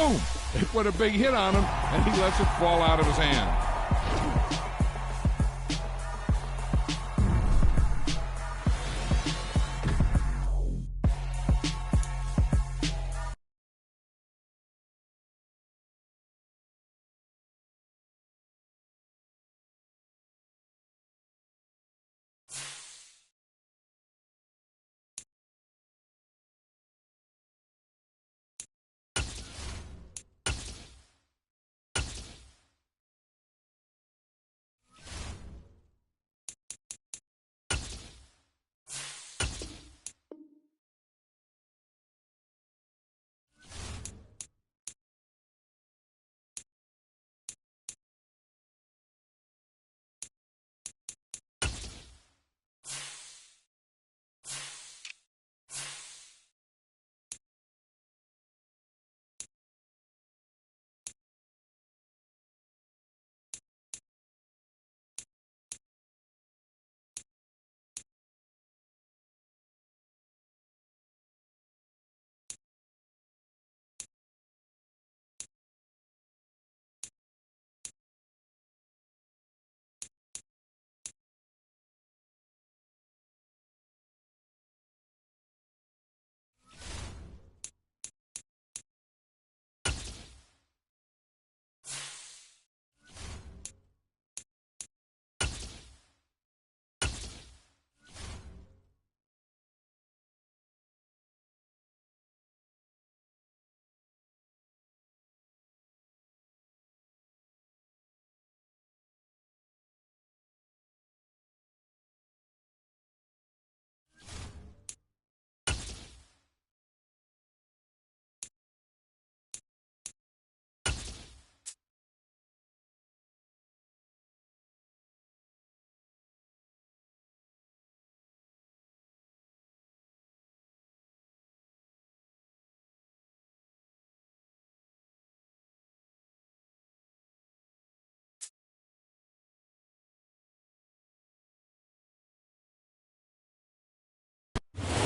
boom! They put a big hit on him, and he lets it fall out of his hand.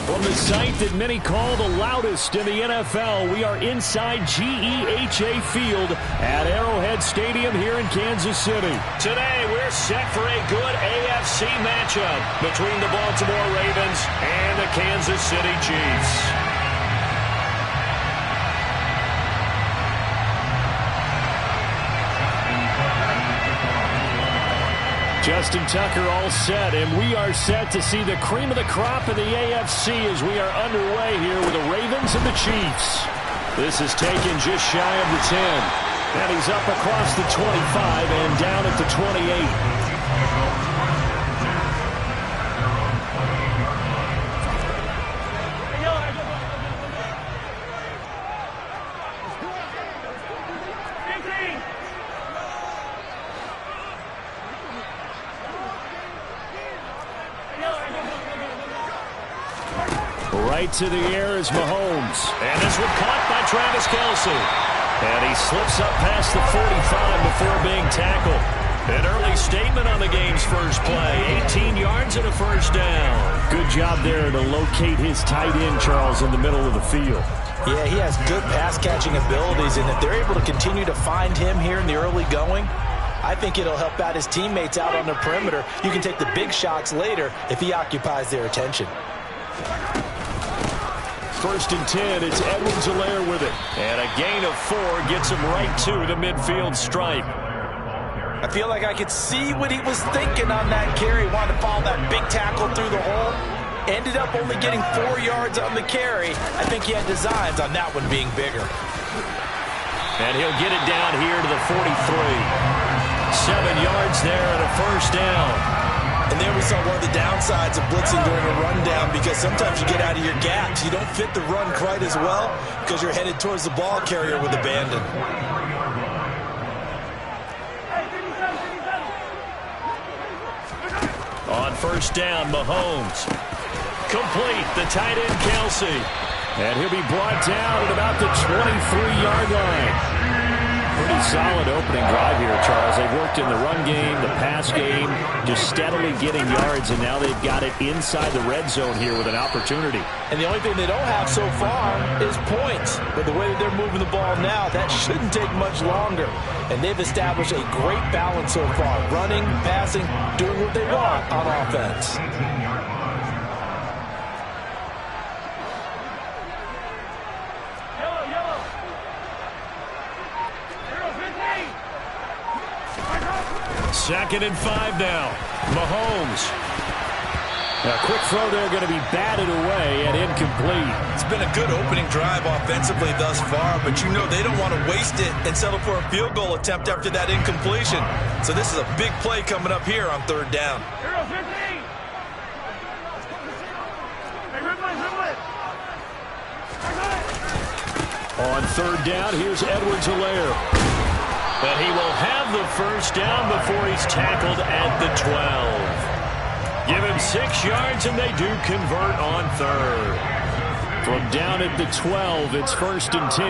From the site that many call the loudest in the NFL, we are inside GEHA Field at Arrowhead Stadium here in Kansas City. Today, we're set for a good AFC matchup between the Baltimore Ravens and the Kansas City Chiefs. Justin Tucker all set, and we are set to see the cream of the crop in the AFC as we are underway here with the Ravens and the Chiefs. This is taken just shy of the 10, and he's up across the 25 and down at the 28. Right to the air is Mahomes. And this one caught by Travis Kelce. And he slips up past the 45 before being tackled. An early statement on the game's first play. 18 yards and a first down. Good job there to locate his tight end, Charles, in the middle of the field. Yeah, he has good pass-catching abilities, and if they're able to continue to find him here in the early going, I think it'll help out his teammates out on the perimeter. You can take the big shots later if he occupies their attention. First and 10, it's Edwards-Helaire with it. And a gain of 4 gets him right to the midfield stripe. I feel like I could see what he was thinking on that carry. Wanted to follow that big tackle through the hole. Ended up only getting 4 yards on the carry. I think he had designs on that one being bigger. And he'll get it down here to the 43. 7 yards there and a first down. And there we saw one of the downsides of blitzing during a rundown, because sometimes you get out of your gaps. You don't fit the run quite as well because you're headed towards the ball carrier with abandon. On first down, Mahomes. Complete, the tight end, Kelce. And he'll be brought down at about the 23-yard line. Pretty Pretty solid opening drive here, Charles. They've worked in the run game, the pass game, just steadily getting yards, and now they've got it inside the red zone here with an opportunity. And the only thing they don't have so far is points. But the way that they're moving the ball now, that shouldn't take much longer. And they've established a great balance so far. Running, passing, doing what they want on offense. Second and 5 now. Mahomes. A quick throw there going to be batted away and incomplete. It's been a good opening drive offensively thus far, but you know they don't want to waste it and settle for a field goal attempt after that incompletion. So this is a big play coming up here on third down. On third down, here's Edwards-Helaire. But he will have the first down before he's tackled at the 12. Give him 6 yards, and they do convert on third. From down at the 12, it's 1st and 10.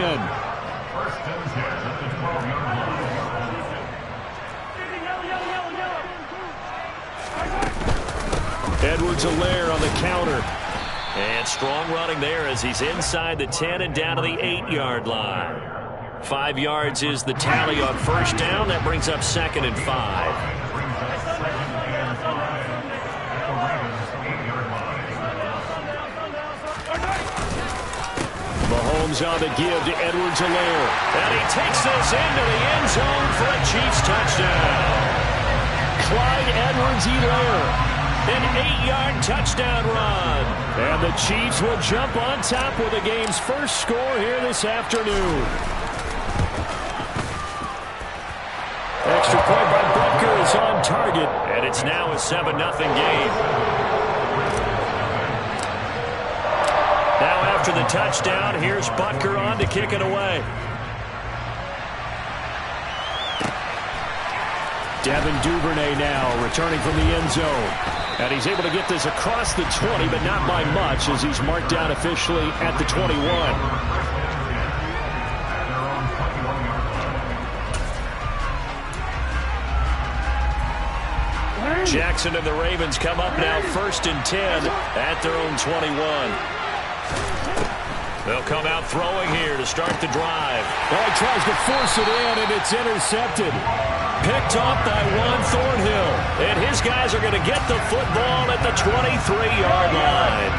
Edwards-Helaire on the counter. And strong running there as he's inside the 10 and down to the 8-yard line. 5 yards is the tally on first down. That brings up 2nd and 5. Mahomes on the give to Edwards-Helaire. And he takes this into the end zone for a Chiefs touchdown. Clyde Edwards-Helaire. An 8-yard touchdown run. And the Chiefs will jump on top with the game's first score here this afternoon. Extra point by Butker is on target, and it's now a 7-0 game. Now after the touchdown, here's Butker on to kick it away. Devin Duvernay now returning from the end zone. And he's able to get this across the 20, but not by much as he's marked down officially at the 21. Jackson and the Ravens come up now 1st and 10 at their own 21. They'll come out throwing here to start the drive. Oh, he tries to force it in, and it's intercepted. Picked off by Juan Thornhill. And his guys are going to get the football at the 23-yard line.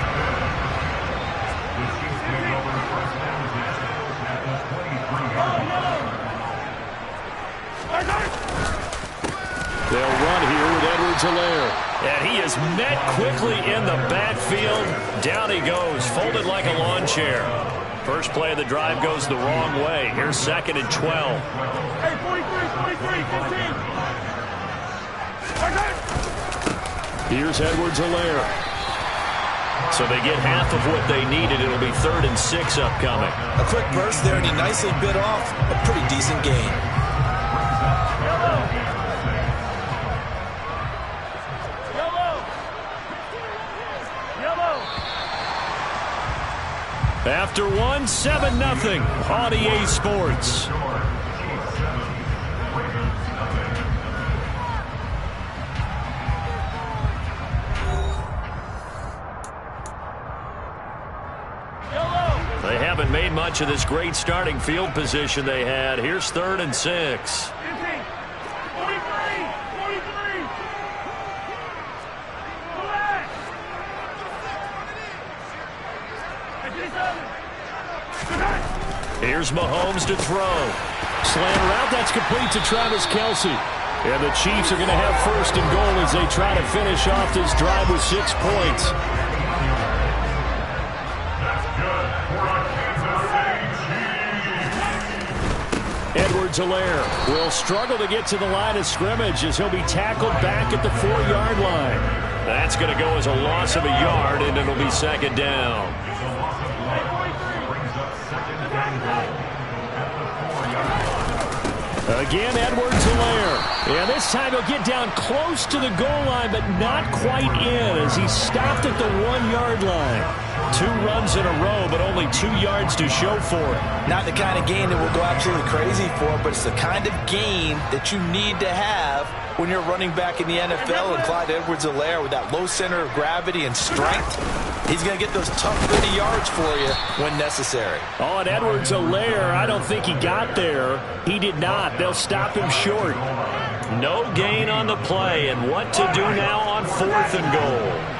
They'll run here with Edwards-Helaire. And he is met quickly in the backfield. Down he goes, folded like a lawn chair. First play of the drive goes the wrong way. Here's 2nd and 12. Hey, 43, 15. Here's Edwards-Helaire. So they get half of what they needed. It'll be 3rd and 6 upcoming. A quick burst there, and he nicely bit off a pretty decent gain. After 7-0 on EA Sports. They haven't made much of this great starting field position they had. Here's 3rd and 6. Here's Mahomes to throw. Slant route, that's complete to Travis Kelce. And the Chiefs are going to have 1st and goal as they try to finish off this drive with 6 points. Edwards-Helaire will struggle to get to the line of scrimmage as he'll be tackled back at the 4-yard line. That's going to go as a loss of a yard, and it'll be 2nd down. Again, Edwards-Helaire. And this time he'll get down close to the goal line, but not quite in as he's stopped at the 1-yard line. 2 runs in a row, but only 2 yards to show for it. Not the kind of gain that we'll go absolutely crazy for, but it's the kind of gain that you need to have when you're running back in the NFL. And Clyde Edwards-Helaire, with that low center of gravity and strength, he's going to get those tough 30 yards for you when necessary. Oh, and Edwards-Helaire, I don't think he got there. He did not. They'll stop him short. No gain on the play, and what to do now on 4th and goal.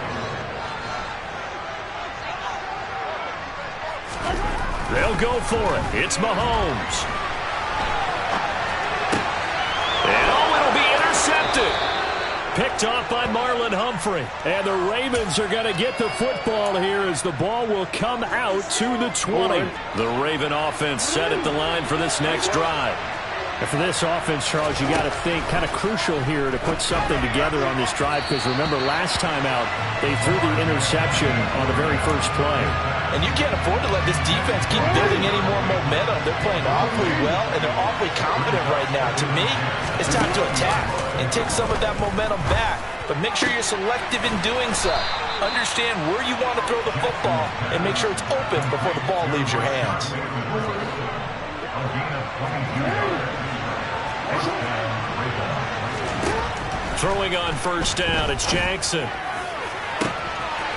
They'll go for it. It's Mahomes. And it'll be intercepted. Picked off by Marlon Humphrey. And the Ravens are going to get the football here as the ball will come out to the 20. The Raven offense set at the line for this next drive. And for this offense, Charles, you got to think kind of crucial here to put something together on this drive, because remember last time out they threw the interception on the very first play. And you can't afford to let this defense keep building any more momentum. They're playing awfully well, and they're awfully confident right now. To me, it's time to attack and take some of that momentum back. But make sure you're selective in doing so. Understand where you want to throw the football and make sure it's open before the ball leaves your hands. Throwing on first down, it's Jackson.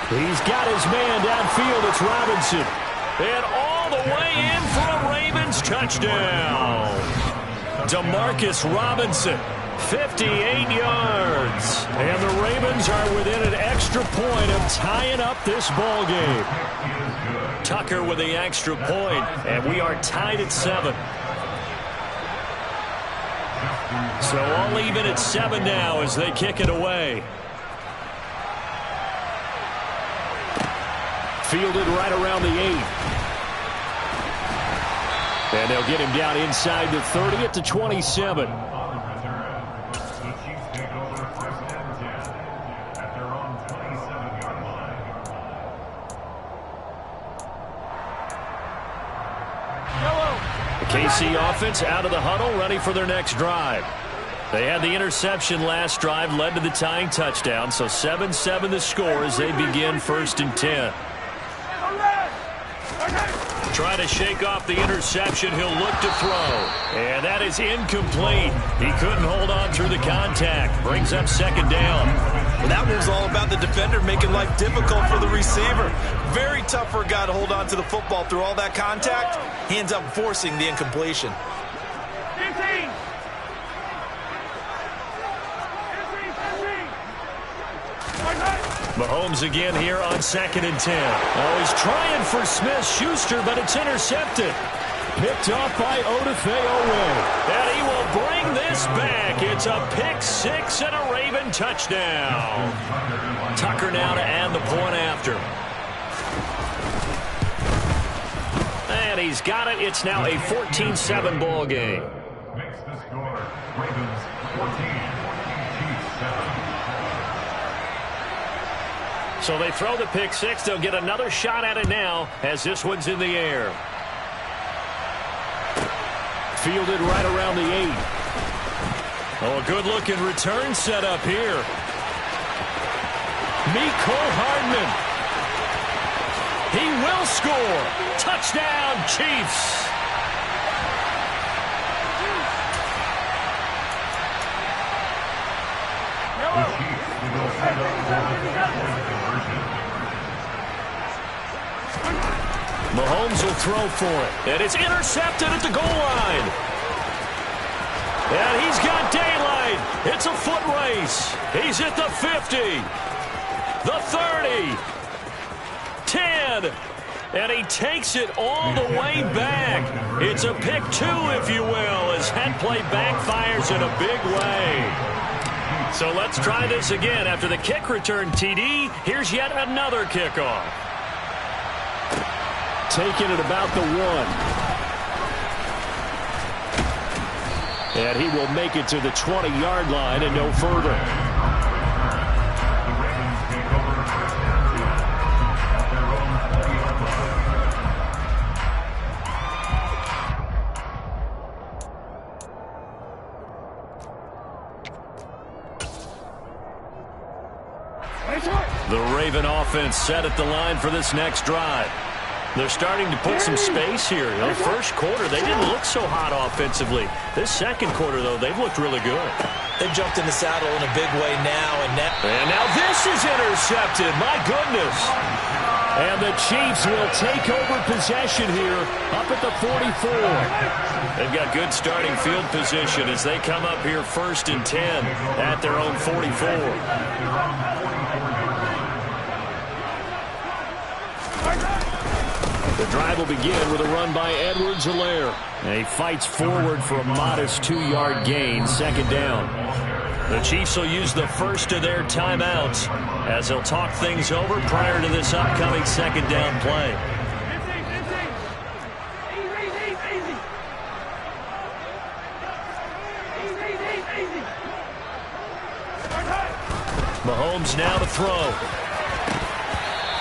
He's got his man downfield. It's Robinson. And all the way in for a Ravens touchdown. DeMarcus Robinson, 58 yards. And the Ravens are within an extra point of tying up this ball game. Tucker with the extra point, and we are tied at 7. So all even at 7 now as they kick it away. Fielded right around the 8. And they'll get him down inside the 30 at the 27. The KC offense out of the huddle, ready for their next drive. They had the interception last drive, led to the tying touchdown, so 7-7 the score as they begin 1st and 10. Try to shake off the interception. He'll look to throw. And that is incomplete. He couldn't hold on through the contact. Brings up 2nd down. Well, that one's all about the defender making life difficult for the receiver. Very tough for a guy to hold on to the football through all that contact. He ends up forcing the incompletion. 15. Mahomes again here on 2nd and 10. Oh, he's trying for Smith-Schuster, but it's intercepted. Picked off by Odafe-Oweh. And he will bring this back. It's a pick 6 and a Raven touchdown. Tucker now to add the point after. And he's got it. It's now a 14-7 ball game. Makes the score. Ravens 14, Chiefs 7. So they throw the pick 6. They'll get another shot at it now as this one's in the air. Fielded right around the 8. Oh, a good-looking return set up here. Mecole Hardman. He will score. Touchdown, Chiefs. Mahomes will throw for it. And it's intercepted at the goal line. And he's got daylight. It's a foot race. He's at the 50. The 30. 10. And he takes it all the way back. It's a pick 2, if you will, as head play backfires in a big way. So let's try this again. After the kick return TD, here's yet another kickoff. Taking it about the 1. And he will make it to the 20-yard line and no further. The Raven offense set at the line for this next drive. They're starting to put some space here. You know, first quarter, they didn't look so hot offensively. This second quarter, though, they've looked really good. They've jumped in the saddle in a big way now. And now this is intercepted. My goodness. And the Chiefs will take over possession here up at the 44. They've got good starting field position as they come up here 1st and 10 at their own 44. The drive will begin with a run by Edwards-Helaire. And he fights forward for a modest 2-yard gain, 2nd down. The Chiefs will use the first of their timeouts as they'll talk things over prior to this upcoming 2nd down play. Mahomes now to throw.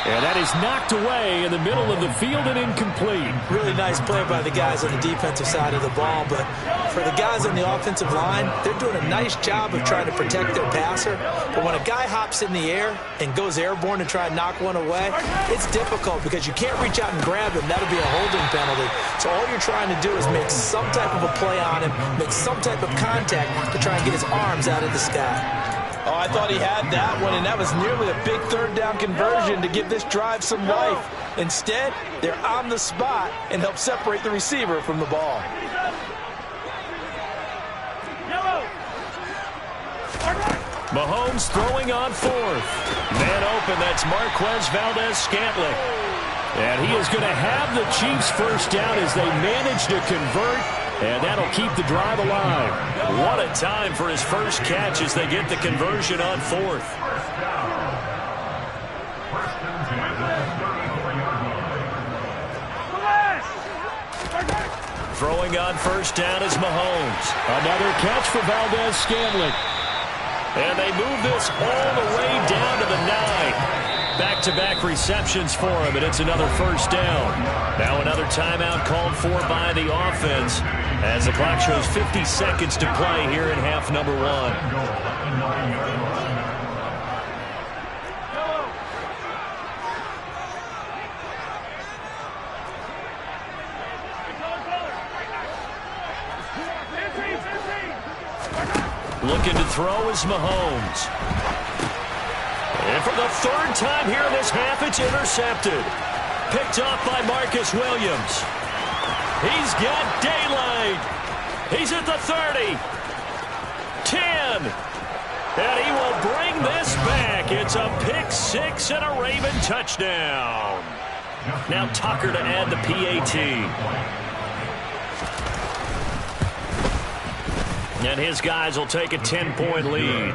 And that is knocked away in the middle of the field and incomplete. Really nice play by the guys on the defensive side of the ball, but for the guys on the offensive line, they're doing a nice job of trying to protect their passer. But when a guy hops in the air and goes airborne to try and knock one away, it's difficult because you can't reach out and grab him. That'll be a holding penalty. So all you're trying to do is make some type of a play on him, make some type of contact to try and get his arms out of the sky. Oh, I thought he had that one, and that was nearly a big 3rd down conversion to give this drive some life. Instead, they're on the spot and help separate the receiver from the ball. Mahomes throwing on 4th. Man open, that's Marquez Valdez-Scantling. And he is going to have the Chiefs 1st down as they manage to convert. And that'll keep the drive alive. What a time for his first catch as they get the conversion on 4th. Throwing on 1st down is Mahomes. Another catch for Valdez-Scantling. And they move this all the way down to the 9. Back-to-back receptions for him, and it's another 1st down. Now another timeout called for by the offense as the clock shows 50 seconds to play here in half number 1. Looking to throw is Mahomes. And for the 3rd time here in this half, it's intercepted. Picked off by Marcus Williams. He's got daylight. He's at the 30. 10. And he will bring this back. It's a pick 6 and a Raven touchdown. Now Tucker to add the PAT. And his guys will take a 10-point lead.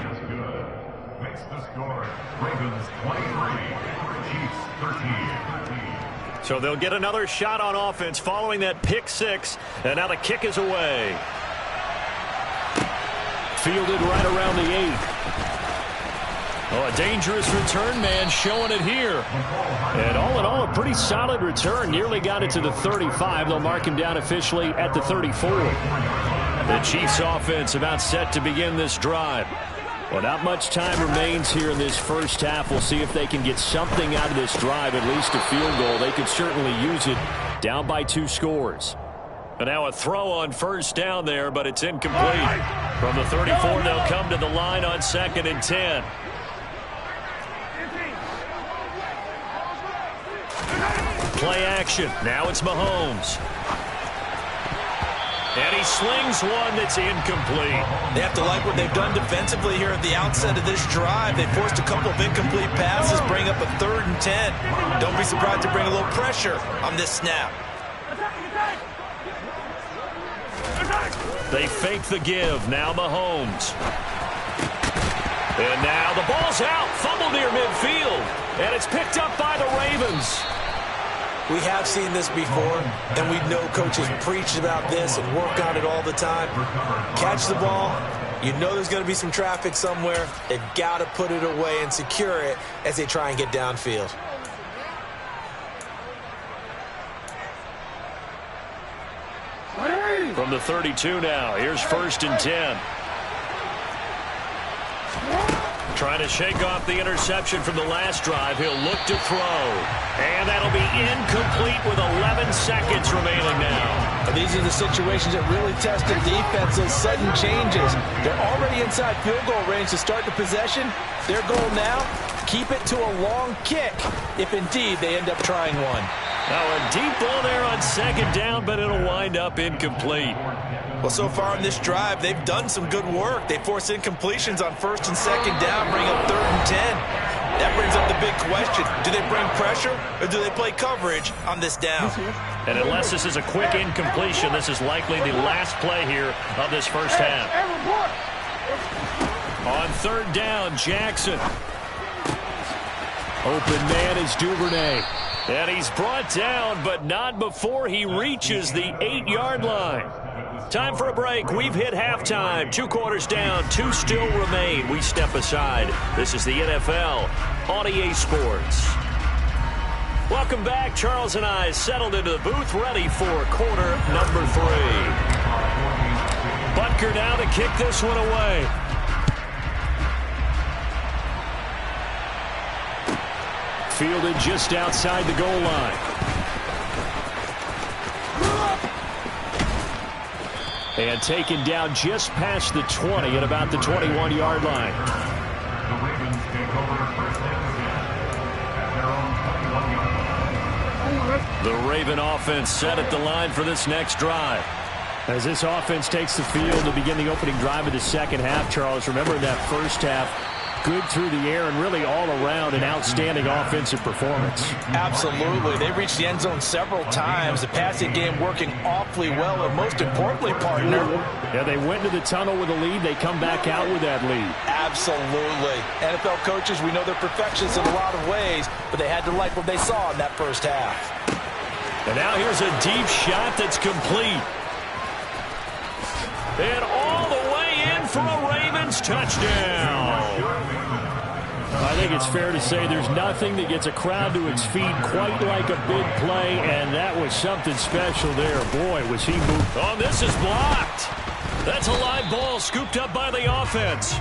Makes the score Ravens 23, Chiefs 13. So they'll get another shot on offense following that pick 6. And now the kick is away. Fielded right around the 8. Oh, a dangerous return man showing it here. And all in all, a pretty solid return. Nearly got it to the 35. They'll mark him down officially at the 34. The Chiefs offense about set to begin this drive. Well, not much time remains here in this first half. We'll see if they can get something out of this drive, at least a field goal. They could certainly use it down by 2 scores. And now a throw on 1st down there, but it's incomplete. From the 34, they'll come to the line on 2nd and 10. Play action. Now it's Mahomes. And he slings one that's incomplete. They have to like what they've done defensively here at the outset of this drive. They forced a couple of incomplete passes, bring up a 3rd and 10. Don't be surprised to bring a little pressure on this snap. They fake the give. Now Mahomes. And now the ball's out. Fumble near midfield. And it's picked up by the Ravens. We have seen this before, and we know coaches preach about this and work on it all the time. Catch the ball. You know there's going to be some traffic somewhere. They've got to put it away and secure it as they try and get downfield. From the 32 now, here's 1st and 10. Trying to shake off the interception from the last drive. He'll look to throw. And that'll be incomplete with 11 seconds remaining now. These are the situations that really test the defense's sudden changes. They're already inside field goal range to start the possession. Their goal now, keep it to a long kick, if indeed they end up trying one. Now a deep ball there on second down, but it'll wind up incomplete. Well, so far in this drive, they've done some good work. They force incompletions on first and second down, bring up 3rd and 10. That brings up the big question. Do they bring pressure or do they play coverage on this down? And unless this is a quick incompletion, this is likely the last play here of this first half. On 3rd down, Jackson. Open man is Duvernay. And he's brought down, but not before he reaches the 8-yard line. Time for a break. We've hit halftime. 2 quarters down, 2 still remain. We step aside. This is the NFL on EA Sports. Welcome back. Charles and I settled into the booth, ready for quarter number 3. Butker now to kick this one away. Fielded just outside the goal line. And taken down just past the 20 at about the 21-yard line. The Ravens take over first and 10 at their own 21-yard line. The Raven offense set at the line for this next drive. As this offense takes the field to begin the opening drive of the second half, Charles, remember in that first half, good through the air and really all around an outstanding offensive performance. Absolutely. They reached the end zone several times. The passing game working awfully well, and most importantly, partner. Yeah, they went to the tunnel with a lead. They come back out with that lead. Absolutely. NFL coaches, we know they're perfectionists in a lot of ways, but they had to like what they saw in that first half. And now here's a deep shot that's complete. And all the way in for a Ravens touchdown. I think it's fair to say there's nothing that gets a crowd to its feet quite like a big play, and that was something special there. Boy, was he moved. Oh, this is blocked. That's a live ball scooped up by the offense.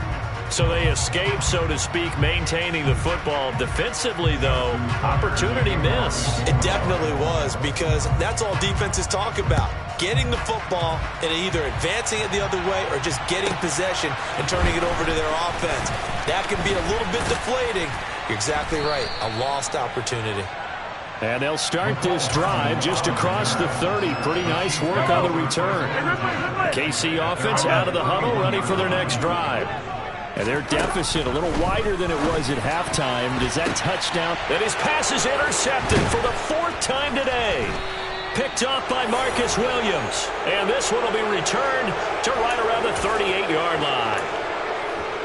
So they escape, so to speak, maintaining the football. Defensively, though, opportunity miss. It definitely was, because that's all defenses talk about. Getting the football and either advancing it the other way or just getting possession and turning it over to their offense. That can be a little bit deflating. You're exactly right. A lost opportunity. And they'll start this drive just across the 30. Pretty nice work on the return. KC offense out of the huddle, ready for their next drive. And their deficit a little wider than it was at halftime. Does that touchdown? And his pass is intercepted for the 4th time today. Picked off by Marcus Williams. And this one will be returned to right around the 38-yard line.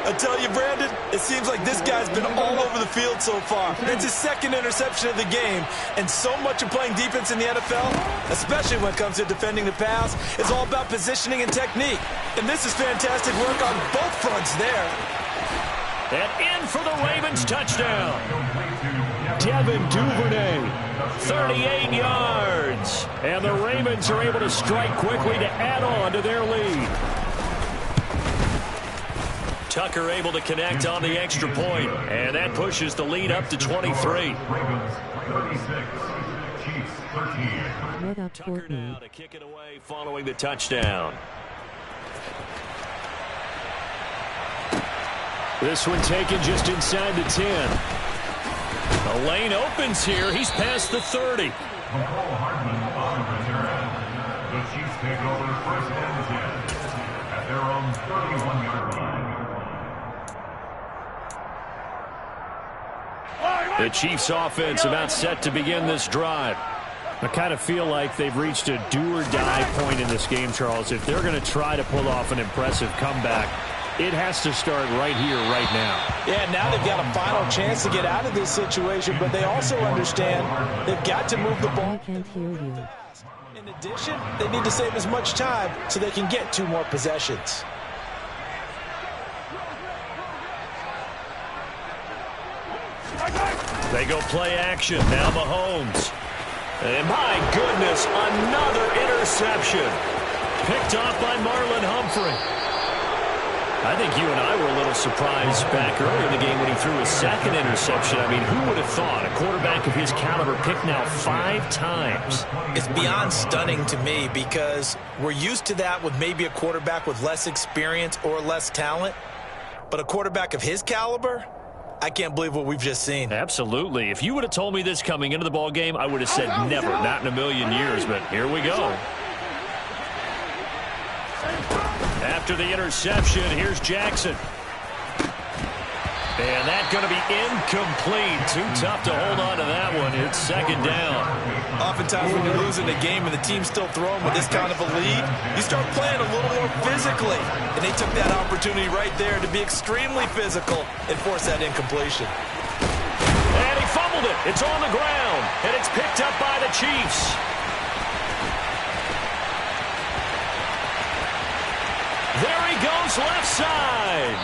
I tell you, Brandon, it seems like this guy's been all over the field so far. It's his 2nd interception of the game. And so much of playing defense in the NFL, especially when it comes to defending the pass, is all about positioning and technique. And this is fantastic work on both fronts there. And in for the Ravens touchdown. Devin Duvernay. 38 yards. And the Ravens are able to strike quickly to add on to their lead. Tucker able to connect on the extra point. And that pushes the lead up to 23. Ravens 36, Chiefs 13. Tucker now to kick it away following the touchdown. This one taken just inside the 10. The lane opens here. He's past the 30. McCall Hardman on the return. The Chiefs take over first and 10 at their own 31-yard line. The Chiefs offense about set to begin this drive. I kind of feel like they've reached a do-or-die point in this game, Charles. If they're going to try to pull off an impressive comeback, it has to start right here, right now. Yeah, now they've got a final chance to get out of this situation, but they also understand they've got to move the ball. I can't hear you. In addition, they need to save as much time so they can get 2 more possessions. They go play action. Now Mahomes. And my goodness, another interception. Picked off by Marlon Humphrey. I think you and I were a little surprised back earlier in the game when he threw his second interception. I mean, who would have thought a quarterback of his caliber picked now 5 times? It's beyond stunning to me because we're used to that with maybe a quarterback with less experience or less talent. But a quarterback of his caliber, I can't believe what we've just seen. Absolutely. If you would have told me this coming into the ball game, I would have said never, not in a million years. But here we go. After the interception, here's Jackson. And that's going to be incomplete. Too tough to hold on to that one. It's second down. Oftentimes when you're losing a game and the team's still throwing with this kind of a lead, you start playing a little more physically. And they took that opportunity right there to be extremely physical and force that incompletion. And he fumbled it. It's on the ground. And it's picked up by the Chiefs. There he goes, left side.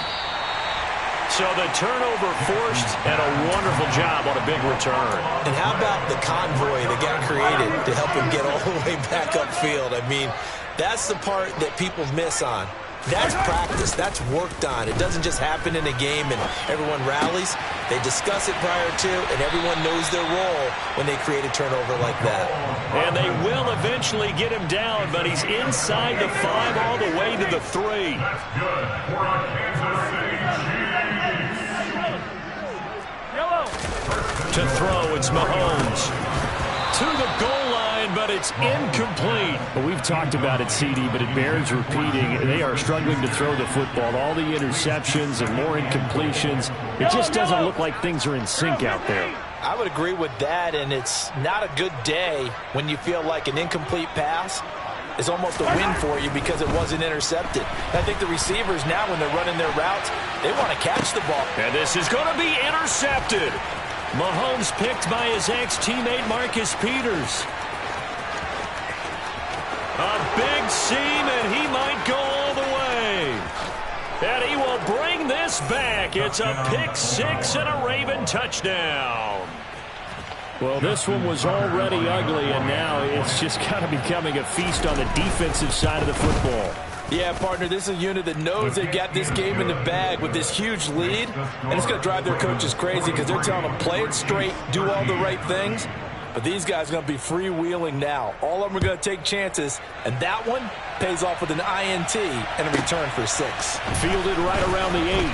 So the turnover forced, and a wonderful job on a big return. And how about the convoy that got created to help him get all the way back upfield? I mean, that's the part that people miss on. That's practice. That's worked on. It doesn't just happen in a game and everyone rallies. They discuss it prior to, and everyone knows their role when they create a turnover like that. And they will eventually get him down, but he's inside the 5 all the way to the 3. That's good for our Kansas City Chiefs. To throw, it's Mahomes. To the goal line, but it's incomplete. Well, we've talked about it, CD, but it bears repeating. They are struggling to throw the football. All the interceptions and more incompletions. It just doesn't look like things are in sync out there. I would agree with that, and it's not a good day when you feel like an incomplete pass is almost a win for you because it wasn't intercepted. I think the receivers now, when they're running their routes, they want to catch the ball. And this is going to be intercepted. Mahomes picked by his ex-teammate Marcus Peters. A big seam, and he might go all the way. And he will bring this back. It's a pick-6 and a Raven touchdown. Well, this one was already ugly, and now it's just kind of becoming a feast on the defensive side of the football. Yeah, partner, this is a unit that knows they've got this game in the bag with this huge lead, and it's going to drive their coaches crazy because they're telling them play it straight, do all the right things. But these guys are going to be freewheeling now. All of them are going to take chances, and that one pays off with an INT and a return for 6. Fielded right around the 8.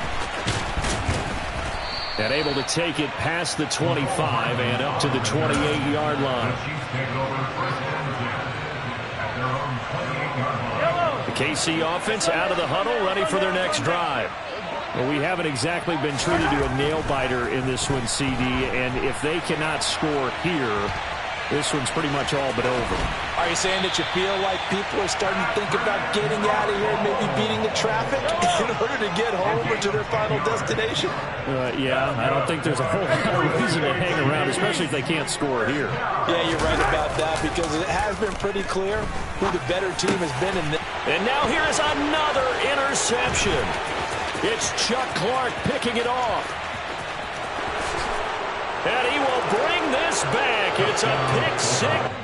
And able to take it past the 25 and up to the 28-yard line. The KC offense out of the huddle, ready for their next drive. Well, we haven't exactly been treated to a nail-biter in this one, CD, and if they cannot score here, this one's pretty much all but over. Are you saying that you feel like people are starting to think about getting out of here and maybe beating the traffic in order to get home or to their final destination? Yeah, I don't think there's a whole lot of reason to hang around, especially if they can't score here. Yeah, you're right about that because it has been pretty clear who the better team has been in this. And now here is another interception. It's Chuck Clark picking it off. And he will bring this back. It's a pick-6.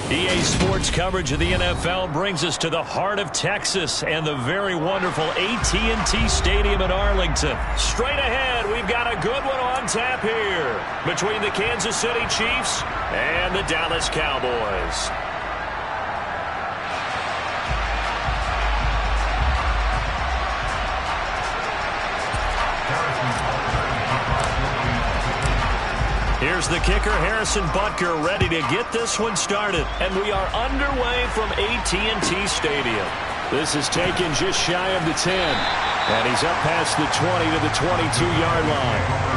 EA Sports coverage of the NFL brings us to the heart of Texas and the very wonderful AT&T Stadium in Arlington. Straight ahead, we've got a good one on tap here between the Kansas City Chiefs and the Dallas Cowboys. Here's the kicker, Harrison Butker, ready to get this one started. And we are underway from AT&T Stadium. This is taken just shy of the 10. And he's up past the 20 to the 22-yard line.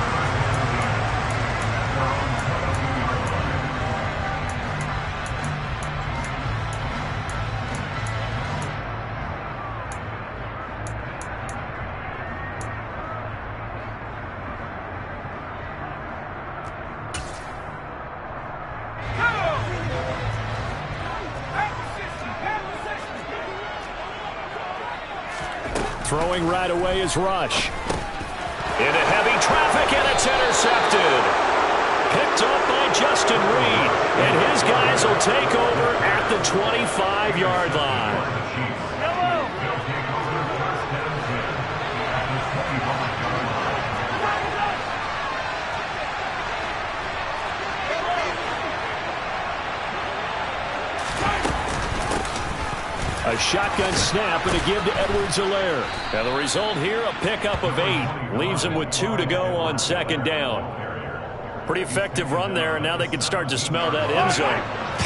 Throwing right away is Rush. Into heavy traffic, and it's intercepted. Picked up by Justin Reed. And his guys will take over at the 25-yard line. A shotgun snap and a give to Edwards-Helaire. Now the result here, a pickup of 8. Leaves him with 2 to go on second down. Pretty effective run there, and now they can start to smell that end zone.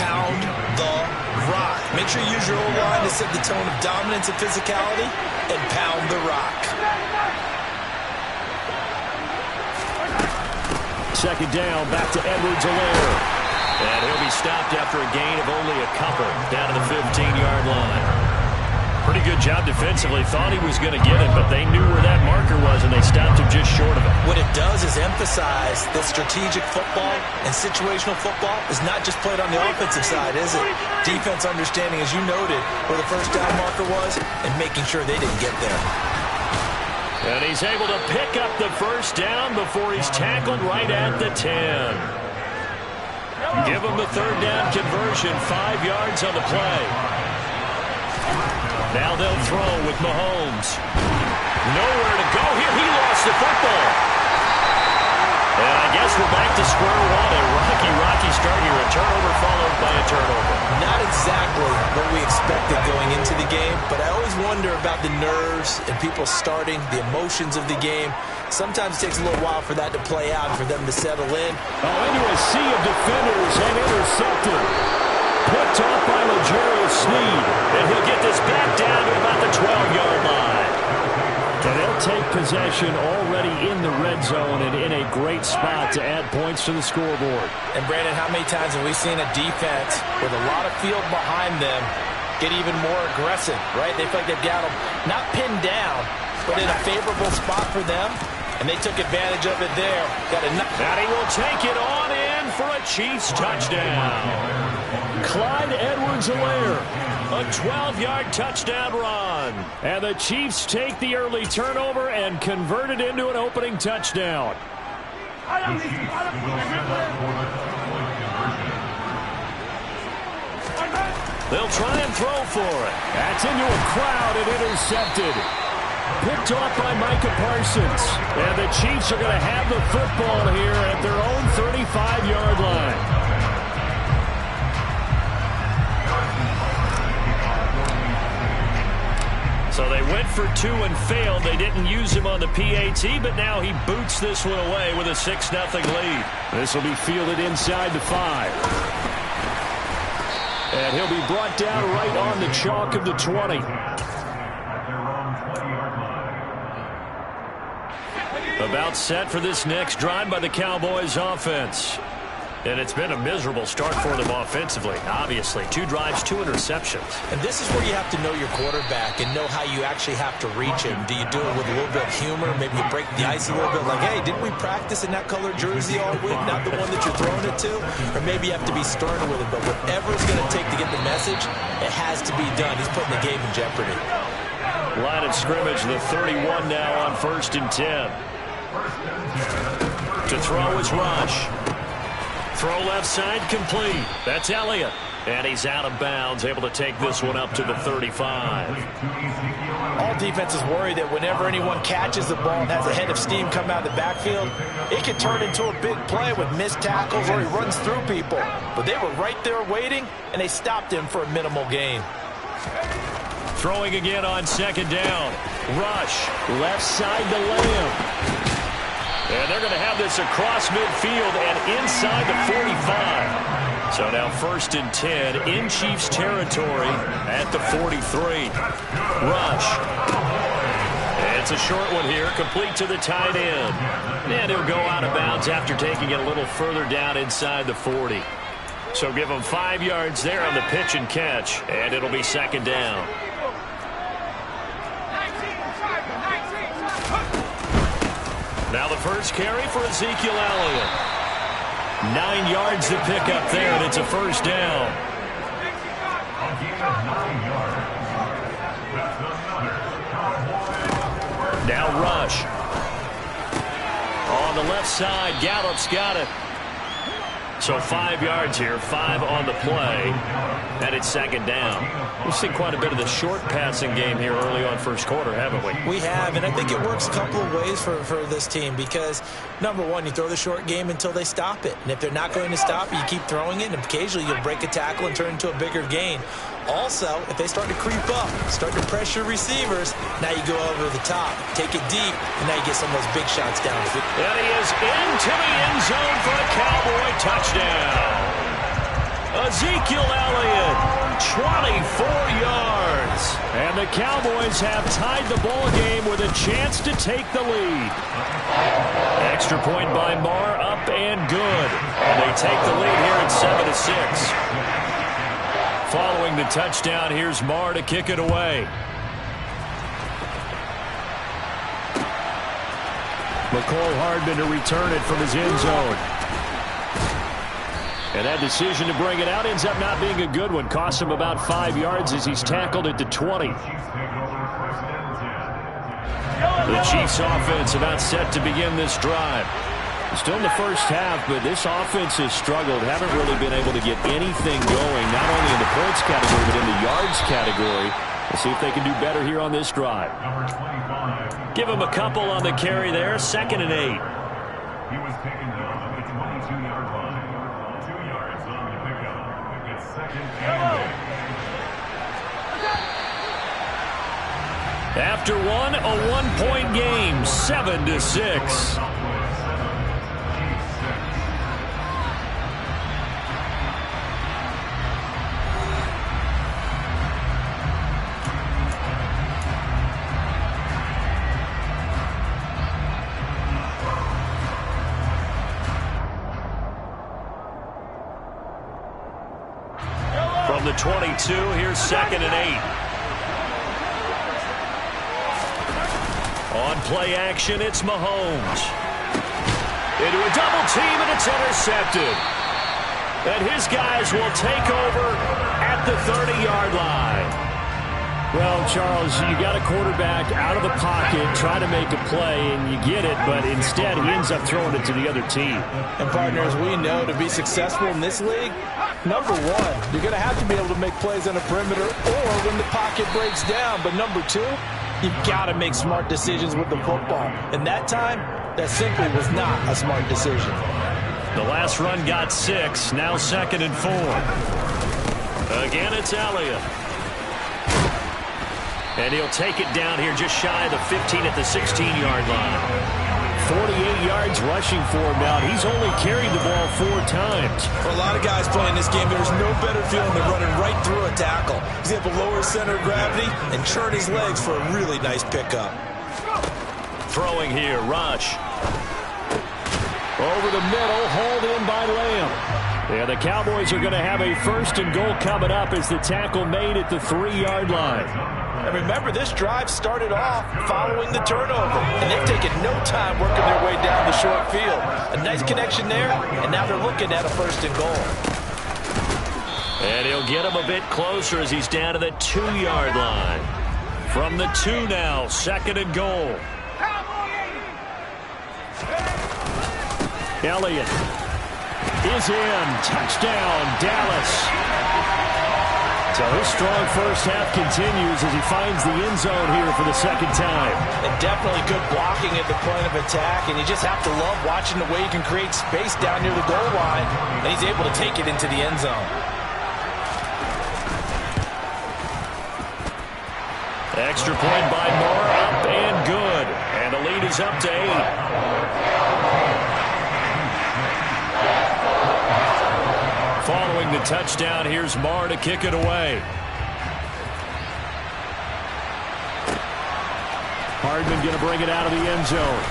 Pound the rock. Make sure you use your O-line to set the tone of dominance and physicality, and pound the rock. Second down, back to Edwards-Helaire. And he'll be stopped after a gain of only a couple down to the 15-yard line. Pretty good job defensively. Thought he was going to get it, but they knew where that marker was, and they stopped him just short of it. What it does is emphasize that strategic football and situational football is not just played on the offensive side, is it? Defense understanding, as you noted, where the first down marker was and making sure they didn't get there. And he's able to pick up the first down before he's tackled right at the 10. Give him the third down conversion, 5 yards on the play. Now they'll throw with Mahomes. Nowhere to go here. He lost the football. And I guess we're back to square one. A rocky start here. A turnover followed by a turnover. Not exactly what we expected going into the game, but I always wonder about the nerves and people starting, the emotions of the game. Sometimes it takes a little while for that to play out and for them to settle in. Oh, into a sea of defenders and intercepted. Picked off by L'Jarius Sneed. And he'll get this back down to about the 12-yard line. And they'll take possession already in the red zone and in a great spot to add points to the scoreboard. And Brandon, how many times have we seen a defense with a lot of field behind them get even more aggressive, right? They feel like they've got them not pinned down, but in a favorable spot for them. And they took advantage of it there. And he will take it on in for a Chiefs touchdown. Clyde Edwards-Helaire, a 12-yard touchdown run. And the Chiefs take the early turnover and convert it into an opening touchdown. They'll try and throw for it. That's into a crowd and intercepted. Picked off by Micah Parsons. And the Chiefs are going to have the football here at their own 35-yard line. So they went for 2 and failed. They didn't use him on the PAT, but now he boots this one away with a 6-0 lead. This will be fielded inside the 5. And he'll be brought down right on the chalk of the 20. About set for this next drive by the Cowboys offense. And it's been a miserable start for them offensively, obviously. 2 drives, 2 interceptions. And this is where you have to know your quarterback and know how you actually have to reach him. Do you do it with a little bit of humor? Maybe you break the ice a little bit like, hey, didn't we practice in that color jersey all week? Not the one that you're throwing it to? Or maybe you have to be sterner with it. But whatever it's going to take to get the message, it has to be done. He's putting the game in jeopardy. Line of scrimmage, the 31 now on 1st and 10. To throw is Rush. Throw left side complete. That's Elliott. And he's out of bounds, able to take this one up to the 35. All defenses worry that whenever anyone catches the ball and has a head of steam come out of the backfield, it can turn into a big play with missed tackles or he runs through people. But they were right there waiting, and they stopped him for a minimal gain. Throwing again on second down. Rush, left side to Lamb. And they're going to have this across midfield and inside the 45. So now 1st and 10 in Chiefs territory at the 43. Rush. It's a short one here, complete to the tight end. And he'll go out of bounds after taking it a little further down inside the 40. So give him 5 yards there on the pitch and catch, and it'll be 2nd down. Now the first carry for Ezekiel Elliott. 9 yards to pick up there, and it's a 1st down. Now Rush. On the left side, Gallup's got it. So 5 yards here, 5 on the play, and it's 2nd down. We've seen quite a bit of the short passing game here early on first quarter, haven't we? We have, and I think it works a couple of ways for this team because, number one, you throw the short game until they stop it. And if they're not going to stop it, you keep throwing it, and occasionally you'll break a tackle and turn into a bigger gain. Also, if they start to creep up, start to pressure receivers, now you go over the top, take it deep, and now you get some of those big shots down. And he is into the end zone for a Cowboy touchdown. Ezekiel Elliott, 24 yards. And the Cowboys have tied the ball game with a chance to take the lead. Extra point by Marr, up and good. And they take the lead here at 7-6. Following the touchdown, here's Marr to kick it away. McCole Hardman to return it from his end zone. And that decision to bring it out ends up not being a good one. Costs him about 5 yards as he's tackled at the 20. The Chiefs offense about set to begin this drive. Still in the first half, but this offense has struggled. Haven't really been able to get anything going, not only in the points category, but in the yards category. We'll see if they can do better here on this drive. Give them a couple on the carry there. 2nd and 8. He was taken down at the 22-yard line. 2 yards on the pickup. It's 2nd and 8. After one, a 1-point game, 7-6. From the 22, here's 2nd and 8. On play action, it's Mahomes. Into a double team, and it's intercepted. And his guys will take over at the 30-yard line. Well, Charles, you got a quarterback out of the pocket, try to make a play, and you get it, but instead he ends up throwing it to the other team. And partners, we know to be successful in this league, number one, you're going to have to be able to make plays on the perimeter or when the pocket breaks down. But number two, you've got to make smart decisions with the football. And that time, that simply was not a smart decision. The last run got 6, now 2nd and 4. Again, it's Elliott. And he'll take it down here just shy of the 15 at the 16-yard line. 48 yards rushing for him now. He's only carried the ball 4 times. For a lot of guys playing this game, there's no better feeling than running right through a tackle. He's able to lower his center of gravity and churn his legs for a really nice pickup. Throwing here, Rush. Over the middle, hauled in by Lamb. Yeah, the Cowboys are going to have a 1st and goal coming up as the tackle made at the 3-yard line. And remember, this drive started off following the turnover, and they've taken no time working their way down the short field. A nice connection there, and now they're looking at a 1st and goal. And he'll get him a bit closer as he's down to the 2-yard line. From the 2 now, 2nd and goal. Elliott is in. Touchdown, Dallas. So his strong first half continues as he finds the end zone here for the second time. And definitely good blocking at the point of attack, and you just have to love watching the way he can create space down near the goal line, and he's able to take it into the end zone. Extra point by Moore, up and good. And the lead is up to 8. Following the touchdown, here's Moore to kick it away. Hardman going to bring it out of the end zone.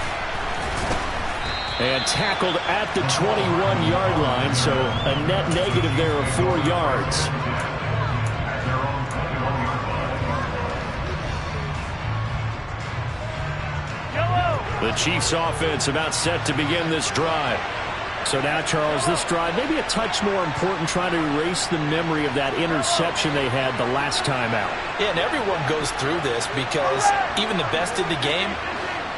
And tackled at the 21-yard line, so a net negative there of 4 yards. The Chiefs offense about set to begin this drive. So now, Charles, this drive maybe a touch more important, trying to erase the memory of that interception they had the last time out. Yeah, and everyone goes through this because even the best in the game,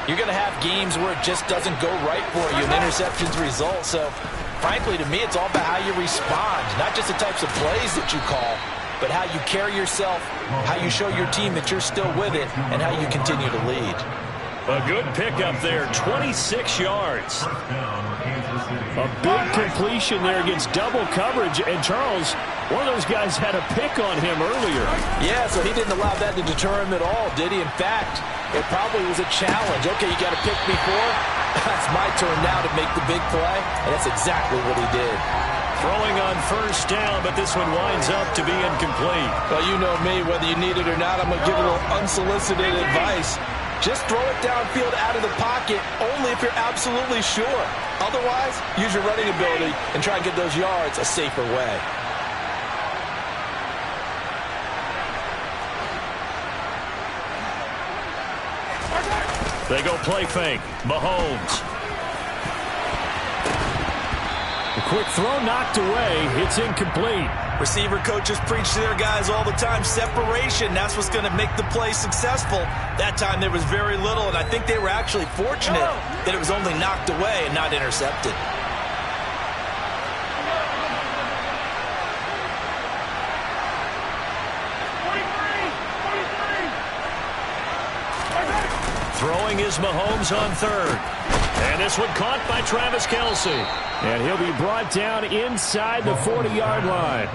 you're going to have games where it just doesn't go right for you and interceptions result. So, frankly, to me, it's all about how you respond, not just the types of plays that you call, but how you carry yourself, how you show your team that you're still with it, and how you continue to lead. A good pickup there, 26 yards. A big completion there against double coverage. And Charles, one of those guys had a pick on him earlier. Yeah, so he didn't allow that to deter him at all, did he? In fact, it probably was a challenge. Okay, you got to pick me for. It's my turn now to make the big play, and that's exactly what he did. Throwing on first down, but this one winds up to be incomplete. Well, you know me, whether you need it or not, I'm going to give a little unsolicited advice. Just throw it downfield out of the pocket only if you're absolutely sure. Otherwise, use your running ability and try and get those yards a safer way. They go play fake. Mahomes. A quick throw knocked away. It's incomplete. Receiver coaches preach to their guys all the time. Separation, that's what's going to make the play successful. That time there was very little, and I think they were actually fortunate that it was only knocked away and not intercepted. Throwing is Mahomes on third. And this one caught by Travis Kelce. And he'll be brought down inside the 40-yard line.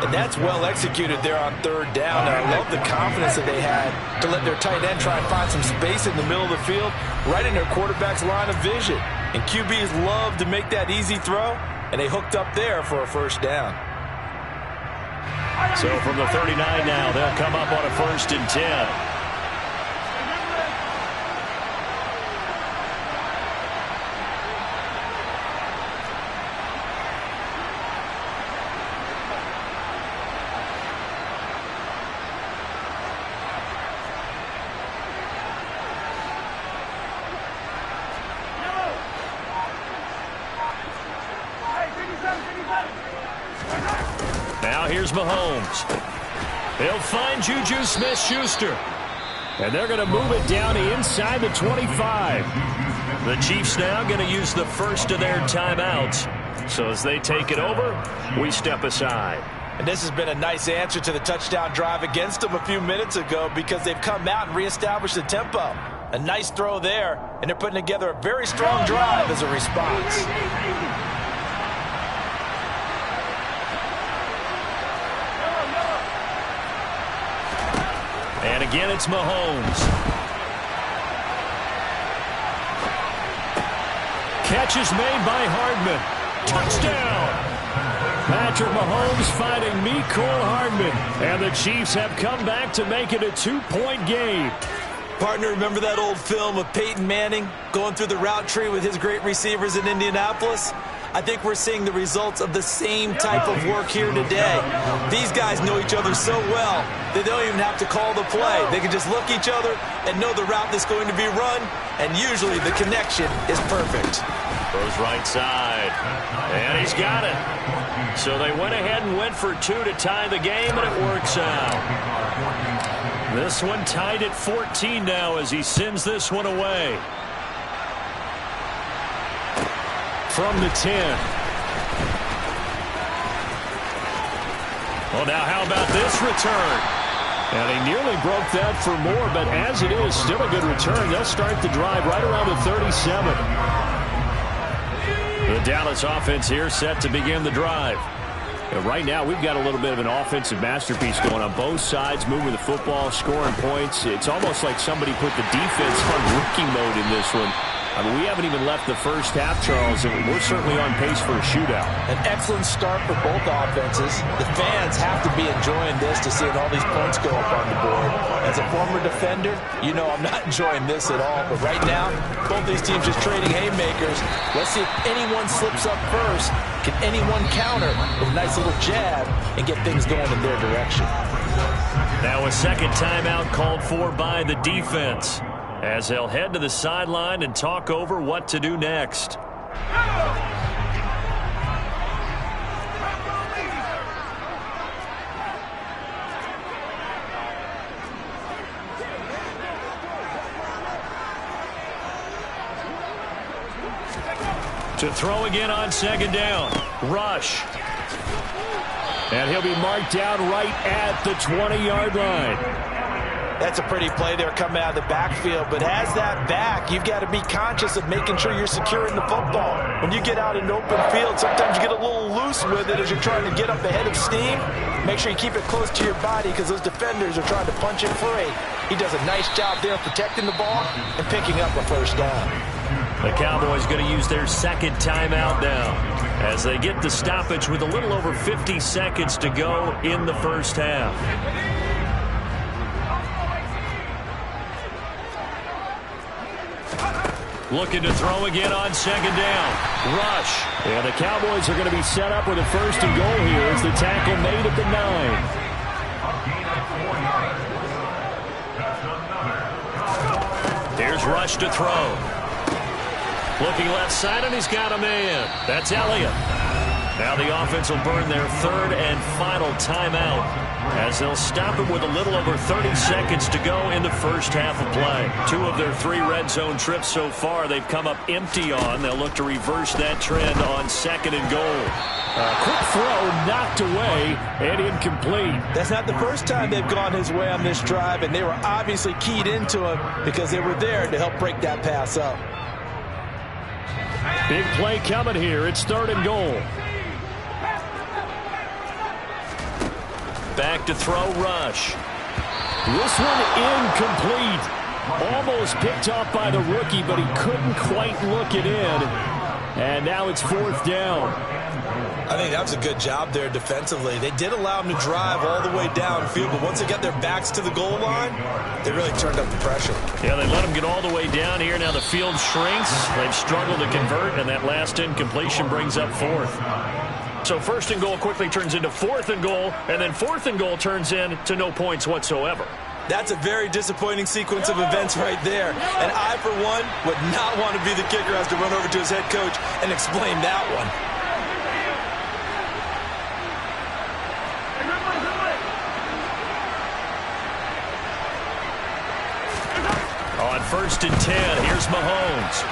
And that's well executed there on third down. And I love the confidence that they had to let their tight end try and find some space in the middle of the field, right in their quarterback's line of vision. And QBs love to make that easy throw, and they hooked up there for a first down. So from the 39 now, they'll come up on a 1st and 10. Now here's Mahomes. He'll find Juju Smith-Schuster. And they're going to move it down inside the 25. The Chiefs now going to use the first of their timeouts. So as they take it over, we step aside. And this has been a nice answer to the touchdown drive against them a few minutes ago because they've come out and reestablished the tempo. A nice throw there, and they're putting together a very strong drive as a response. And again, it's Mahomes. Catch is made by Hardman. Touchdown! Patrick Mahomes finding Mecole Hardman. And the Chiefs have come back to make it a 2-point game. Partner, remember that old film of Peyton Manning going through the route tree with his great receivers in Indianapolis? I think we're seeing the results of the same type of work here today. These guys know each other so well that they don't even have to call the play. They can just look each other and know the route that's going to be run, and usually the connection is perfect. Goes right side, and he's got it. So they went ahead and went for 2 to tie the game, and it works out. This one tied at 14 now as he sends this one away. From the 10, Well, now how about this return? And he nearly broke that for more, but as it is, still a good return. They'll start the drive right around the 37. The Dallas offense here set to begin the drive. And right now, we've got a little bit of an offensive masterpiece going on both sides, moving the football, scoring points. It's almost like somebody put the defense on rookie mode in this one. I mean, we haven't even left the first half, Charles, and we're certainly on pace for a shootout. An excellent start for both offenses. The fans have to be enjoying this to see all these points go up on the board. As a former defender, you know I'm not enjoying this at all. But right now, both these teams just trading haymakers. Let's see if anyone slips up first. Can anyone counter with a nice little jab and get things going in their direction? Now a second timeout called for by the defense, as they'll head to the sideline and talk over what to do next. To throw again on second down. Rush. And he'll be marked down right at the 20-yard line. That's a pretty play there coming out of the backfield, but as that back, you've got to be conscious of making sure you're securing the football. When you get out in open field, sometimes you get a little loose with it as you're trying to get up ahead of steam. Make sure you keep it close to your body because those defenders are trying to punch it free. He does a nice job there protecting the ball and picking up a first down. The Cowboys going to use their second timeout now as they get the stoppage with a little over 50 seconds to go in the first half. Looking to throw again on second down. Rush. And the Cowboys are going to be set up with a first and goal here as the tackle made at the 9. Here's Rush to throw. Looking left side, and he's got a man. That's Elliott. Now the offense will burn their third and final timeout as they'll stop it with a little over 30 seconds to go in the first half of play. 2 of their 3 red zone trips so far they've come up empty on. They'll look to reverse that trend on second and goal. Quick throw knocked away and incomplete. That's not the first time they've gone his way on this drive, and they were obviously keyed into him because they were there to help break that pass up. Big play coming here. It's third and goal. Back to throw, Rush. This one incomplete. Almost picked off by the rookie, but he couldn't quite look it in. And now it's fourth down. I think that was a good job there defensively. They did allow him to drive all the way downfield, but once they got their backs to the goal line, they really turned up the pressure. Yeah, they let him get all the way down here. Now the field shrinks. They've struggled to convert, and that last incompletion brings up fourth. So first and goal quickly turns into fourth and goal, and then fourth and goal turns into no points whatsoever. That's a very disappointing sequence of events right there. And I, for one, would not want to be the kicker who has to run over to his head coach and explain that one. On first and 10, here's Mahomes.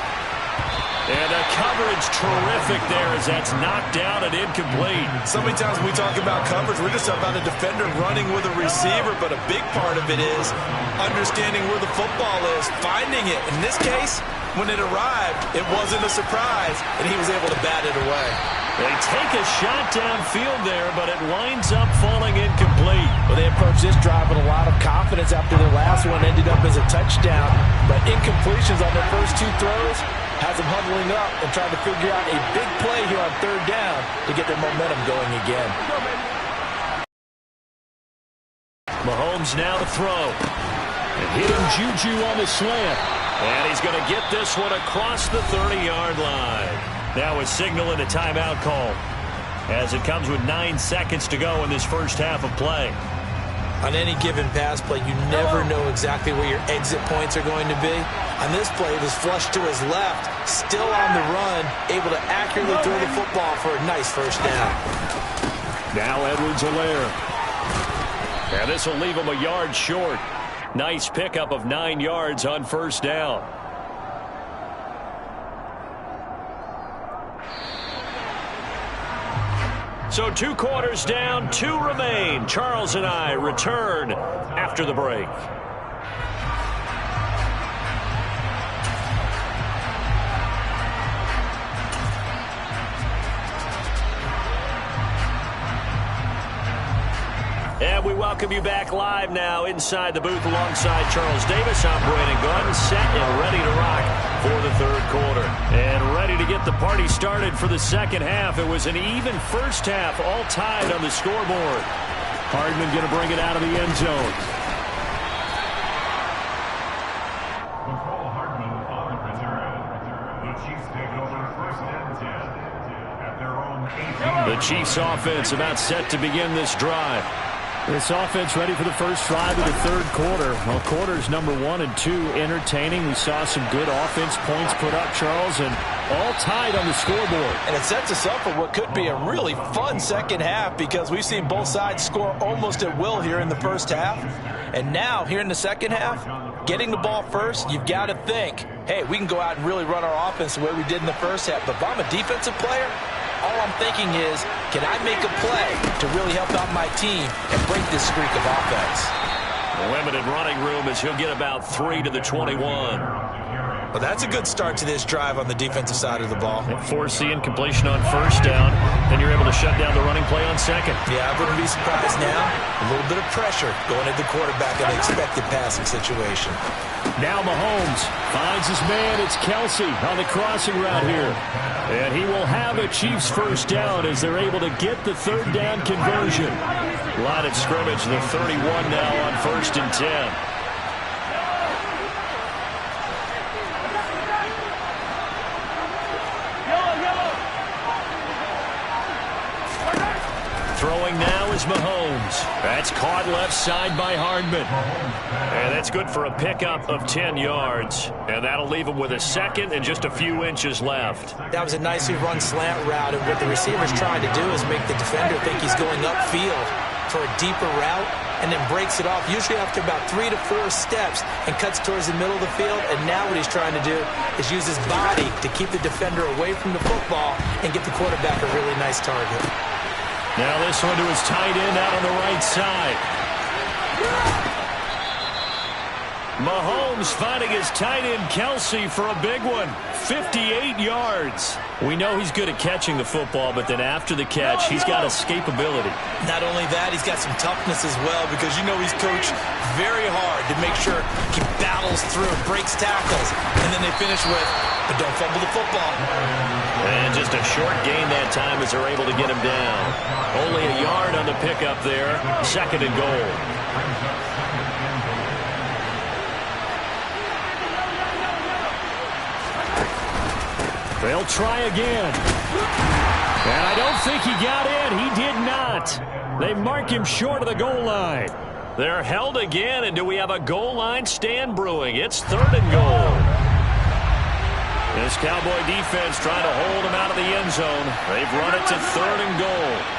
And the coverage terrific there as that's knocked down and incomplete. So many times when we talk about coverage, we're just talking about a defender running with a receiver, but a big part of it is understanding where the football is, finding it. In this case, when it arrived, it wasn't a surprise, and he was able to bat it away. They take a shot downfield there, but it winds up falling incomplete. Well, they approached this drive with a lot of confidence after their last one ended up as a touchdown. But incompletions on their first 2 throws has them huddling up and trying to figure out a big play here on third down to get their momentum going again. Mahomes now to throw. And hitting Juju on the slant. And he's going to get this one across the 30-yard line. Now a signal and a timeout call as it comes with 9 seconds to go in this first half of play. On any given pass play, you never know exactly where your exit points are going to be. On this play, it was flushed to his left, still on the run, able to accurately throw the football for a nice first down. Now Edwards-Helaire. And this will leave him a yard short. Nice pickup of 9 yards on first down. So 2 quarters down, 2 remain. Charles and I return after the break. And we welcome you back live now inside the booth alongside Charles Davis. I'm Brandon Gordon, set and ready to rock for the 3rd quarter. And ready to get the party started for the 2nd half. It was an even first half, all tied on the scoreboard. Hardman going to bring it out of the end zone. Hardman on return. The Chiefs take over 1st and 10 at their own 18. The Chiefs offense about set to begin this drive. This offense ready for the first drive of the 3rd quarter. Well, quarters number 1 and 2 entertaining. We saw some good offense points put up, Charles, and all tied on the scoreboard. And it sets us up for what could be a really fun 2nd half because we've seen both sides score almost at will here in the 1st half. And now, here in the 2nd half, getting the ball first, you've got to think, hey, we can go out and really run our offense the way we did in the 1st half. But if I'm a defensive player, all I'm thinking is, can I make a play to really help out my team and break this streak of offense? Limited running room as he'll get about 3 to the 21. Well, that's a good start to this drive on the defensive side of the ball. Force the incompletion on 1st down. Then you're able to shut down the running play on 2nd. Yeah, I wouldn't be surprised now. A little bit of pressure going at the quarterback in an expected passing situation. Now Mahomes finds his man. It's Kelsey on the crossing route here. And he will have a Chiefs 1st down as they're able to get the 3rd down conversion. Line of scrimmage, the 31 now on 1st and 10. Throwing now is Mahomes. That's caught left side by Hardman. And that's good for a pickup of 10 yards. And that'll leave him with a 2nd and just a few inches left. That was a nicely run slant route. And what the receiver's trying to do is make the defender think he's going upfield for a deeper route and then breaks it off, usually after about 3 to 4 steps, and cuts towards the middle of the field. And now what he's trying to do is use his body to keep the defender away from the football and get the quarterback a really nice target. Now this one to his tight end out on the right side. Mahomes finding his tight end Kelsey for a big one. 58 yards. We know he's good at catching the football, but then after the catch, he's got escapability. Not only that, he's got some toughness as well because you know he's coached very hard to make sure he battles through, breaks tackles, and then they finish with, but don't fumble the football. And just a short gain that time as they're able to get him down. Only a yard on the pickup there. 2nd and goal. They'll try again. And I don't think he got in. He did not. They mark him short of the goal line. They're held again, and do we have a goal line stand brewing? It's 3rd and goal. This Cowboy defense trying to hold him out of the end zone. They've run it to 3rd and goal.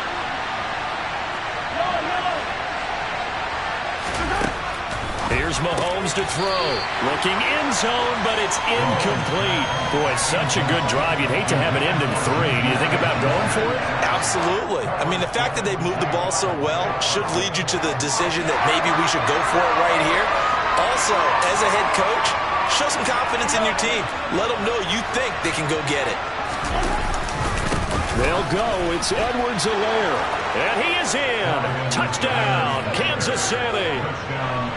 Here's Mahomes to throw. Looking end zone, but it's incomplete. Boy, such a good drive. You'd hate to have it end in 3. Do you think about going for it? Absolutely. I mean, the fact that they've moved the ball so well should lead you to the decision that maybe we should go for it right here. Also, as a head coach, show some confidence in your team. Let them know you think they can go get it. They'll go. It's Edwards-Helaire. And he is in. Touchdown, Kansas City.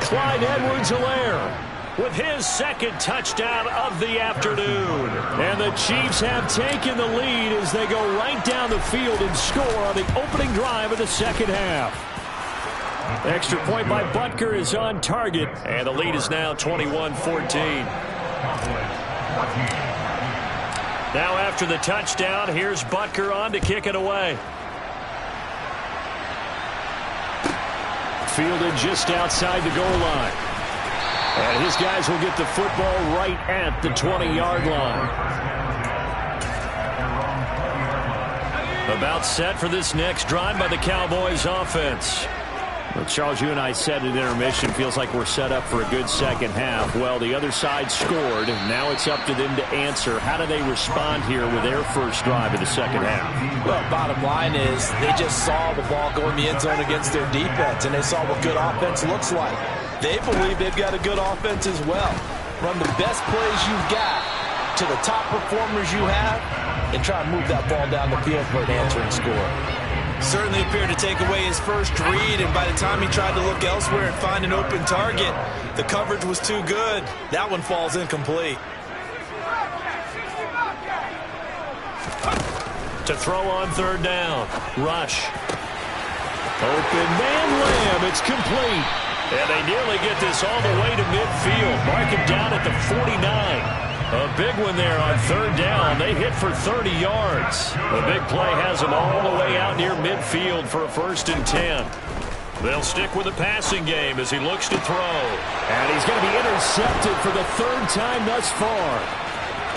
Clyde Edwards-Helaire with his 2nd touchdown of the afternoon. And the Chiefs have taken the lead as they go right down the field and score on the opening drive of the 2nd half. Extra point by Butker is on target. And the lead is now 21-14. Now after the touchdown, here's Butker on to kick it away. Fielded just outside the goal line. And his guys will get the football right at the 20-yard line. About set for this next drive by the Cowboys offense. Well, Charles, you and I said at intermission, feels like we're set up for a good second half. Well, the other side scored. Now it's up to them to answer. How do they respond here with their first drive of the second half? Well, bottom line is they just saw the ball go in the end zone against their defense, and they saw what good offense looks like. They believe they've got a good offense as well. Run the best plays you've got to the top performers you have, and try and move that ball down the field for an answering score. Certainly appeared to take away his first read, and by the time he tried to look elsewhere and find an open target, the coverage was too good. That one falls incomplete. To throw on third down. Rush. Open man Lamb. It's complete. And they nearly get this all the way to midfield. Mark him down at the 49. A big one there on third down. They hit for 30 yards. The big play has them all the way out near midfield for a 1st and 10. They'll stick with the passing game as he looks to throw. And he's going to be intercepted for the 3rd time thus far.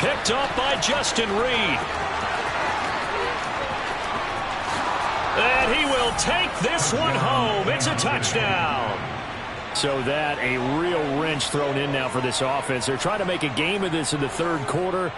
Picked up by Justin Reed. And he will take this one home. It's a touchdown. So that a real wrench thrown in now for this offense. They're trying to make a game of this in the 3rd quarter.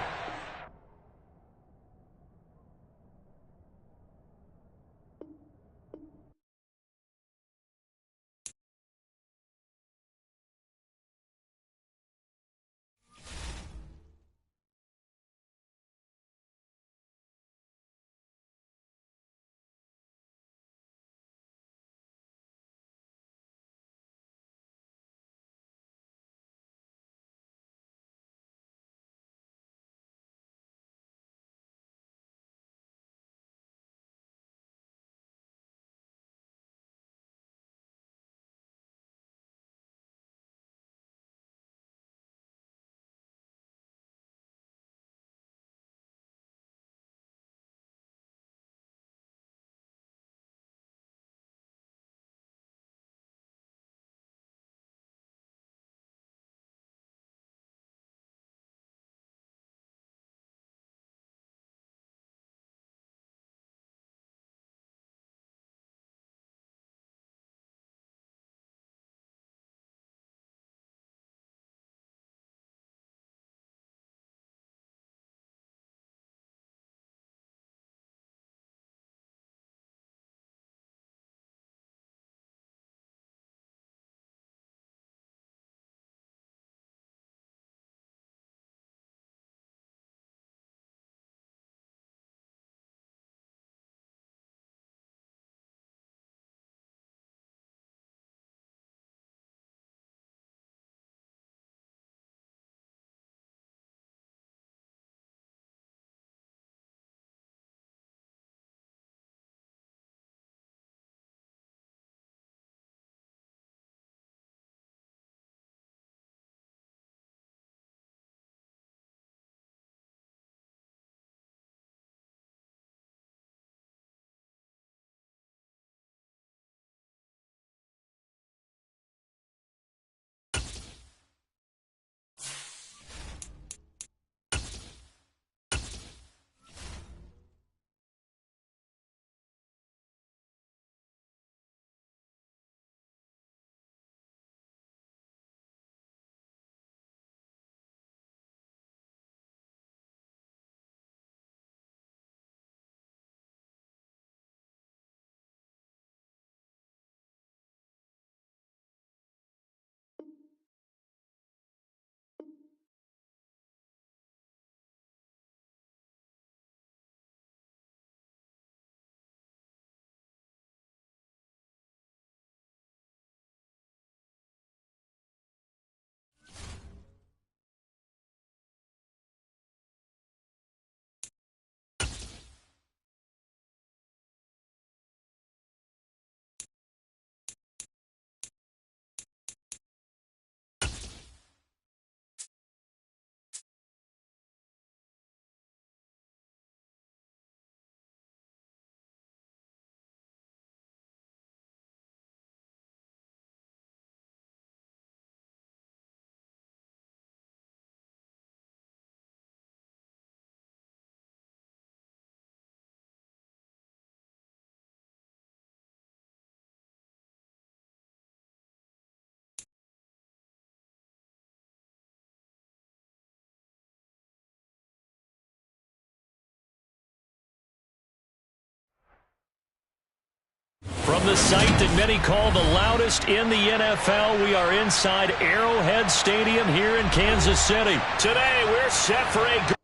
From the site that many call the loudest in the NFL, we are inside Arrowhead Stadium here in Kansas City. Today, we're set for a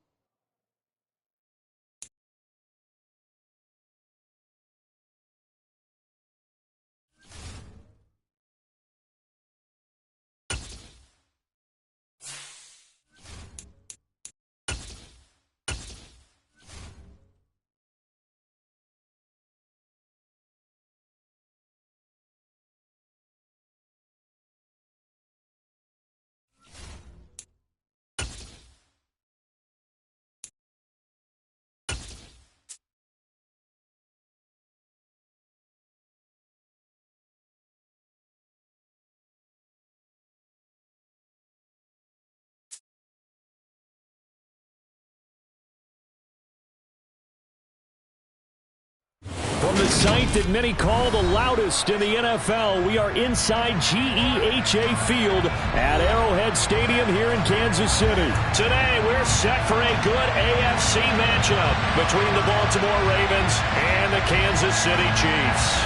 From the site that many call the loudest in the NFL, we are inside GEHA Field at Arrowhead Stadium here in Kansas City. Today, we're set for a good AFC matchup between the Baltimore Ravens and the Kansas City Chiefs.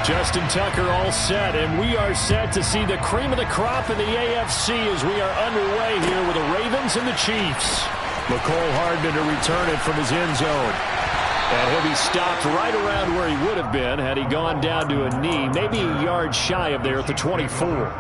Justin Tucker all set, and we are set to see the cream of the crop in the AFC as we are underway here with the Ravens and the Chiefs. McCole Hardman to return it from his end zone. And he'll be stopped right around where he would have been had he gone down to a knee, maybe a yard shy of there at the 24.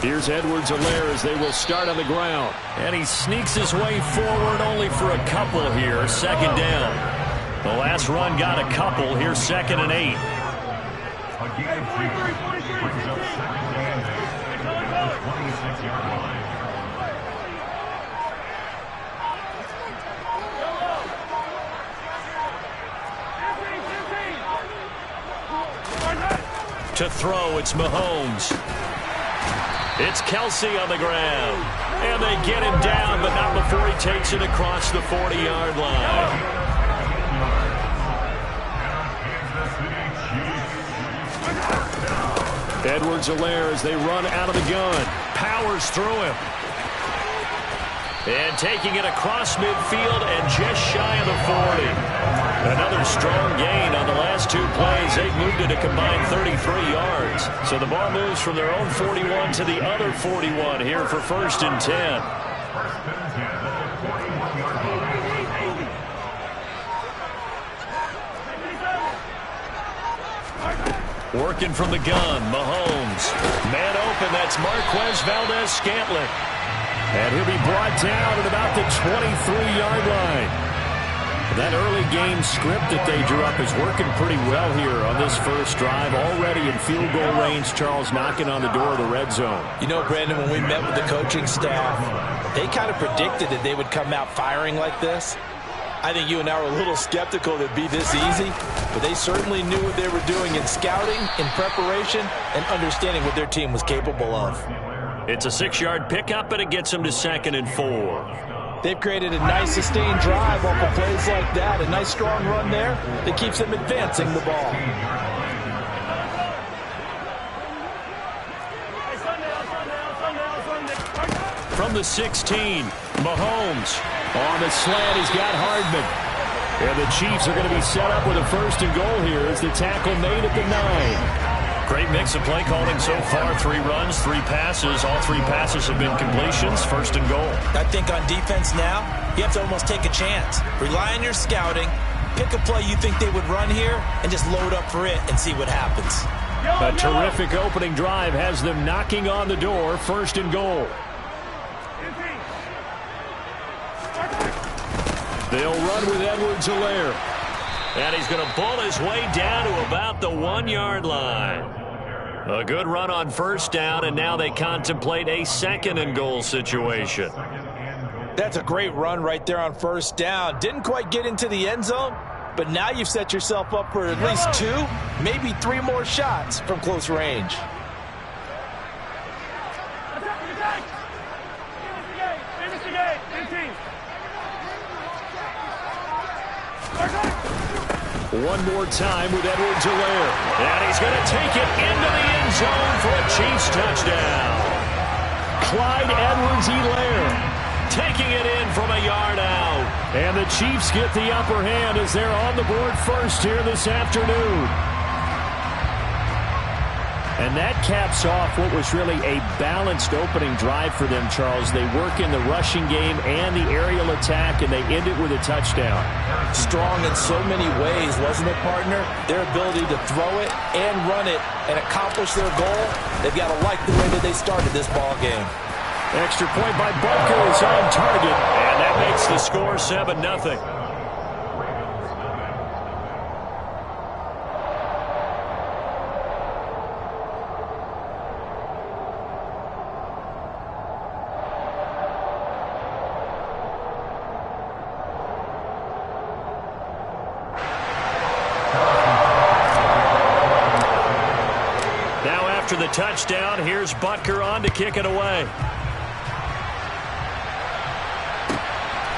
Here's Edwards-Helaire as they will start on the ground. And he sneaks his way forward only for a couple here. Second down. The last run got a couple. Here's 2nd and 8. To throw, it's Mahomes. It's Kelsey on the ground. And they get him down, but not before he takes it across the 40-yard line. Edwards-Helaire as they run out of the gun. Powers through him. And taking it across midfield and just shy of the 40. Another strong gain on the last 2 plays. They've moved it a combined 33 yards. So the ball moves from their own 41 to the other 41 here for 1st and 10. Working from the gun, Mahomes. Man open, that's Marquez Valdez-Scantling. And he'll be brought down at about the 23-yard line. That early game script that they drew up is working pretty well here on this first drive. Already in field goal range, Charles, knocking on the door of the red zone. You know, Brandon, when we met with the coaching staff, they kind of predicted that they would come out firing like this. I think you and I were a little skeptical that it'd be this easy, but they certainly knew what they were doing in scouting, in preparation, and understanding what their team was capable of. It's a 6-yard pickup, and it gets them to 2nd and 4. They've created a nice sustained drive off of plays like that. A nice strong run there that keeps them advancing the ball. From the 16, Mahomes. On the slant, he's got Hardman. And the Chiefs are going to be set up with a 1st and goal here as the tackle made at the 9. Great mix of play calling so far. 3 runs, 3 passes. All 3 passes have been completions. 1st and goal. I think on defense now, you have to almost take a chance. Rely on your scouting. Pick a play you think they would run here and just load up for it and see what happens. A terrific opening drive has them knocking on the door. 1st and goal. They'll run with Edwards-Helaire. And he's going to bull his way down to about the 1-yard line. A good run on 1st down, and now they contemplate a 2nd and goal situation. That's a great run right there on 1st down. Didn't quite get into the end zone, but now you've set yourself up for at least 2, maybe 3 more shots from close range. One more time with Edwards-Helaire. And he's going to take it into the end zone for a Chiefs touchdown. Clyde Edwards-Helaire taking it in from a yard out. And the Chiefs get the upper hand as they're on the board first here this afternoon. And that caps off what was really a balanced opening drive for them, Charles. They work in the rushing game and the aerial attack, and they end it with a touchdown. Strong in so many ways, wasn't it, partner? Their ability to throw it and run it and accomplish their goal, they've got to like the way that they started this ball game. Extra point by Butker is on target, and that makes the score 7-0. Now after the touchdown, here's Butker on to kick it away.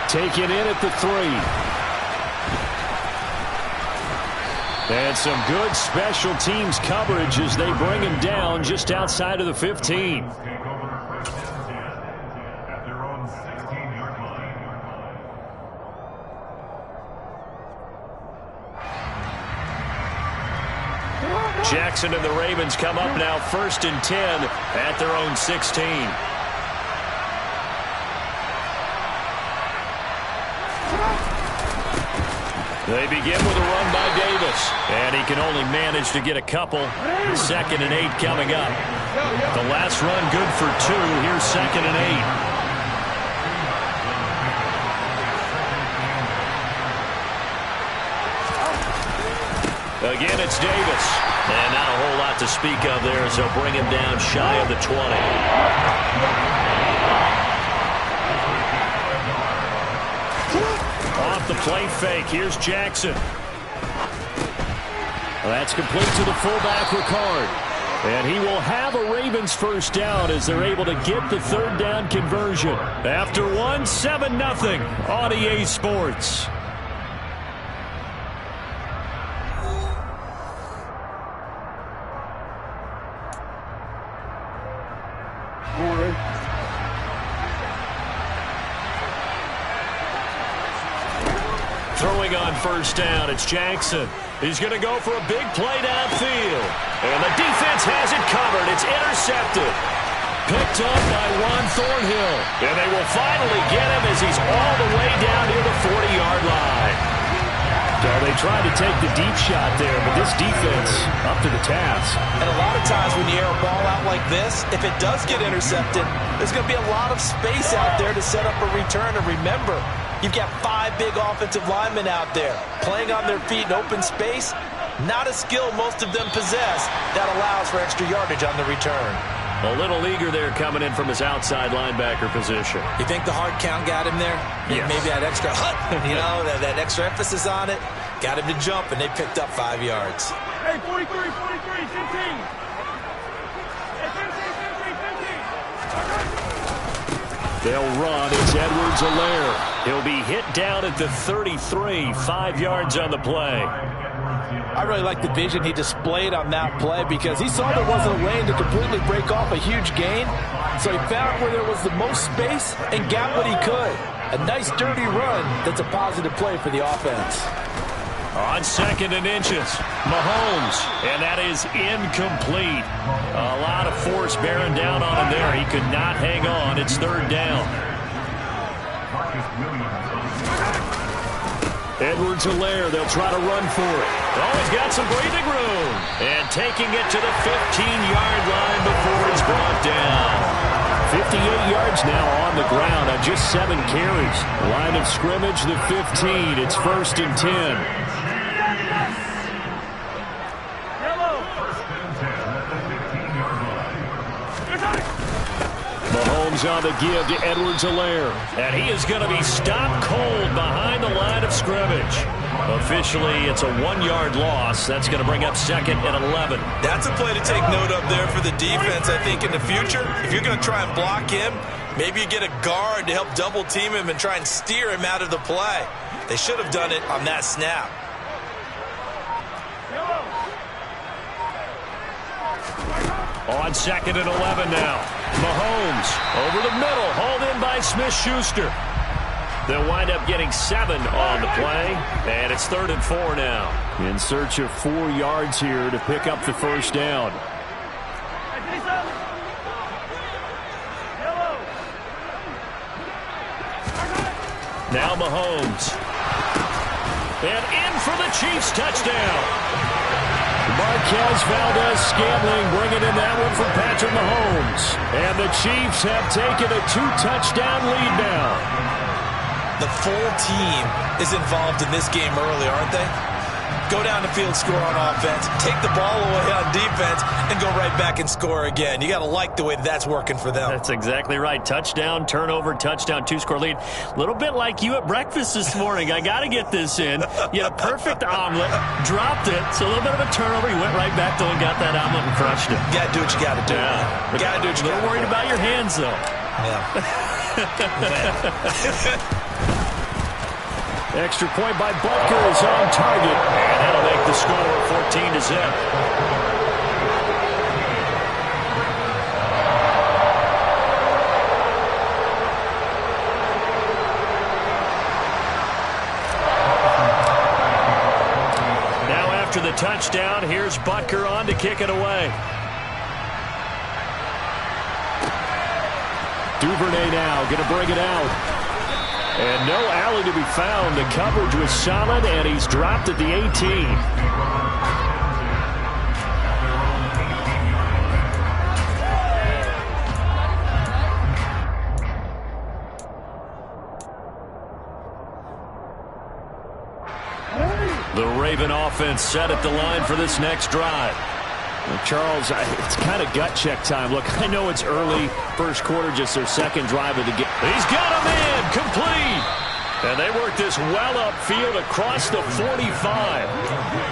Taken in at the 3. And some good special teams coverage as they bring him down just outside of the 15. Take over first and 10 at their own 16-yard line. Jackson and the Ravens come up now first and 10 at their own 16. They begin with a run by Davis, and he can only manage to get a couple. 2nd and 8 coming up. The last run good for 2. Here's 2nd and 8. Again, it's Davis. And not a whole lot to speak of there, so bring him down shy of the 20. Off the play fake, here's Jackson. That's complete to the fullback, Ricard. And he will have a Ravens first down as they're able to get the 3rd down conversion. After 7-0 on EA Sports. Throwing on first down, it's Jackson. He's going to go for a big play downfield. And the defense has it covered. It's intercepted. Picked up by Juan Thornhill. And they will finally get him as he's all the way down near the 40-yard line. So they tried to take the deep shot there, but this defense up to the task. And a lot of times when you air a ball out like this, if it does get intercepted, there's going to be a lot of space out there to set up a return. And remember, you've got 5 big offensive linemen out there playing on their feet in open space. Not a skill most of them possess that allows for extra yardage on the return. A little eager there coming in from his outside linebacker position. You think the hard count got him there? Yes. Maybe that extra that extra emphasis on it got him to jump, and they picked up 5 yards. Hey, 43, 15. They'll run. It's Edwards-Helaire. He'll be hit down at the 33, 5 yards on the play. I really like the vision he displayed on that play because he saw there wasn't a lane to completely break off a huge gain. So he found where there was the most space and got what he could. A nice dirty run that's a positive play for the offense. On 2nd and inches, Mahomes, and that is incomplete. A lot of force bearing down on him there. He could not hang on. It's 3rd down. Edwards-Helaire, they'll try to run for it. Oh, he's got some breathing room. And taking it to the 15-yard line before he's brought down. 58 yards now on the ground on just 7 carries. Line of scrimmage, the 15. It's 1st and 10. Mahomes on the give to Edwards-Helaire. And he is going to be stopped cold behind the line of scrimmage. Officially, it's a 1-yard loss. That's going to bring up second and 11. That's a play to take note of there for the defense, I think, in the future. If you're going to try and block him, maybe you get a guard to help double-team him and try and steer him out of the play. They should have done it on that snap. On second and 11 now. Mahomes over the middle, hauled in by Smith-Schuster. They'll wind up getting 7 on the play, and it's 3rd and 4 now. In search of 4 yards here to pick up the first down. Now Mahomes. And in for the Chiefs touchdown. Marquez Valdez-Scantling bringing in that one from Patrick Mahomes. And the Chiefs have taken a 2-touchdown lead now. The full team is involved in this game early, aren't they? Go down the field, score on offense, take the ball away on defense, and go right back and score again. You got to like the way that's working for them. That's exactly right. Touchdown, turnover, touchdown, 2-score lead. A little bit like you at breakfast this morning. I got to get this in. You had a perfect omelet, dropped it. So a little bit of a turnover. You went right back though and got that omelet and crushed it. You got to do what you got to do. Yeah. You got to do what you got to do. A little worried about your hands though. Yeah. Extra point by Butker is on target, and that'll make the score 14-0. Now after the touchdown, here's Butker on to kick it away. Duvernay now going to bring it out. And no alley to be found. The coverage was solid, and he's dropped at the 18. The Raven offense set at the line for this next drive. Well, Charles, it's kind of gut check time. Look, I know it's early, first quarter, just their second drive of the game. He's got him in, complete. And they work this well upfield across the 45.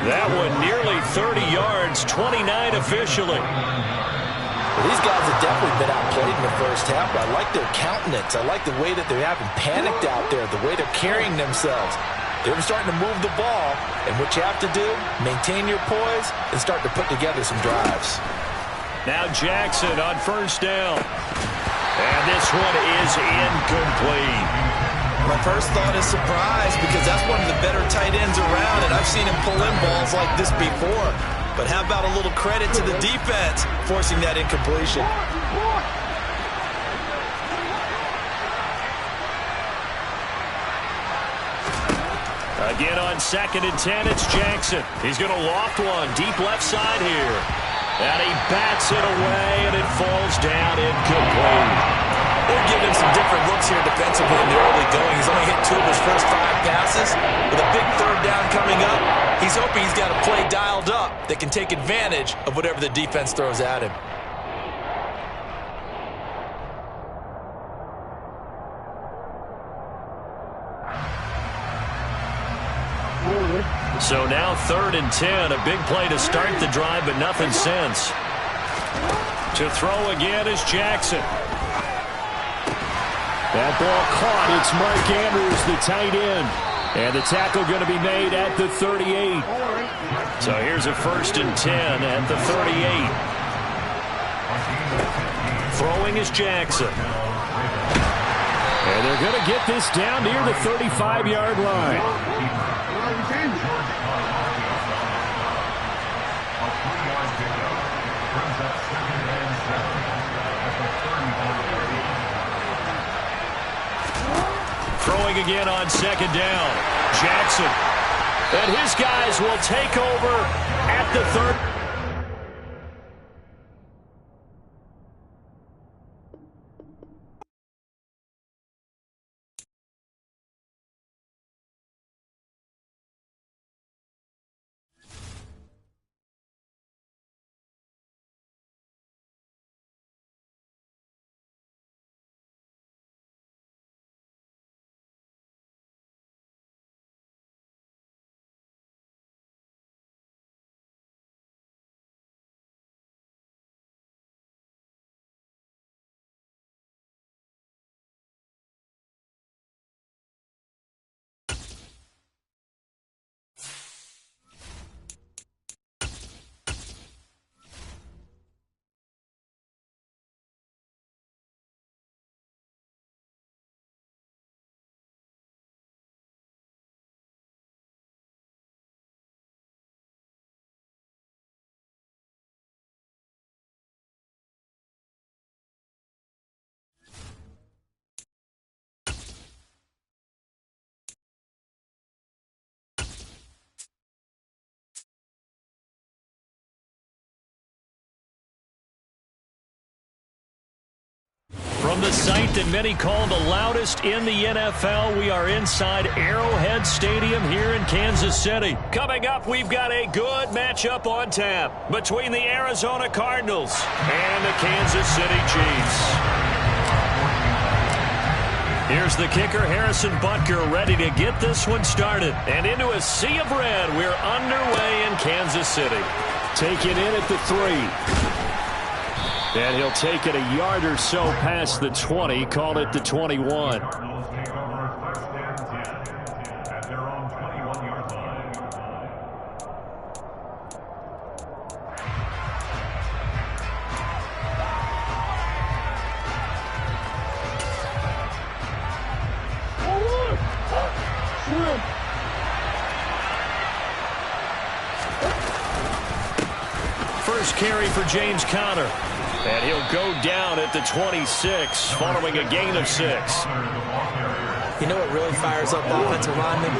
That one nearly 30 yards, 29 officially. Well, these guys have definitely been outplayed in the first half, but I like their countenance. I like the way that they haven't panicked out there, the way they're carrying themselves. They're starting to move the ball, and what you have to do, maintain your poise and start to put together some drives. Now Jackson on first down. And this one is incomplete. My first thought is surprise because that's one of the better tight ends around, and I've seen him pull in balls like this before. But how about a little credit to the defense forcing that incompletion? Again on 2nd and 10, it's Jackson. He's going to loft one deep left side here. And he bats it away, and it falls down incomplete. They're giving him some different looks here defensively in the early going. He's only hit 2 of his first 5 passes. With a big 3rd down coming up, he's hoping he's got a play dialed up that can take advantage of whatever the defense throws at him. So now 3rd and 10, a big play to start the drive, but nothing since. To throw again is Jackson. That ball caught. It's Mark Andrews, the tight end. And the tackle going to be made at the 38. So here's a 1st and 10 at the 38. Throwing is Jackson. And they're going to get this down near the 35-yard line. Throwing again on 2nd down. Jackson. And his guys will take over at the 3rd. From the site that many call the loudest in the NFL, we are inside Arrowhead Stadium here in Kansas City. Coming up, we've got a good matchup on tap between the Arizona Cardinals and the Kansas City Chiefs. Here's the kicker, Harrison Butker, ready to get this one started. And into a sea of red, we're underway in Kansas City. Taken in at the 3. And he'll take it a yard or so past the 20, call it the 21. First carry for James Conner. And he'll go down at the 26, following a gain of 6. You know what really fires up offensive linemen?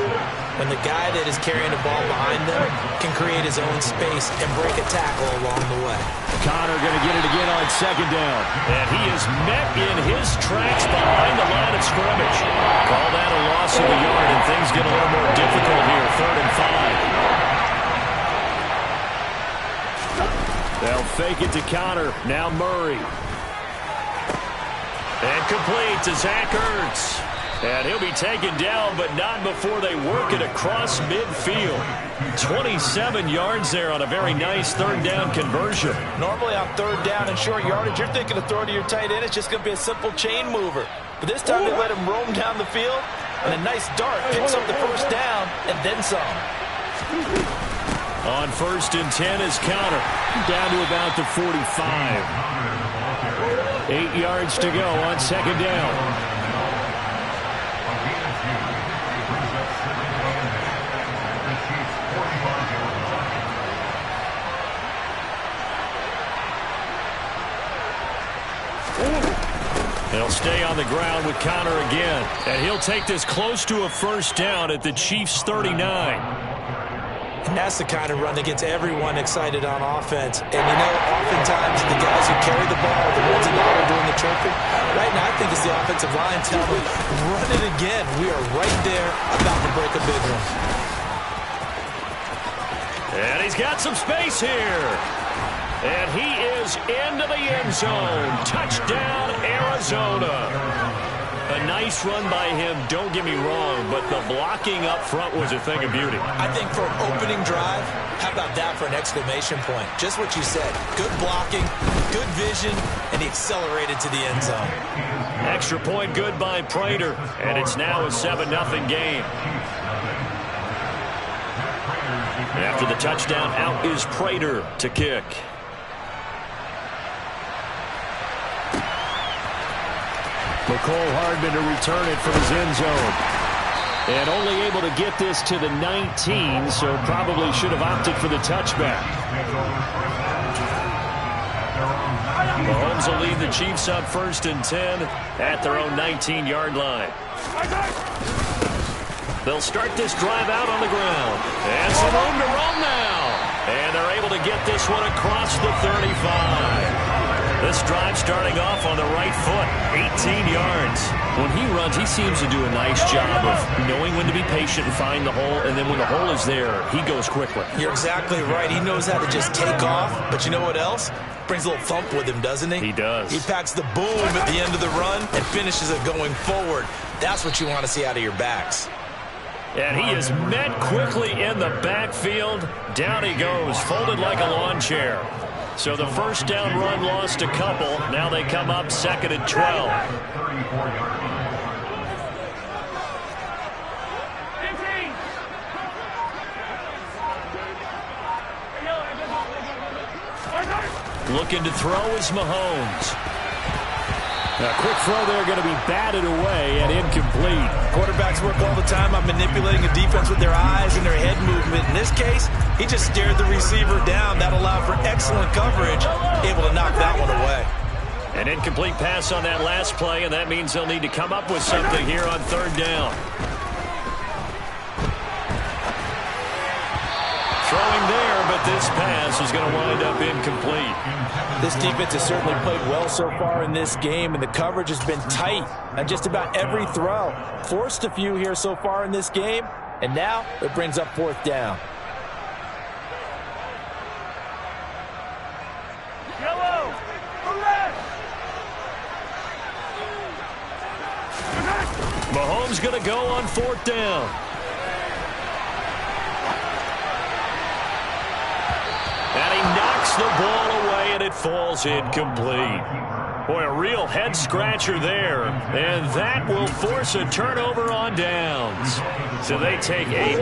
When the guy that is carrying the ball behind them can create his own space and break a tackle along the way. Conner going to get it again on 2nd down. And he is met in his tracks behind the line of scrimmage. Call that a loss of a yard, and things get a little more difficult here. 3rd and 5. They'll fake it to Conner. Now Murray. And complete to Zach Ertz. And he'll be taken down, but not before they work it across midfield. 27 yards there on a very nice 3rd down conversion. Normally on 3rd down and short yardage, you're thinking of throwing to your tight end. It's just going to be a simple chain mover. But this time they let him roam down the field, and a nice dart picks up the 1st down and then some. On 1st and 10 is Conner. Down to about the 45. 8 yards to go on 2nd down. They'll stay on the ground with Conner again. And he'll take this close to a 1st down at the Chiefs' 39. And that's the kind of run that gets everyone excited on offense. And, you know, oftentimes the guys who carry the ball are the ones that are doing the chirping. Right now, I think it's the offensive line telling them, run it again. We are right there about to break a big one. And he's got some space here. And he is into the end zone. Touchdown, Arizona. A nice run by him, don't get me wrong, but the blocking up front was a thing of beauty. I think for an opening drive, how about that for an exclamation point? Just what you said. Good blocking, good vision, and he accelerated to the end zone. Extra point good by Prater, and it's now a 7-0 game. After the touchdown, out is Prater to kick. McCole Hardman to return it from his end zone. And only able to get this to the 19, so probably should have opted for the touchback. Mahomes will lead the Chiefs up 1st and 10 at their own 19-yard line. They'll start this drive out on the ground. And some room to run now. And they're able to get this one across the 35. This drive starting off on the right foot, 18 yards. When he runs, he seems to do a nice job of knowing when to be patient and find the hole, and then when the hole is there, he goes quickly. You're exactly right. He knows how to just take off, but you know what else? Brings a little thump with him, doesn't he? He does. He packs the boom at the end of the run and finishes it going forward. That's what you want to see out of your backs. And he is met quickly in the backfield. Down he goes, folded like a lawn chair. So the 1st down run lost a couple. Now they come up 2nd and 12. Looking to throw is Mahomes. A quick throw there going to be batted away and incomplete. Quarterbacks work all the time on manipulating a defense with their eyes and their head movement. In this case, he just stared the receiver down. That allowed for excellent coverage, able to knock that one away. An incomplete pass on that last play, and that means they'll need to come up with something here on 3rd down. Throwing there there, but this pass is going to wind up incomplete. This defense has certainly played well so far in this game, and the coverage has been tight on just about every throw. Forced a few here so far in this game, and now it brings up 4th down. Yellow. Arrest. Mahomes going to go on 4th down. And he knocks the ball away, and it falls incomplete. Boy, a real head-scratcher there. And that will force a turnover on downs. So they take a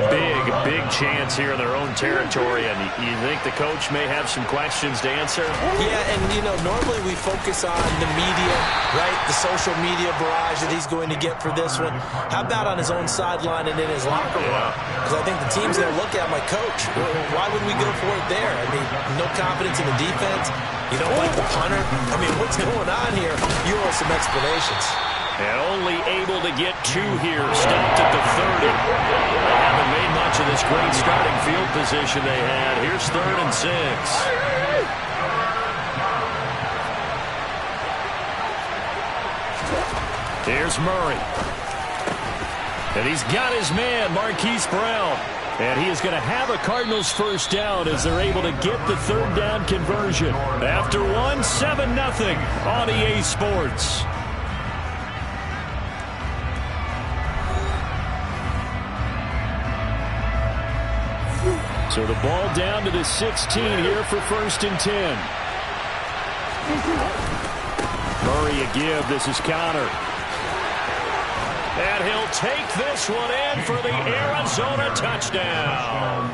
big chance here in their own territory. And you think the coach may have some questions to answer? Yeah, and, you know, normally we focus on the media, right? The social media barrage that he's going to get for this one. How about on his own sideline and in his locker room? Because I think the team's going to look at my coach. Why would we go for it there? I mean, no confidence in the defense. You don't like the punter? I mean, what's going on here? You owe some explanations. And only able to get 2 here. Stopped at the 30. They haven't made much of this great starting field position they had. Here's 3rd and 6. Here's Murray. And he's got his man, Marquise Brown. And he is going to have a Cardinals 1st down as they're able to get the 3rd down conversion. After 7-0 on EA Sports. So the ball down to the 16 here for 1st and 10. Murray a give. This is Connor. And he'll take this one in for the Arizona touchdown.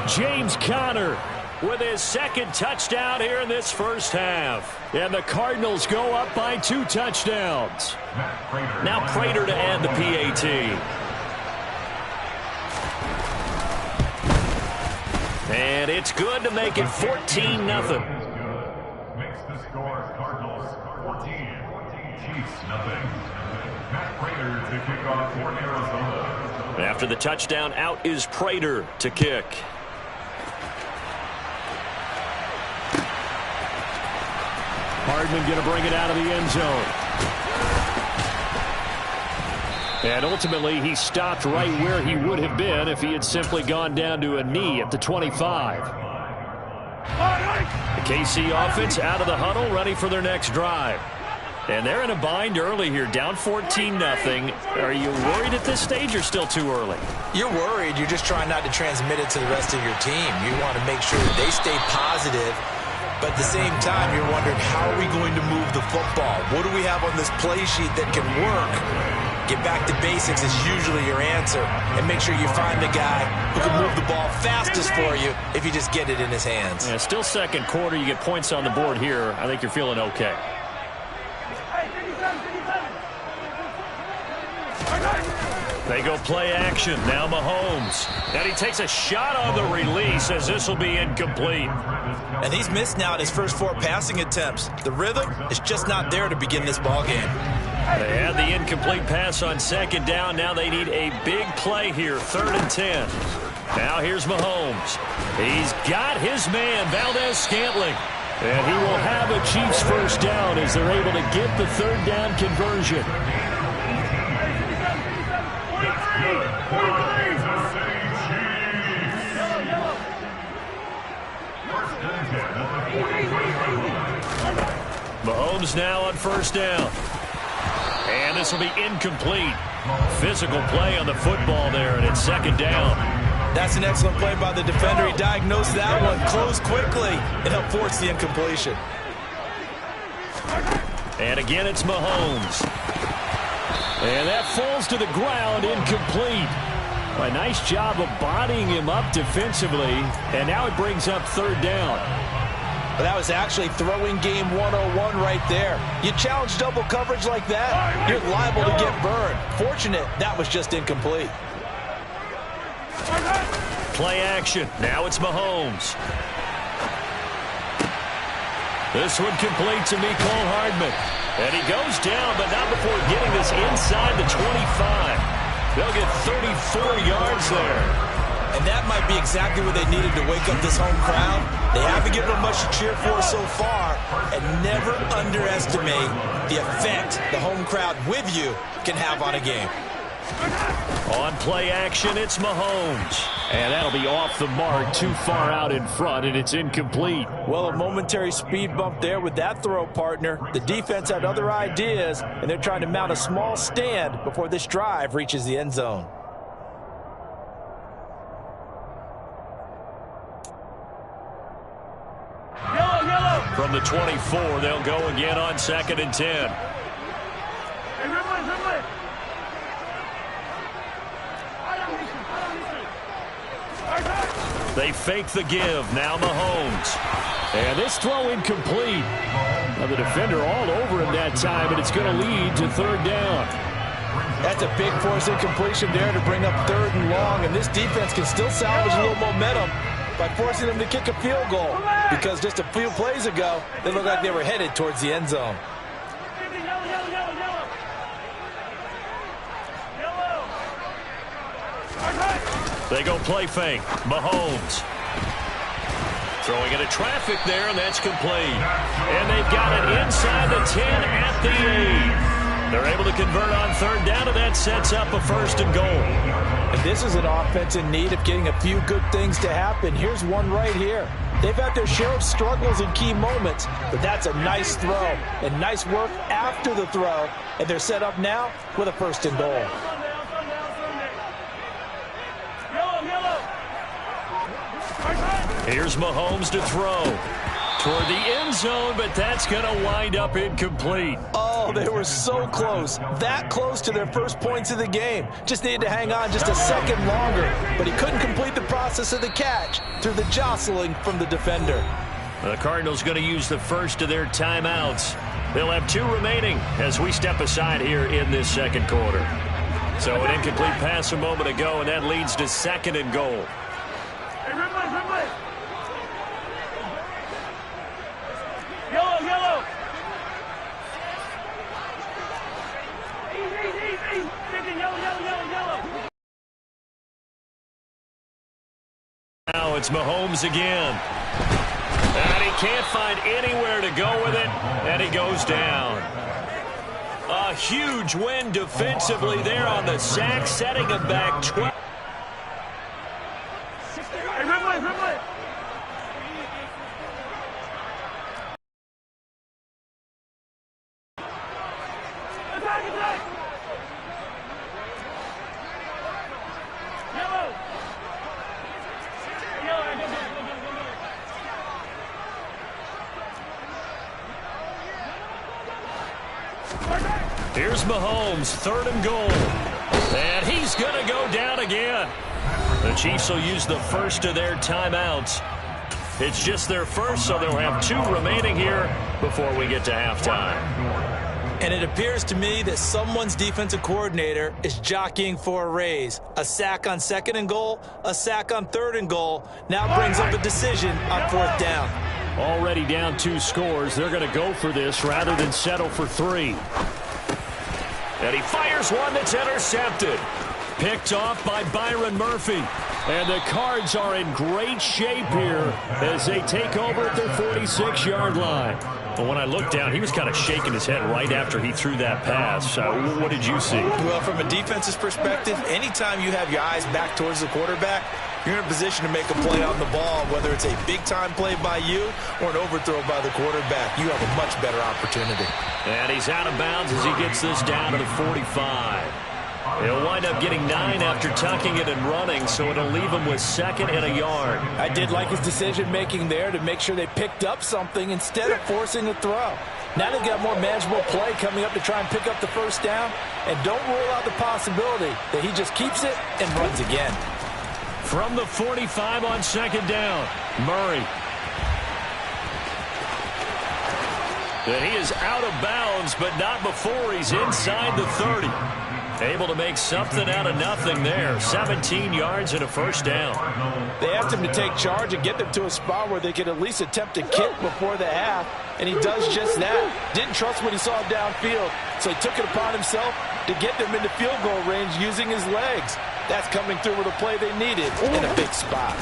James Conner with his 2nd touchdown here in this 1st half. And the Cardinals go up by 2 touchdowns. Now Prater to add the PAT. And it's good to make it 14-0. Makes the score Cardinals 14, Chiefs nothing. Matt Prater to kick off for Arizona. After the touchdown, out is Prater to kick. Hardman going to bring it out of the end zone. And ultimately, he stopped right where he would have been if he had simply gone down to a knee at the 25. The KC offense out of the huddle, ready for their next drive. And they're in a bind early here, down 14-0. Are you worried at this stage or still too early? You're worried. You're just trying not to transmit it to the rest of your team. You want to make sure that they stay positive. But at the same time, you're wondering, how are we going to move the football? What do we have on this play sheet that can work? Get back to basics is usually your answer. And make sure you find the guy who can move the ball fastest for you if you just get it in his hands. Yeah, still 2nd quarter. You get points on the board here. I think you're feeling okay. They go play action. Now Mahomes. And he takes a shot on the release as this will be incomplete. And he's missed now in his first 4 passing attempts. The rhythm is just not there to begin this ball game. They had the incomplete pass on 2nd down. Now they need a big play here, 3rd and 10. Now here's Mahomes. He's got his man, Valdez-Scantling. And he will have a Chiefs 1st down as they're able to get the 3rd down conversion. Mahomes now on 1st down. And this will be incomplete. Physical play on the football there, and it's 2nd down. That's an excellent play by the defender. He diagnosed that one, closed quickly, and helped force the incompletion. And again, it's Mahomes. And that falls to the ground, incomplete. A nice job of bodying him up defensively, and now it brings up 3rd down. But that was actually throwing game 101 right there. You challenge double coverage like that, you're liable to get burned. Fortunate that was just incomplete. Play action. Now it's Mahomes. This one complete to Mecole Hardman. And he goes down, but not before getting this inside the 25. They'll get 34 yards there. And that might be exactly what they needed to wake up this home crowd. They haven't given them much to cheer for so far, and never underestimate the effect the home crowd with you can have on a game. On play action, it's Mahomes. And that'll be off the mark, too far out in front, and it's incomplete. Well, a momentary speed bump there with that throw, partner. The defense had other ideas, and they're trying to mount a small stand before this drive reaches the end zone. From the 24, they'll go again on 2nd and 10. They fake the give. Now Mahomes. And this throw incomplete. Now the defender all over him that time, and it's going to lead to 3rd down. That's a big force incompletion there to bring up 3rd and long, and this defense can still salvage a little momentum by forcing them to kick a field goal, because just a few plays ago, they looked like they were headed towards the end zone. They go play fake. Mahomes. Throwing into traffic there, and that's complete. And they've got it inside the 10 at the 8. They're able to convert on 3rd down, and that sets up a 1st and goal. And this is an offense in need of getting a few good things to happen. Here's one right here. They've had their share of struggles in key moments, but that's a nice throw and nice work after the throw. And they're set up now with a 1st and goal. Here's Mahomes to throw toward the end zone, but that's going to wind up incomplete. Oh, they were so close. That close to their first points of the game. Just needed to hang on just a second longer, but he couldn't complete the process of the catch through the jostling from the defender. The Cardinals going to use the first of their timeouts. They'll have 2 remaining as we step aside here in this 2nd quarter. So an incomplete pass a moment ago, and that leads to 2nd and goal. Yellow. Now it's Mahomes again. And he can't find anywhere to go with it, and he goes down. A huge win defensively there on the sack, setting him back 12. Here's Mahomes, 3rd and goal. And he's going to go down again. The Chiefs will use the first of their timeouts. It's just their first, so they'll have 2 remaining here before we get to halftime. And it appears to me that someone's defensive coordinator is jockeying for a raise. A sack on 2nd and goal, a sack on 3rd and goal. Now brings up a decision on 4th down. Already down 2 scores. They're going to go for this rather than settle for 3. And he fires one that's intercepted. Picked off by Byron Murphy. And the Cards are in great shape here as they take over at their 46-yard line. But when I looked down, he was kind of shaking his head right after he threw that pass. What did you see? Well, from a defense's perspective, anytime you have your eyes back towards the quarterback, you're in a position to make a play on the ball, whether it's a big-time play by you or an overthrow by the quarterback. You have a much better opportunity. And he's out of bounds as he gets this down to the 45. He'll wind up getting 9 after tucking it and running, so it'll leave him with 2nd and a yard. I did like his decision-making there to make sure they picked up something instead of forcing a throw. Now they've got more manageable play coming up to try and pick up the 1st down, and don't rule out the possibility that he just keeps it and runs again. From the 45 on 2nd down, Murray. And he is out of bounds, but not before he's inside the 30. Able to make something out of nothing there. 17 yards and a 1st down. They asked him to take charge and get them to a spot where they could at least attempt a kick before the half, and he does just that. Didn't trust what he saw downfield, so he took it upon himself to get them into field goal range using his legs. That's coming through with a play they needed in a big spot.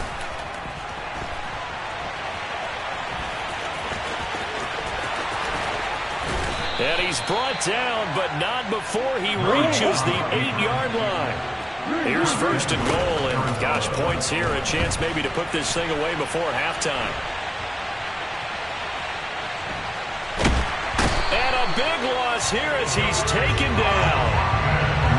And he's brought down, but not before he reaches the 8-yard line. Here's first and goal, and gosh, points here, a chance maybe to put this thing away before halftime. And a big loss here as he's taken down.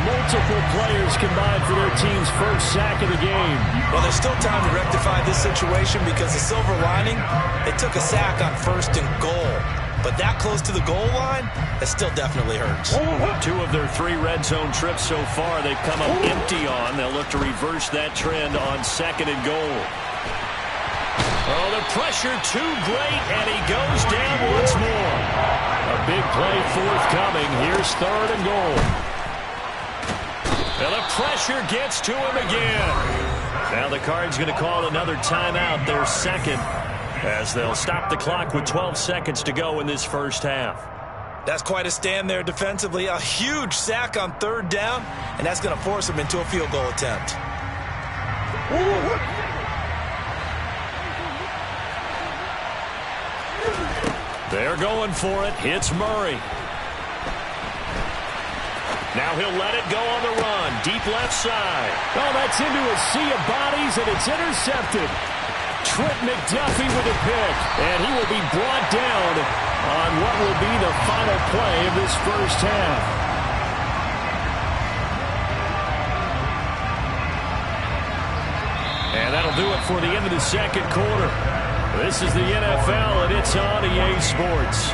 Multiple players combined for their team's first sack of the game. Well, there's still time to rectify this situation because the silver lining, they took a sack on first and goal. But that close to the goal line, it still definitely hurts. 2 of their 3 red zone trips so far, they've come up empty on. They'll look to reverse that trend on second and goal. Oh, the pressure too great, and he goes down once more. A big play forthcoming. Here's third and goal. And the pressure gets to him again. Now the Cards going to call another timeout, their second, as they'll stop the clock with 12 seconds to go in this first half. That's quite a stand there defensively. A huge sack on third down, and that's going to force him into a field goal attempt. They're going for it. Hits Murray. Now he'll let it go on the run. Deep left side. Oh, that's into a sea of bodies, and it's intercepted. Trent McDuffie with a pick, and he will be brought down on what will be the final play of this first half. And that'll do it for the end of the second quarter. This is the NFL, and it's on EA Sports.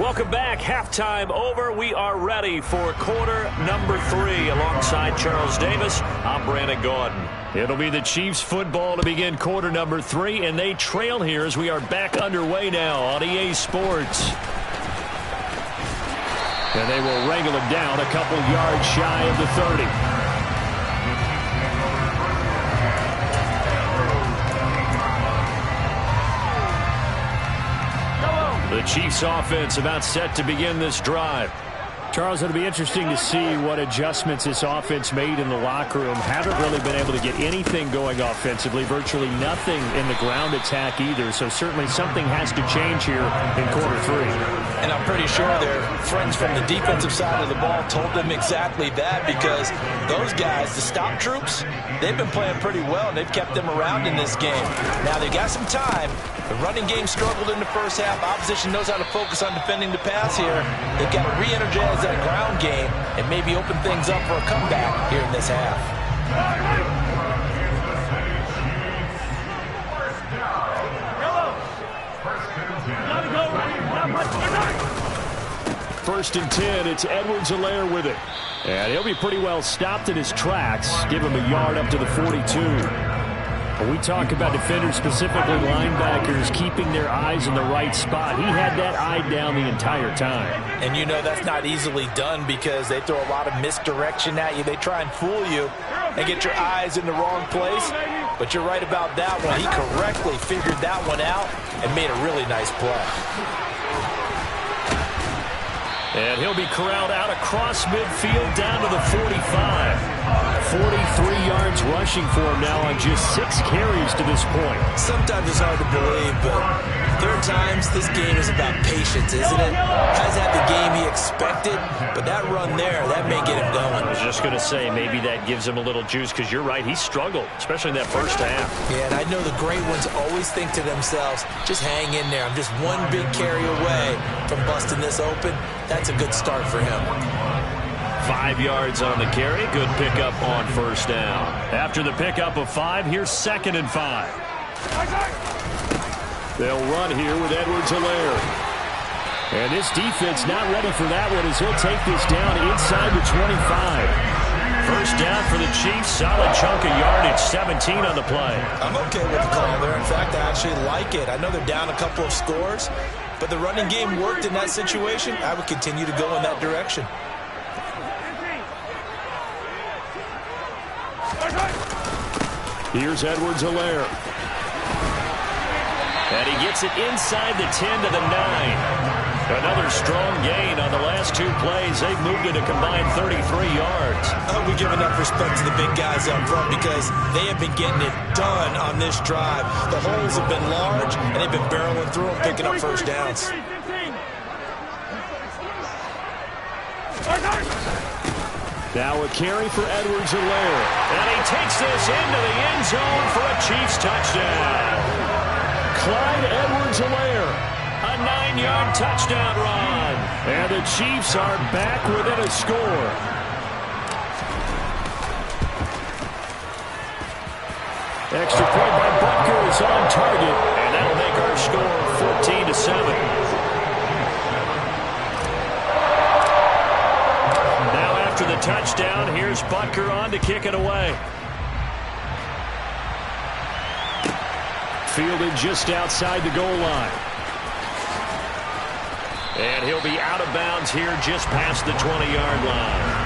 Welcome back. Halftime over. We are ready for quarter number 3. Alongside Charles Davis, I'm Brandon Gordon. It'll be the Chiefs football to begin quarter number 3, and they trail here as we are back underway now on EA Sports. And they will wrangle it down a couple yards shy of the 30. The Chiefs offense about set to begin this drive. Charles, it'll be interesting to see what adjustments this offense made in the locker room. Haven't really been able to get anything going offensively, virtually nothing in the ground attack either. So certainly something has to change here in quarter 3. And I'm pretty sure their friends from the defensive side of the ball told them exactly that, because those guys, the stop troops, they've been playing pretty well, and they've kept them around in this game. Now, they've got some time. The running game struggled in the first half. Opposition knows how to focus on defending the pass here. They've got to re-energize that ground game and maybe open things up for a comeback here in this half. First and 10, it's Edwards-Helaire with it. And he'll be pretty well stopped in his tracks. Give him a yard up to the 42. When we talk about defenders, specifically linebackers, keeping their eyes in the right spot, he had that eye down the entire time. And you know that's not easily done because they throw a lot of misdirection at you. They try and fool you and get your eyes in the wrong place. But you're right about that one. He correctly figured that one out and made a really nice play. And he'll be corralled out across midfield down to the 45. 43 yards rushing for him now on just 6 carries to this point. Sometimes it's hard to believe, but there are times this game is about patience, isn't it? Hasn't had the game he expected, but that run there, that may get him going. I was just going to say, maybe that gives him a little juice, because you're right, he struggled, especially in that first half. Yeah, and I know the great ones always think to themselves, just hang in there. I'm just one big carry away from busting this open. That's a good start for him. 5 yards on the carry. Good pickup on first down. After the pickup of 5, here's second and 5. They'll run here with Edwards-Helaire. And this defense not ready for that one as he'll take this down inside the 25. First down for the Chiefs. Solid chunk of yardage. 17 on the play. I'm okay with the call there. In fact, I actually like it. I know they're down a couple of scores, but the running game worked in that situation. I would continue to go in that direction. Here's Edwards-Helaire. And he gets it inside the 10 to the 9. Another strong gain on the last 2 plays. They've moved it a combined 33 yards. I hope we give enough respect to the big guys up front because they have been getting it done on this drive. The holes have been large, and they've been barreling through them, picking up first downs. Now a carry for Edwards-Helaire. And he takes this into the end zone for a Chiefs touchdown. Clyde Edwards-Helaire. A 9-yard touchdown run. And the Chiefs are back within a score. Extra point by Butker is on target. And that'll make our score 14-7. Now after the touchdown, here's Butker on to kick it away. Fielded just outside the goal line. And he'll be out of bounds here just past the 20-yard line.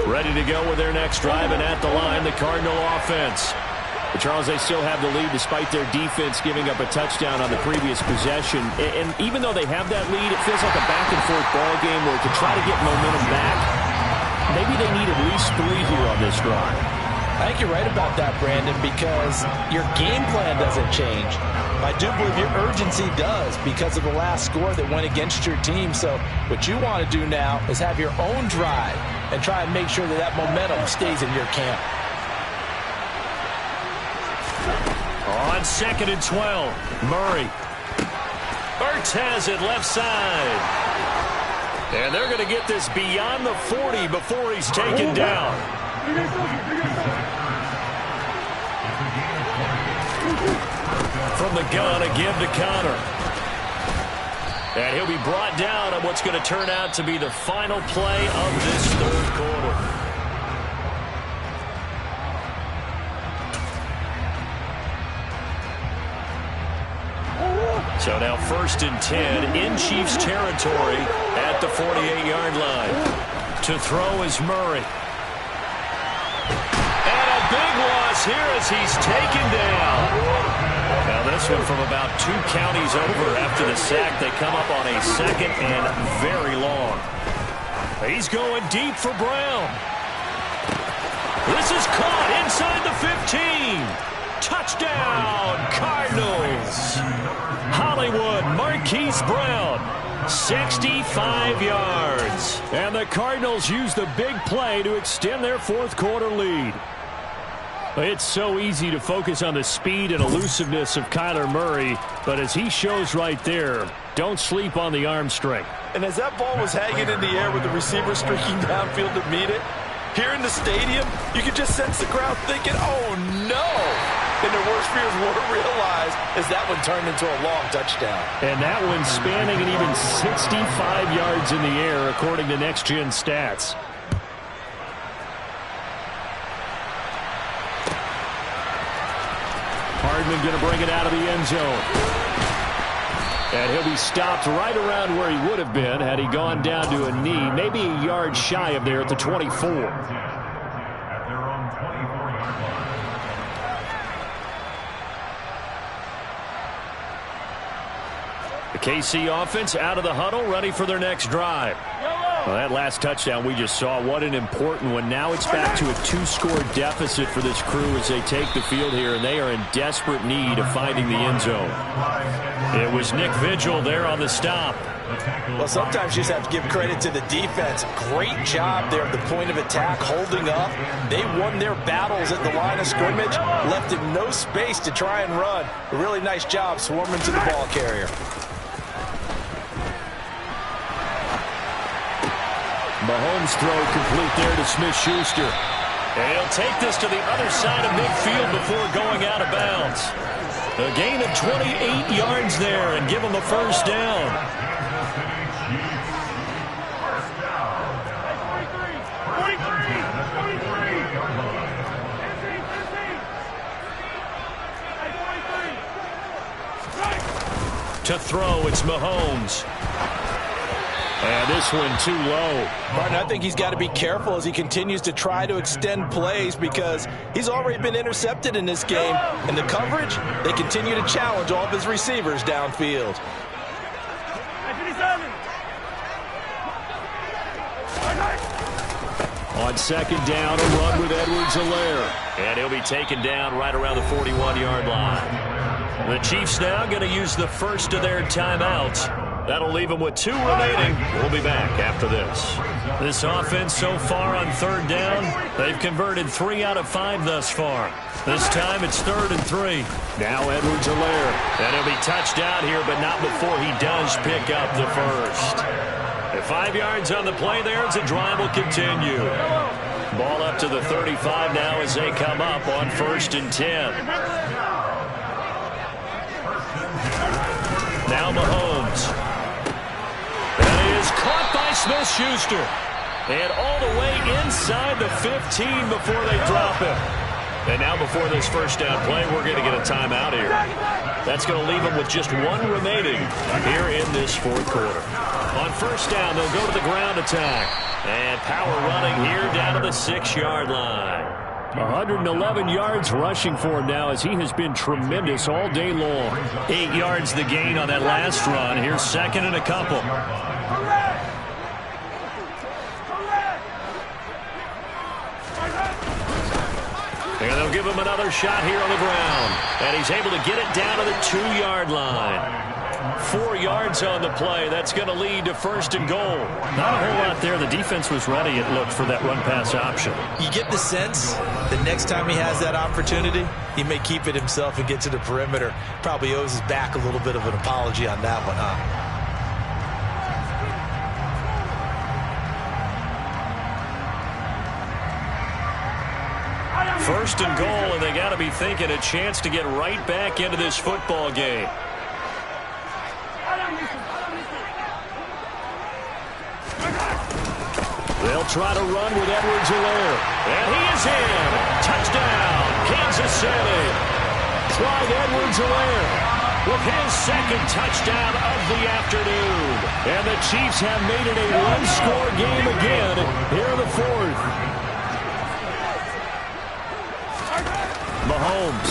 Ready to go with their next drive, and at the line, the Cardinal offense. But Charles, they still have the lead despite their defense giving up a touchdown on the previous possession. And even though they have that lead, it feels like a back-and-forth ball game where to try to get momentum back, maybe they need at least 3 here on this drive. I think you're right about that, Brandon, because your game plan doesn't change. I do believe your urgency does because of the last score that went against your team. So what you want to do now is have your own drive and try and make sure that that momentum stays in your camp. On 2nd and 12, Murray. Ertz has it left side. And they're going to get this beyond the 40 before he's taken down. From the gun, a give to Connor. And he'll be brought down on what's going to turn out to be the final play of this 3rd quarter. So now 1st and 10 in Chiefs territory at the 48-yard line. To throw is Murray. And a big loss here as he's taken down. Now this one from about 2 counties over after the sack. They come up on a 2nd and very long. He's going deep for Brown. This is caught inside the 15. Touchdown, Cardinals. Hollywood, Marquise Brown, 65 yards. And the Cardinals use the big play to extend their 4th quarter lead. It's so easy to focus on the speed and elusiveness of Kyler Murray, but as he shows right there, don't sleep on the arm strength. And as that ball was hanging in the air with the receiver streaking downfield to meet it, here in the stadium, you could just sense the crowd thinking, oh no! And their worst fears weren't realized as that one turned into a long touchdown. And that one spanning an even 65 yards in the air, according to Next Gen Stats. Hardman going to bring it out of the end zone. And he'll be stopped right around where he would have been had he gone down to a knee, maybe a yard shy of there at the 24. The KC offense out of the huddle, ready for their next drive. Well, that last touchdown we just saw, what an important one. Now it's back to a 2-score deficit for this crew as they take the field here, and they are in desperate need of finding the end zone. It was Nick Vigil there on the stop. Well, sometimes you just have to give credit to the defense. Great job there at the point of attack, holding up. They won their battles at the line of scrimmage, left him no space to try and run. A really nice job swarming to the ball carrier. Mahomes throw complete there to Smith-Schuster. And he'll take this to the other side of midfield before going out of bounds. A gain of 28 yards there and give him a first down. To throw, it's Mahomes. And this one too low. Martin, I think he's got to be careful as he continues to try to extend plays because he's already been intercepted in this game. And the coverage, they continue to challenge all of his receivers downfield. On second down, a run with Edwards-Helaire. And he'll be taken down right around the 41-yard line. The Chiefs now going to use the first of their timeouts. That'll leave them with 2 remaining. We'll be back after this. This offense so far on third down, they've converted 3 out of 5 thus far. This time it's 3rd and 3. Now Edwards-Helaire. And he'll be touched out here, but not before he does pick up the first. At 5 yards on the play there, as the drive will continue. Ball up to the 35 now as they come up on 1st and 10. Now Mahomes. That is caught by Smith-Schuster. And all the way inside the 15 before they drop him. And now before this first down play, we're going to get a timeout here. That's going to leave them with just 1 remaining here in this 4th quarter. On 1st down, they'll go to the ground attack. And power running here down to the 6-yard line. 111 yards rushing for him now as he has been tremendous all day long. 8 yards the gain on that last run. Here's 2nd and a couple. And they'll give him another shot here on the ground. And he's able to get it down to the 2-yard line. 4 yards on the play. That's going to lead to 1st and goal. Not a whole lot there. The defense was ready, it looked, for that run-pass option. You get the sense the next time he has that opportunity, he may keep it himself and get to the perimeter. Probably owes his back a little bit of an apology on that one, huh? 1st and goal, and they got to be thinking a chance to get right back into this football game. They'll try to run with Edwards-Helaire. And he is in. Touchdown, Kansas City. Clyde Edwards-Helaire with his 2nd touchdown of the afternoon. And the Chiefs have made it a one-score game again here in the 4th. Mahomes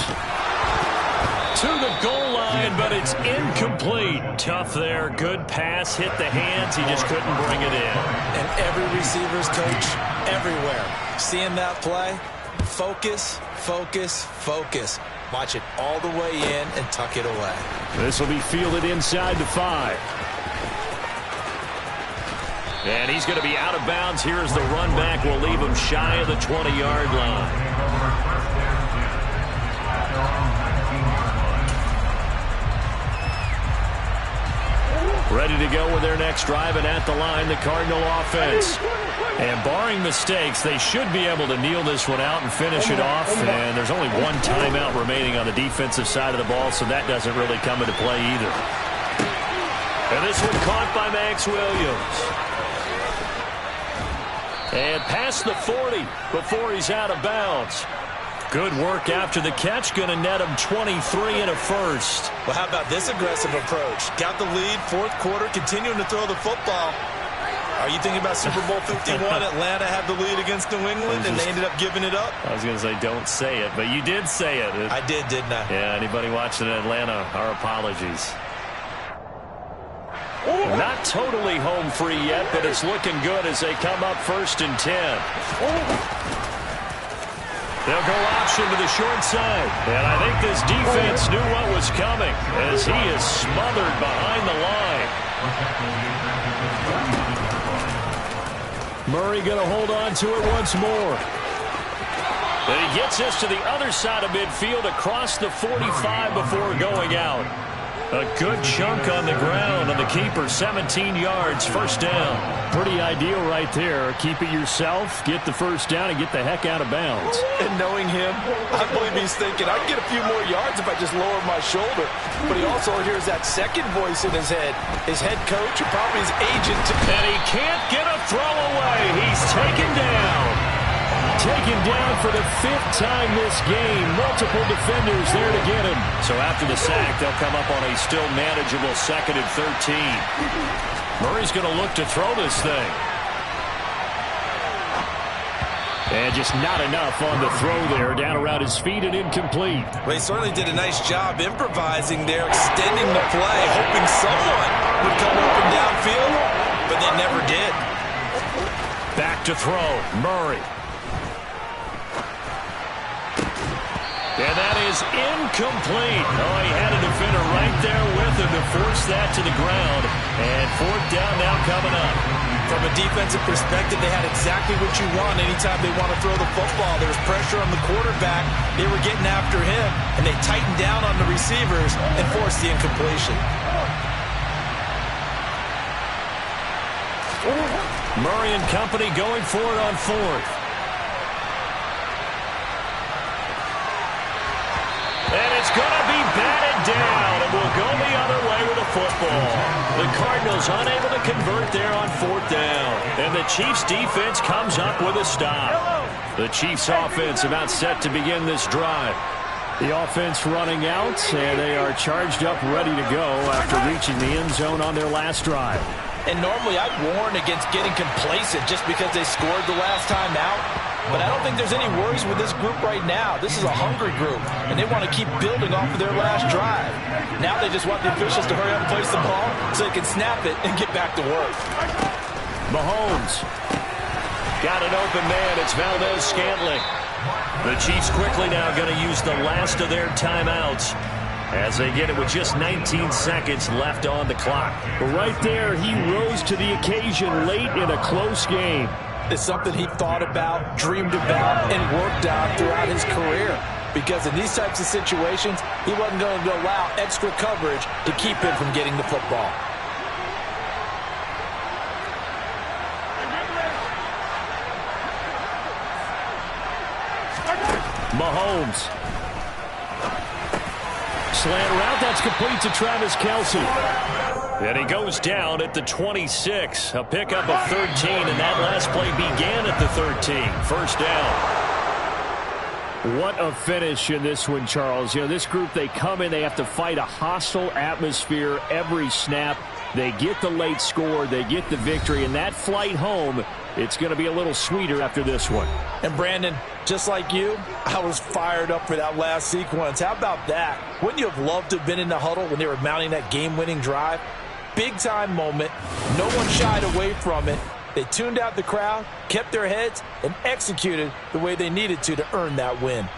to the goal line, but it's incomplete. Tough there. Good pass. Hit the hands. He just couldn't bring it in. And every receiver's coach everywhere. Seeing that play, focus, focus, focus. Watch it all the way in and tuck it away. This will be fielded inside the 5. And he's going to be out of bounds. Here's the run back. Will leave him shy of the 20-yard line. Ready to go with their next drive, and at the line, the Cardinal offense. And barring mistakes, they should be able to kneel this one out and finish it off. And there's only 1 timeout remaining on the defensive side of the ball, so that doesn't really come into play either. And this one caught by Max Williams. And past the 40 before he's out of bounds. Good work after the catch. Going to net him 23 and a first. Well, how about this aggressive approach? Got the lead, 4th quarter, continuing to throw the football. Are you thinking about Super Bowl 51? Atlanta had the lead against New England, and they ended up giving it up? I was going to say, don't say it, but you did say it. I did, didn't I? Yeah, anybody watching in Atlanta, our apologies. Not totally home free yet, but it's looking good as they come up 1st and 10. They'll go option to the short side. And I think this defense knew what was coming as he is smothered behind the line. Murray going to hold on to it once more. And he gets us to the other side of midfield across the 45 before going out. A good chunk on the ground on the keeper, 17 yards, 1st down. Pretty ideal right there. Keep it yourself, get the 1st down, and get the heck out of bounds. And knowing him, I believe he's thinking, I can get a few more yards if I just lower my shoulder. But he also hears that second voice in his head, his head coach, or probably his agent. And he can't get a throw away. He's taken down. Taken down for the 5th time this game. Multiple defenders there to get him. So after the sack, they'll come up on a still manageable 2nd and 13. Murray's going to look to throw this thing. And just not enough on the throw there. Down around his feet and incomplete. Well, he certainly did a nice job improvising there, extending the play, hoping someone would come open downfield, but they never did. Back to throw. Murray. And that is incomplete. Oh, he had a defender right there with him to force that to the ground. And 4th down now coming up. From a defensive perspective, they had exactly what you want anytime they want to throw the football. There was pressure on the quarterback. They were getting after him, and they tightened down on the receivers and forced the incompletion. Murray and company going for it on 4th. And it's going to be batted down, and we'll go the other way with the football. The Cardinals unable to convert there on 4th down. And the Chiefs' defense comes up with a stop. The Chiefs' offense about set to begin this drive. The offense running out, and they are charged up, ready to go after reaching the end zone on their last drive. And normally I'd warn against getting complacent just because they scored the last time out. But I don't think there's any worries with this group right now. This is a hungry group, and they want to keep building off of their last drive. Now they just want the officials to hurry up and place the ball so they can snap it and get back to work. Mahomes. Got an open man. It's Valdez-Scantling. The Chiefs quickly now going to use the last of their timeouts as they get it with just 19 seconds left on the clock. Right there, he rose to the occasion late in a close game. It's something he thought about, dreamed about, and worked on throughout his career. Because in these types of situations, he wasn't going to allow extra coverage to keep him from getting the football. Mahomes. Slant route, that's complete to Travis Kelce. And he goes down at the 26. A pickup of 13, and that last play began at the 13. 1st down. What a finish in this one, Charles. You know, this group, they come in, they have to fight a hostile atmosphere every snap. They get the late score, they get the victory, and that flight home, it's going to be a little sweeter after this one. And Brandon, just like you, I was fired up for that last sequence. How about that? Wouldn't you have loved to have been in the huddle when they were mounting that game-winning drive? Big-time moment. No one shied away from it. They tuned out the crowd, kept their heads, and executed the way they needed to earn that win.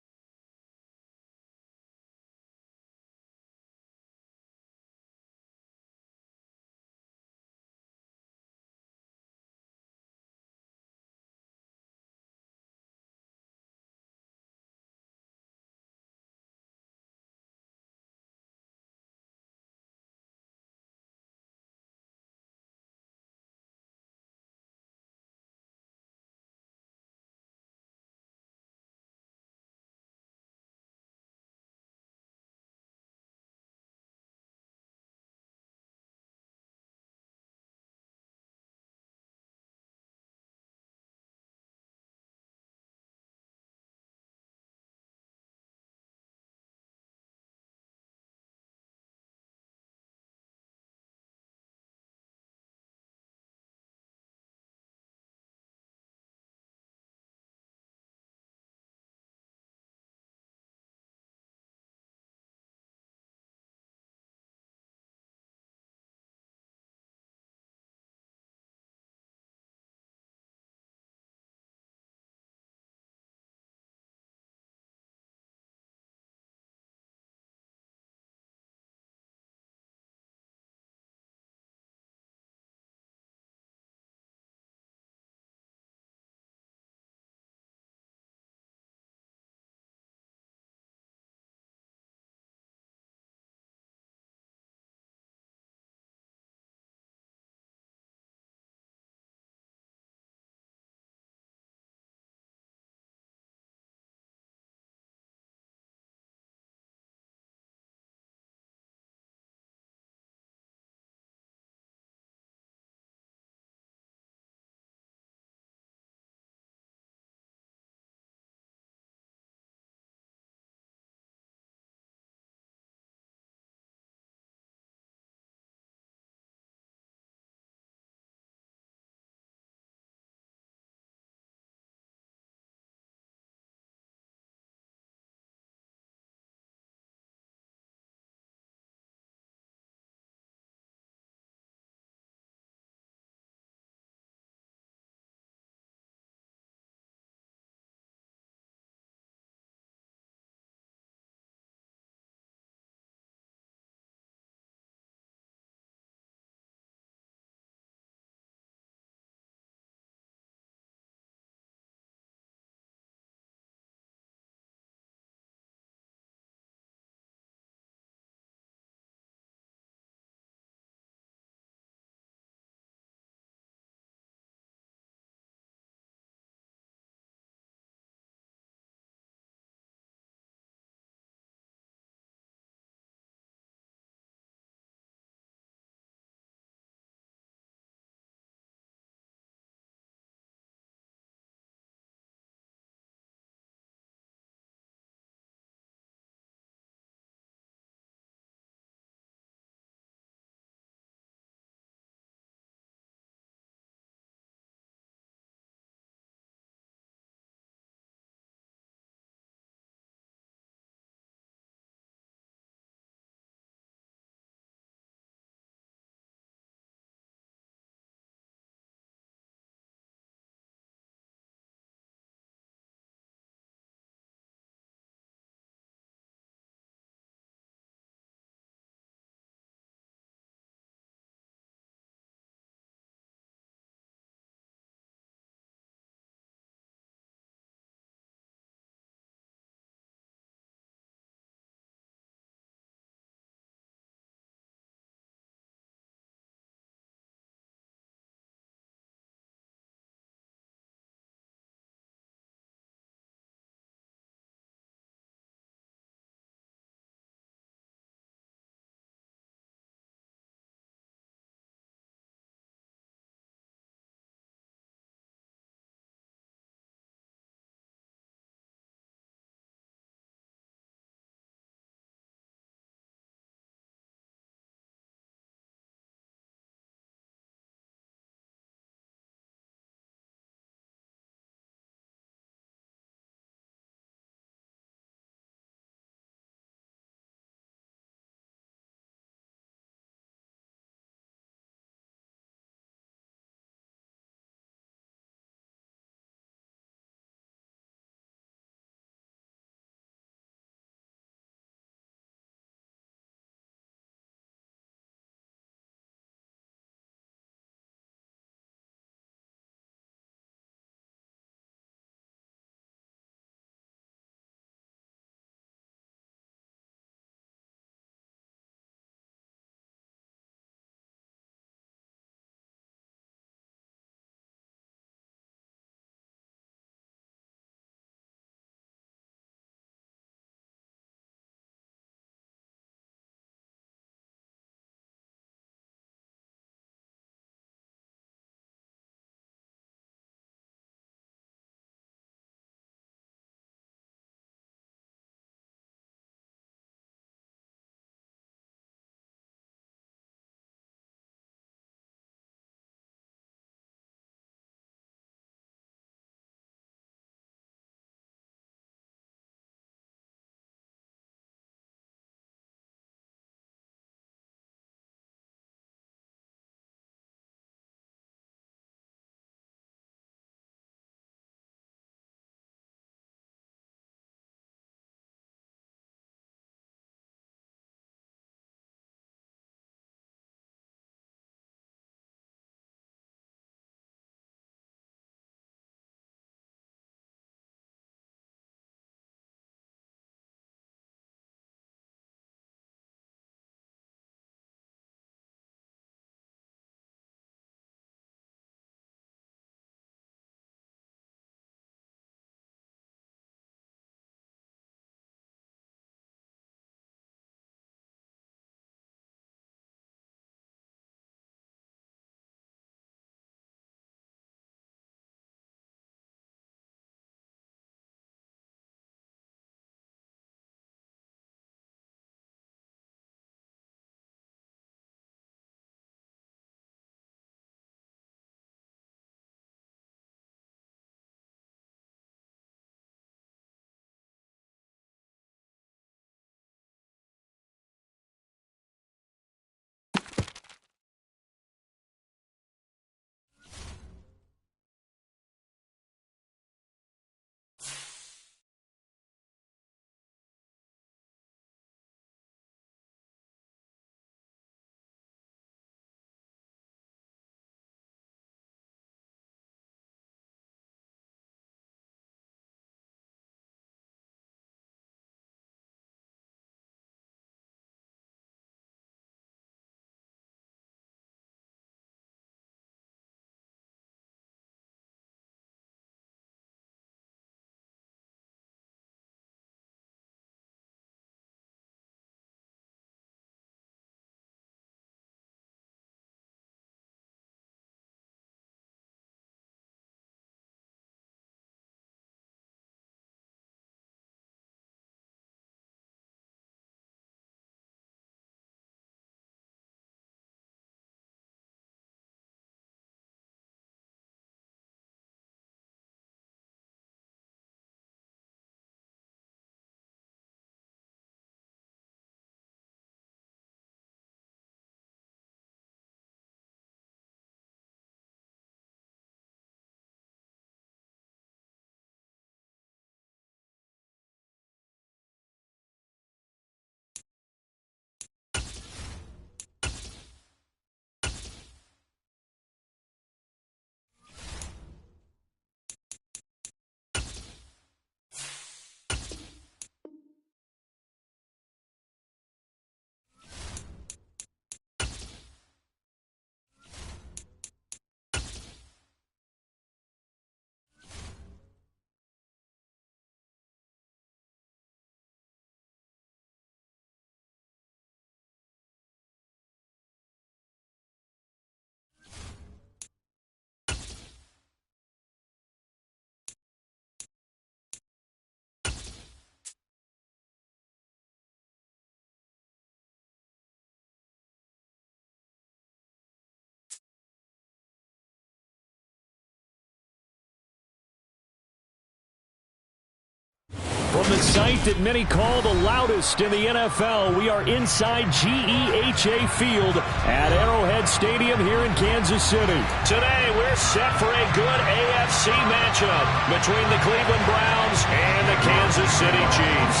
From the site that many call the loudest in the NFL, we are inside GEHA Field at Arrowhead Stadium here in Kansas City. Today, we're set for a good AFC matchup between the Cleveland Browns and the Kansas City Chiefs.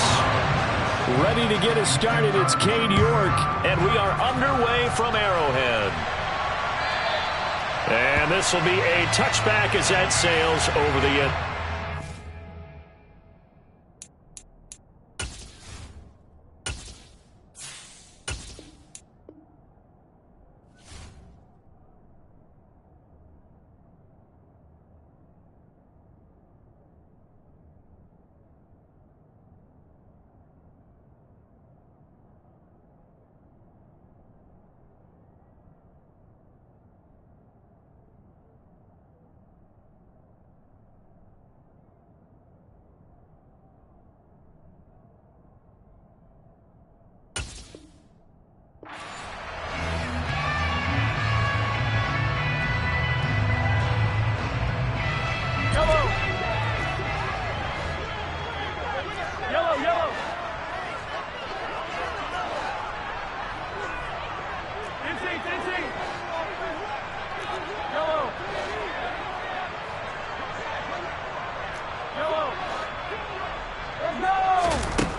Ready to get us started, it's Cade York, and we are underway from Arrowhead. And this will be a touchback as that sails over the end.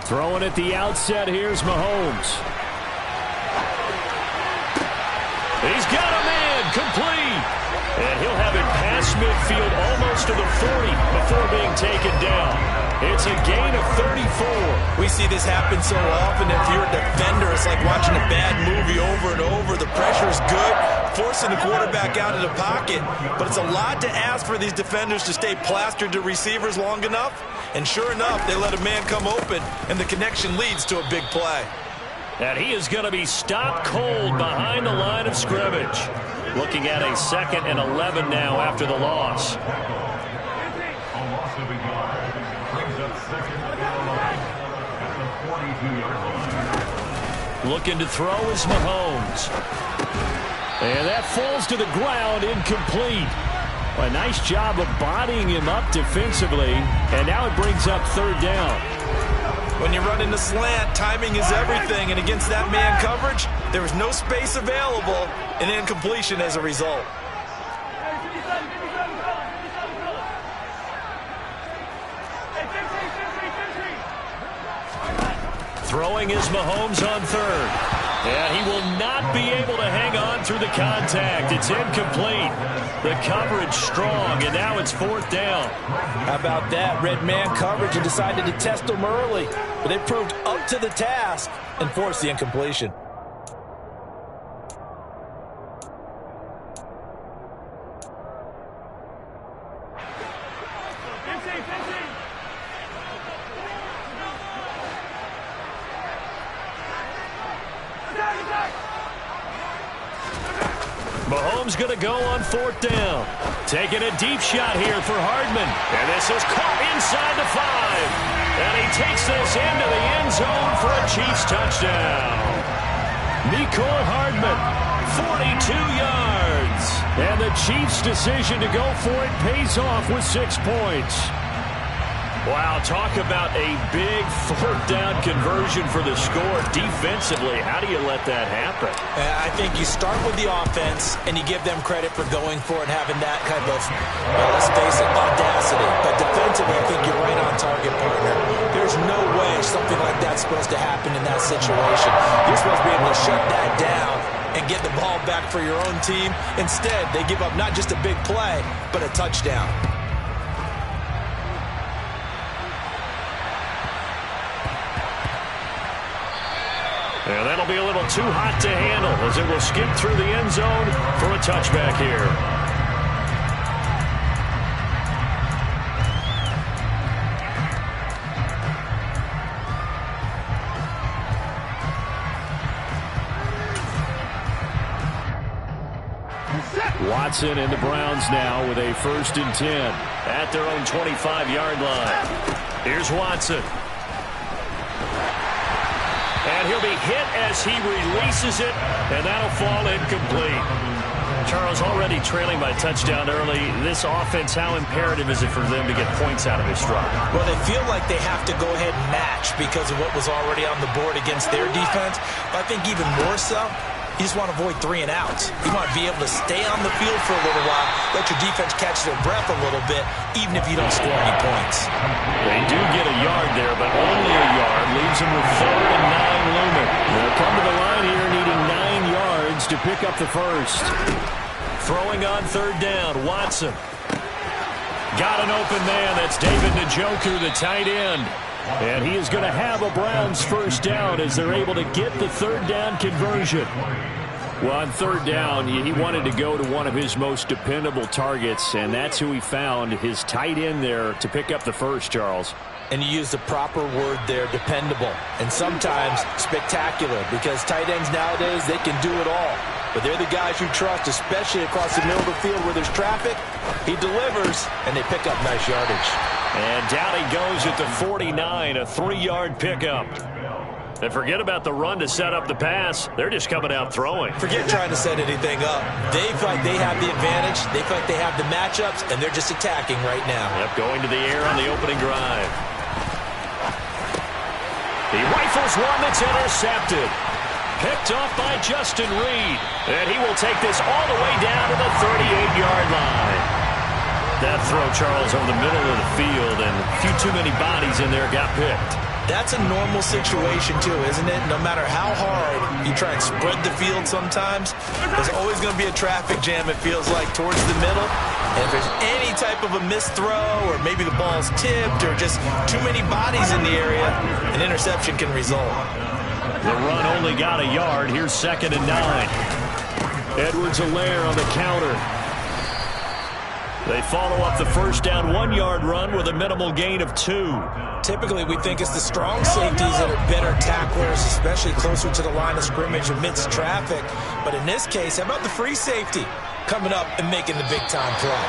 Throwing at the outset, here's Mahomes. He's got a man, complete. And he'll have it past midfield almost to the 40 before being taken down. It's a gain of 34. We see this happen so often. If you're a defender, it's like watching a bad movie over and over. The pressure's good, forcing the quarterback out of the pocket. But it's a lot to ask for these defenders to stay plastered to receivers long enough. And sure enough, they let a man come open, and the connection leads to a big play. And he is going to be stopped cold behind the line of scrimmage. Looking at a 2nd and 11 now after the loss. A loss of a yard brings up 2nd and 11 at the 42-yard line. Looking to throw is Mahomes. And that falls to the ground, incomplete. A nice job of bodying him up defensively, and now it brings up 3rd down. When you run in the slant, timing is everything, and against that man coverage, there was no space available, and incompletion as a result. Throwing is Mahomes on 3rd. And he will not be able to hang on through the contact. It's incomplete. The coverage strong, and now it's 4th down. How about that? Red man coverage and decided to test them early. But they proved up to the task and forced the incompletion. Mahomes going to go on 4th down. Taking a deep shot here for Hardman. And this is caught inside the 5. And he takes this into the end zone for a Chiefs touchdown. Mecole Hardman, 42 yards. And the Chiefs' decision to go for it pays off with 6 points. Wow, talk about a big 4th down conversion for the score. Defensively, how do you let that happen? I think you start with the offense, and you give them credit for going for it, having that kind of, let's face it, audacity. But defensively, I think you're right on target, partner. There's no way something like that's supposed to happen in that situation. You're supposed to be able to shut that down and get the ball back for your own team. Instead, they give up not just a big play, but a touchdown. And that'll be a little too hot to handle as it will skip through the end zone for a touchback here. Watson and the Browns now with a 1st and 10 at their own 25-yard line. Here's Watson. And he'll be hit as he releases it, and that'll fall incomplete. Charles, already trailing by touchdown early. This offense, how imperative is it for them to get points out of this drive? Well, they feel like they have to go ahead and match because of what was already on the board against their defense. But I think even more so, you just want to avoid 3 and outs. You want to be able to stay on the field for a little while, let your defense catch their breath a little bit, even if you don't score any points. They do get a yard there, but only a yard. Leaves them with 3rd and 9 looming. They'll come to the line here needing 9 yards to pick up the first. Throwing on 3rd down, Watson. Got an open man. That's David Njoku, the tight end. And he is going to have a Browns first down as they're able to get the 3rd down conversion. Well, on 3rd down, he wanted to go to one of his most dependable targets, and that's who he found, his tight end there, to pick up the first, Charles. And you use the proper word there, dependable, and sometimes spectacular, because tight ends nowadays, they can do it all. But they're the guys you trust, especially across the middle of the field where there's traffic. He delivers, and they pick up nice yardage. And down he goes at the 49, a 3-yard pickup. And forget about the run to set up the pass. They're just coming out throwing. Forget trying to set anything up. They feel like they have the advantage. They feel like they have the matchups, and they're just attacking right now. Yep, going to the air on the opening drive. He rifles one that's intercepted. Picked off by Justin Reed. And he will take this all the way down to the 38-yard line. That throw, Charles, over the middle of the field, and a few too many bodies in there got picked. That's a normal situation, too, isn't it? No matter how hard you try and spread the field sometimes, there's always going to be a traffic jam, it feels like, towards the middle. And if there's any type of a missed throw, or maybe the ball's tipped, or just too many bodies in the area, an interception can result. The run only got a yard. Here's 2nd and 9. Edwards-Helaire on the counter. They follow up the first down 1-yard run with a minimal gain of 2. Typically, we think it's the strong safeties that are better tacklers, especially closer to the line of scrimmage amidst traffic. But in this case, how about the free safety coming up and making the big-time play?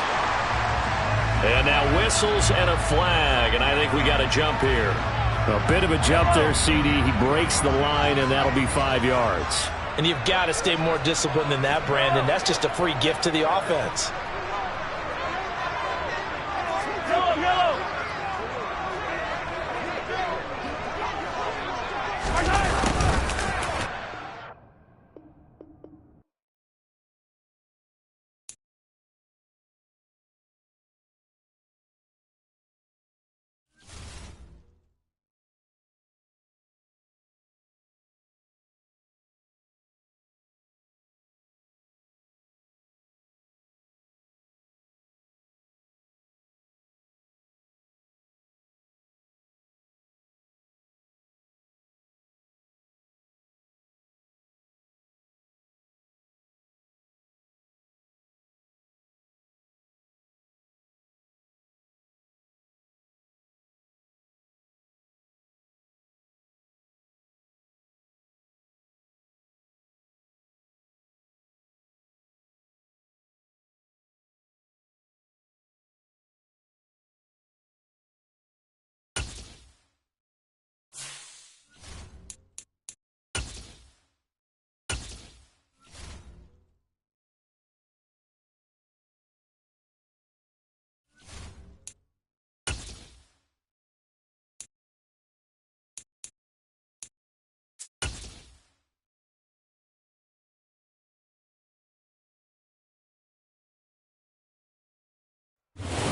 And now whistles and a flag, and I think we got a jump here. A bit of a jump there, CD. He breaks the line, and that'll be 5 yards. And you've got to stay more disciplined than that, Brandon. That's just a free gift to the offense.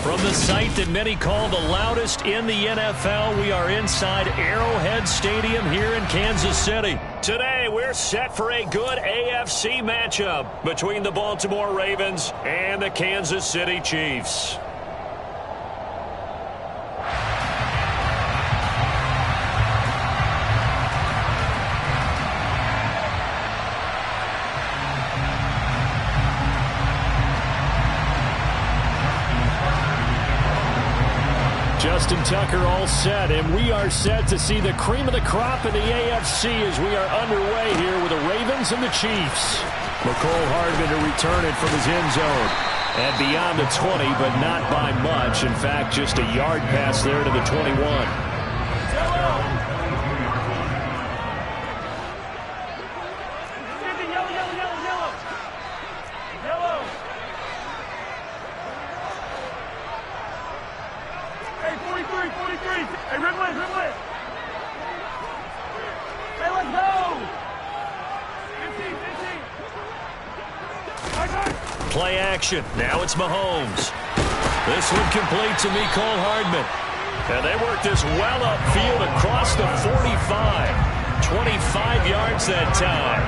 From the site that many call the loudest in the NFL, we are inside Arrowhead Stadium here in Kansas City. Today, we're set for a good AFC matchup between the Baltimore Ravens and the Kansas City Chiefs. Justin Tucker all set, and we are set to see the cream of the crop in the AFC as we are underway here with the Ravens and the Chiefs. McCole Hardman to return it from his end zone. And beyond the 20, but not by much. In fact, just a yard pass there to the 21. play action. Now it's Mahomes. This one complete to Mecole Hardman. And they work this well upfield across the 45. 25 yards that time.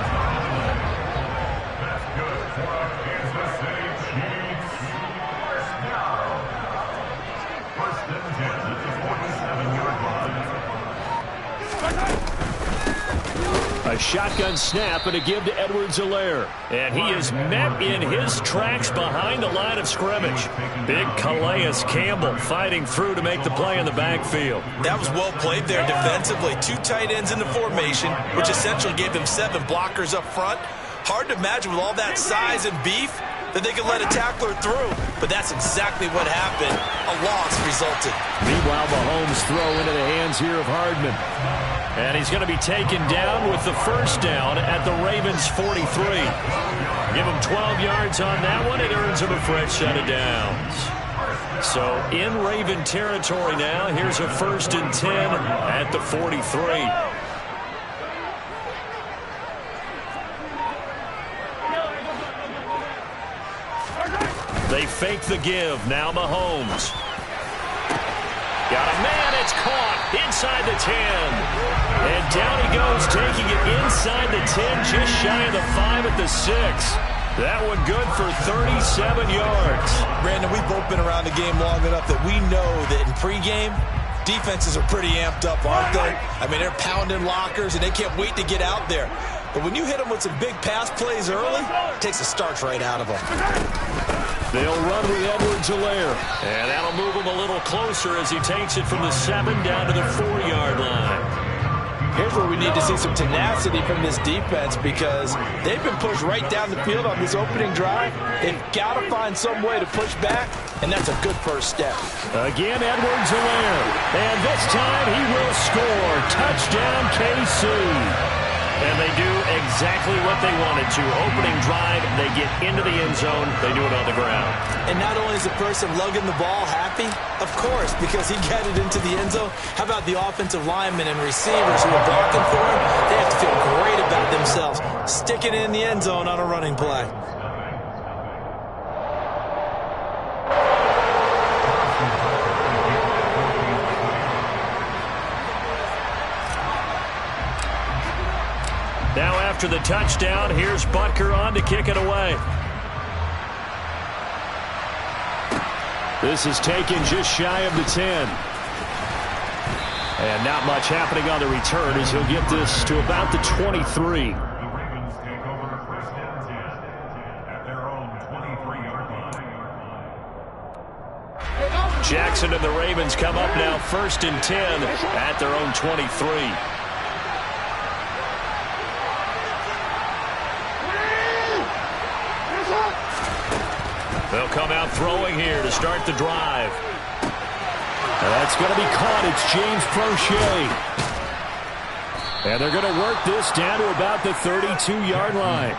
A shotgun snap and a give to Edwards-Helaire. And he is met in his tracks behind the line of scrimmage. Big Calais Campbell fighting through to make the play in the backfield. That was well played there defensively. 2 tight ends in the formation, which essentially gave them 7 blockers up front. Hard to imagine with all that size and beef that they could let a tackler through. But that's exactly what happened. A loss resulted. Meanwhile, Mahomes throw into the hands here of Hardman. And he's going to be taken down with the first down at the Ravens' 43. Give him 12 yards on that one. It earns him a fresh set of downs. So in Raven territory now. Here's a 1st and 10 at the 43. They fake the give. Now Mahomes. Got a man. It's caught inside the 10. And down he goes, taking it inside the 10, just shy of the 5 at the 6. That one good for 37 yards. Brandon, we've both been around the game long enough that we know that in pregame, defenses are pretty amped up, aren't they? I mean, they're pounding lockers, and they can't wait to get out there. But when you hit them with some big pass plays early, it takes the starch right out of them. They'll run with Edwards-Helaire. And that'll move him a little closer as he takes it from the 7 down to the 4-yard line. Here's where we need to see some tenacity from this defense because they've been pushed right down the field on this opening drive. They've got to find some way to push back, and that's a good first step. Again, Edwards-Helaire. And this time he will score. Touchdown, KC. And they do exactly what they wanted to. Opening drive, they get into the end zone. They do it on the ground. And not only is the person lugging the ball happy, of course, because he got it into the end zone. How about the offensive linemen and receivers who are blocking for him? They have to feel great about themselves, sticking it in the end zone on a running play. Now after the touchdown, here's Butker on to kick it away. This is taken just shy of the 10. And not much happening on the return as he'll get this to about the 23. The Ravens take over 1st and 10 at their own 23-yard line. Jackson and the Ravens come up now 1st and 10 at their own 23. They'll come out throwing here to start the drive. That's going to be caught. It's James Prochet. And they're going to work this down to about the 32-yard line.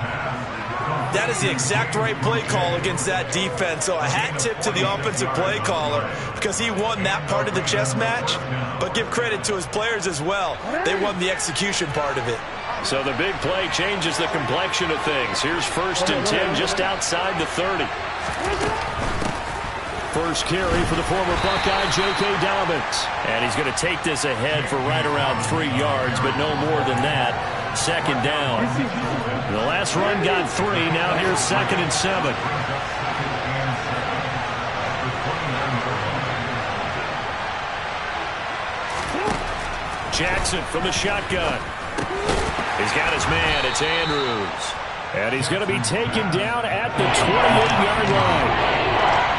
That is the exact right play call against that defense. So a hat tip to the offensive play caller because he won that part of the chess match. But give credit to his players as well. They won the execution part of it. So the big play changes the complexion of things. Here's 1st and 10 just outside the 30. First carry for the former Buckeye, J.K. Dobbins. And he's going to take this ahead for right around 3 yards, but no more than that. 2nd down. The last run got 3. Now here's 2nd and 7. Jackson from the shotgun. He's got his man. It's Andrews. And he's going to be taken down at the 28-yard line.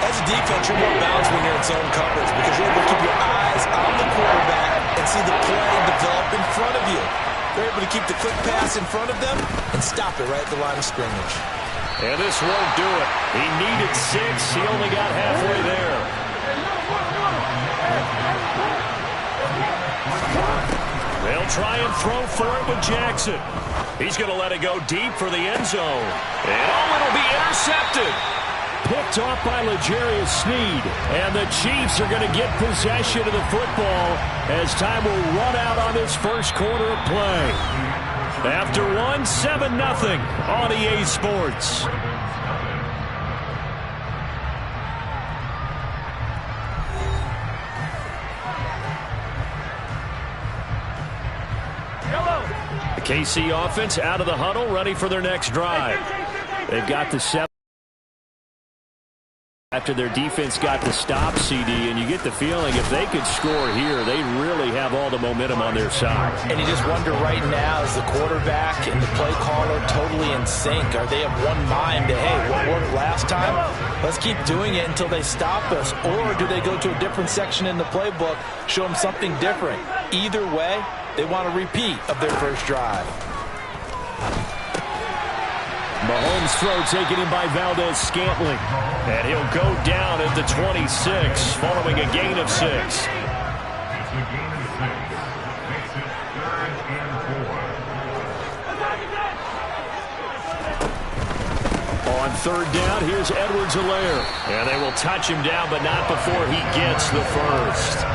As a defense, you're more balanced when you're in zone coverage because you're able to keep your eyes on the quarterback and see the play develop in front of you. They're able to keep the quick pass in front of them and stop it right at the line of scrimmage. And this won't do it. He needed 6. He only got halfway there. They'll try and throw for it with Jackson. He's going to let it go deep for the end zone. And it'll be intercepted. Picked off by L'Jarius Sneed. And the Chiefs are going to get possession of the football as time will run out on this first quarter of play. After 7-0 on EA Sports. KC offense out of the huddle, ready for their next drive. They've got the 7 after their defense got the stop, CD, and you get the feeling if they could score here, they really have all the momentum on their side. And you just wonder right now, is the quarterback and the play caller totally in sync? Are they of one mind that, hey, what worked last time? Let's keep doing it until they stop us. Or do they go to a different section in the playbook, show them something different? Either way, they want a repeat of their first drive. Mahomes' throw taken in by Valdez-Scantling. And he'll go down at the 26 following a gain of 6. It's a gain of 6. Makes it 3rd and 4. On 3rd down, here's Edwards-Helaire. And they will touch him down, but not before he gets the first.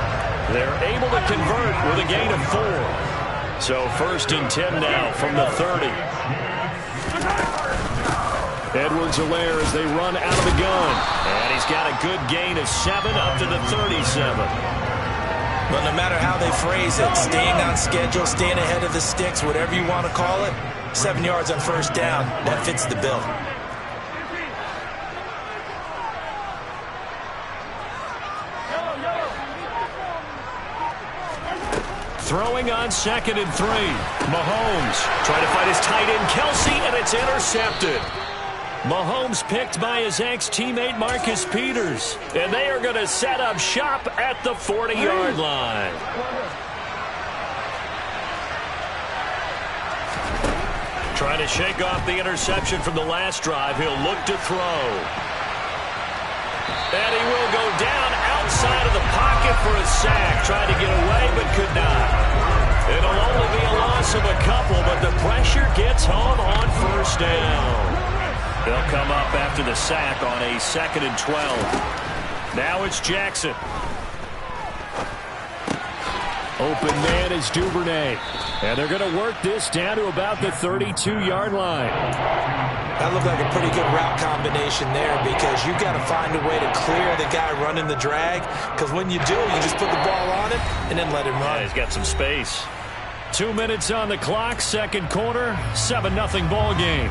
They're able to convert with a gain of 4. So 1st and 10 now from the 30. Edwards-Helaire as they run out of the gun. And he's got a good gain of 7 up to the 37. But no matter how they phrase it, staying on schedule, staying ahead of the sticks, whatever you want to call it, 7 yards on 1st down, that fits the bill. Throwing on 2nd and 3. Mahomes trying to find his tight end, Kelsey, and it's intercepted. Mahomes picked by his ex-teammate Marcus Peters. And they are going to set up shop at the 40-yard line. Trying to shake off the interception from the last drive. He'll look to throw. And he will go down outside of the pocket for a sack. Tried to get away, but could not. It'll only be a loss of a couple, but the pressure gets home on 1st down. They'll come up after the sack on a 2nd and 12. Now it's Jackson. Open man is Duvernay. And they're going to work this down to about the 32-yard line. That looked like a pretty good route combination there because you've got to find a way to clear the guy running the drag. Because when you do, you just put the ball on it and then let him run. Yeah, he's got some space. 2 minutes on the clock, 2nd quarter, 7-0 ball game.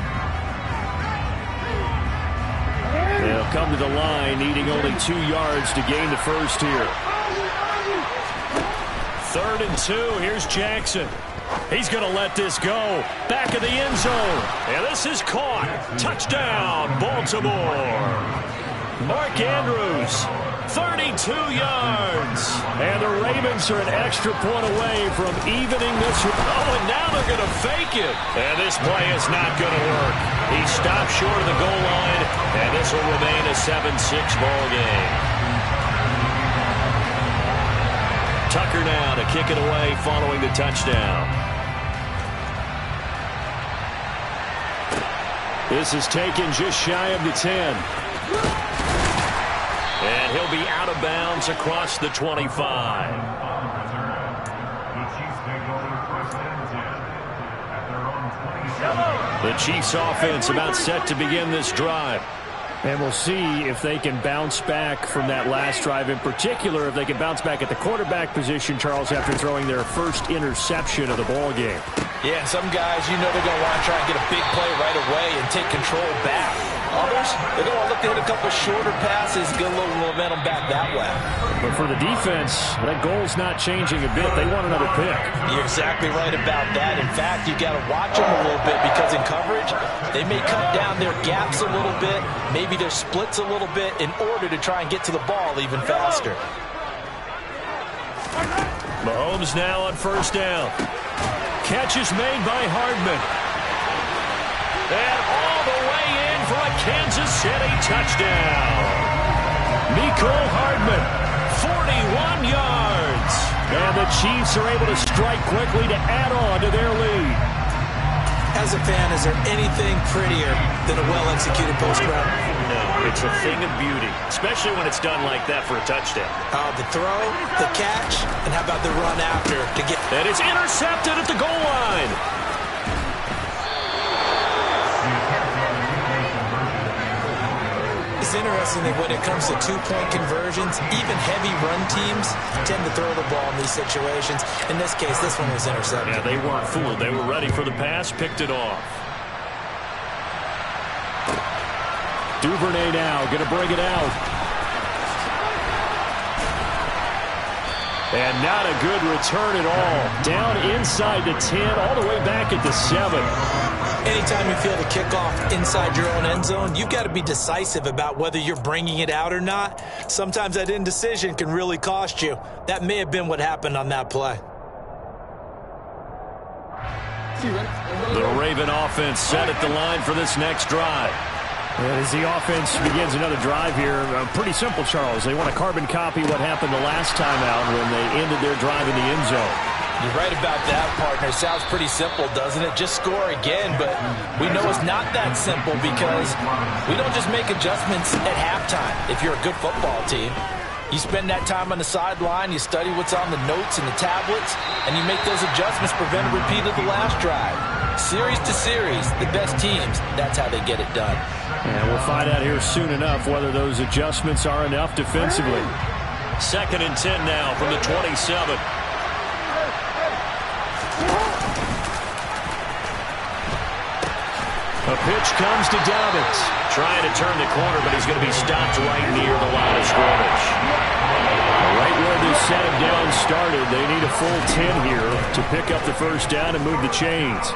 They'll come to the line, needing only 2 yards to gain the first here. 3rd and 2, here's Jackson. He's going to let this go. Back of the end zone. And this is caught. Touchdown, Baltimore. Mark Andrews, 32 yards. And the Ravens are an extra point away from evening this. Oh, and now they're going to fake it. And this play is not going to work. He stopped short of the goal line, and this will remain a 7-6 ball game. Tucker now to kick it away following the touchdown. This is taken just shy of the 10. And he'll be out of bounds across the 25. The Chiefs offense about set to begin this drive. And we'll see if they can bounce back from that last drive. In particular, if they can bounce back at the quarterback position, Charles, after throwing their first interception of the ball game. Yeah, some guys, you know they're going to want to try and get a big play right away and take control back. Others, they're going to look to hit a couple shorter passes, get a little momentum back that way. But for the defense, that goal's not changing a bit. They want another pick. You're exactly right about that. In fact, you got to watch them a little bit because in coverage, they may cut down their gaps a little bit, maybe their splits a little bit in order to try and get to the ball even faster. Mahomes now on 1st down. Catch is made by Hardman. And all the way in for a Kansas City touchdown. Mecole Hardman, 41 yards. And the Chiefs are able to strike quickly to add on to their lead. As a fan, is there anything prettier than a well-executed post route? No, it's a thing of beauty, especially when it's done like that for a touchdown. The throw, the catch, and how about the run after to get... And it's intercepted at the goal line. It's interesting that when it comes to two-point conversions, even heavy run teams tend to throw the ball in these situations. In this case, this one was intercepted. Yeah, they weren't fooled. They were ready for the pass, picked it off. Duvernay now going to bring it out. And not a good return at all. Down inside the 10, all the way back at the 7. Anytime you feel the kickoff inside your own end zone, you've got to be decisive about whether you're bringing it out or not. Sometimes that indecision can really cost you. That may have been what happened on that play. The Raven offense set at the line for this next drive. As the offense begins another drive here, pretty simple, Charles. They want to carbon copy what happened the last time out when they ended their drive in the end zone. You're right about that, partner. Sounds pretty simple, doesn't it? Just score again, but we know it's not that simple because we don't just make adjustments at halftime if you're a good football team. You spend that time on the sideline, you study what's on the notes and the tablets, and you make those adjustments, prevent a repeat of the last drive. Series to series, the best teams, that's how they get it done. And we'll find out here soon enough whether those adjustments are enough defensively. 2nd and 10 now from the 27. A pitch comes to Dobbins. Trying to turn the corner, but he's going to be stopped right near the line of scrimmage. Right where they set him down started, they need a full 10 here to pick up the first down and move the chains.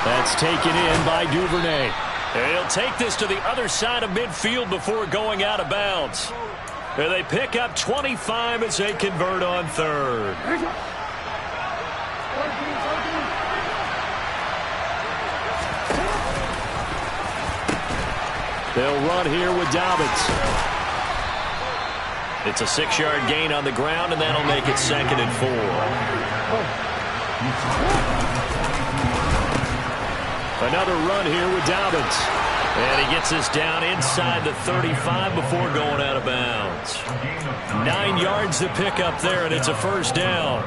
That's taken in by Duvernay. And he'll take this to the other side of midfield before going out of bounds. And they pick up 25 as they convert on 3rd. They'll run here with Dobbins. It's a 6-yard gain on the ground, and that'll make it 2nd and 4. Another run here with Dobbins. And he gets this down inside the 35 before going out of bounds. 9 yards to pick up there, and it's a first down.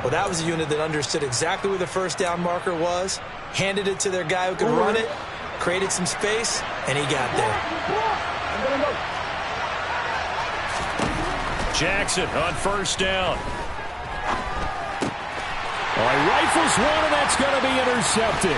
Well, that was a unit that understood exactly where the first down marker was, handed it to their guy who could run it, created some space, and he got there. Jackson on first down. Oh, he rifles one, and that's going to be intercepted.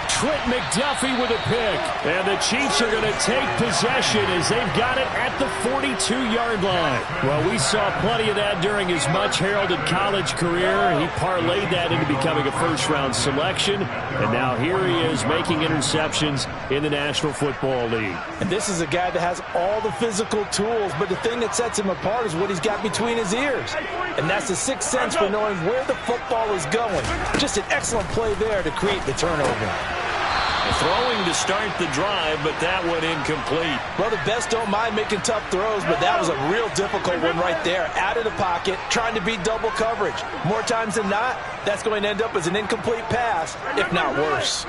Trent McDuffie with a pick. And the Chiefs are going to take possession as they've got it at the 42-yard line. Well, we saw plenty of that during his much-heralded college career. He parlayed that into becoming a first-round selection. And now here he is making interceptions in the National Football League. And this is a guy that has all the physical tools, but the thing that sets him apart is what he's got between his ears. And that's the sixth sense for knowing where the football is going. Just an excellent play there to create the turnover. Throwing to start the drive, but that went incomplete. Well, the best don't mind making tough throws, but that was a real difficult one right there. Out of the pocket, trying to beat double coverage. More times than not, that's going to end up as an incomplete pass, if not worse.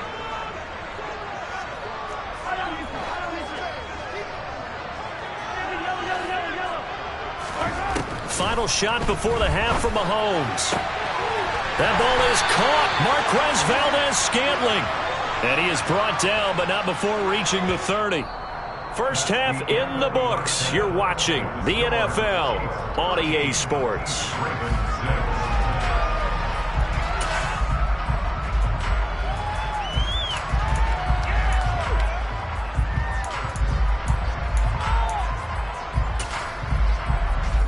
Final shot before the half from Mahomes. That ball is caught. Marquez Valdez-Scantling. And he is brought down, but not before reaching the 30. First half in the books. You're watching the NFL on EA Sports.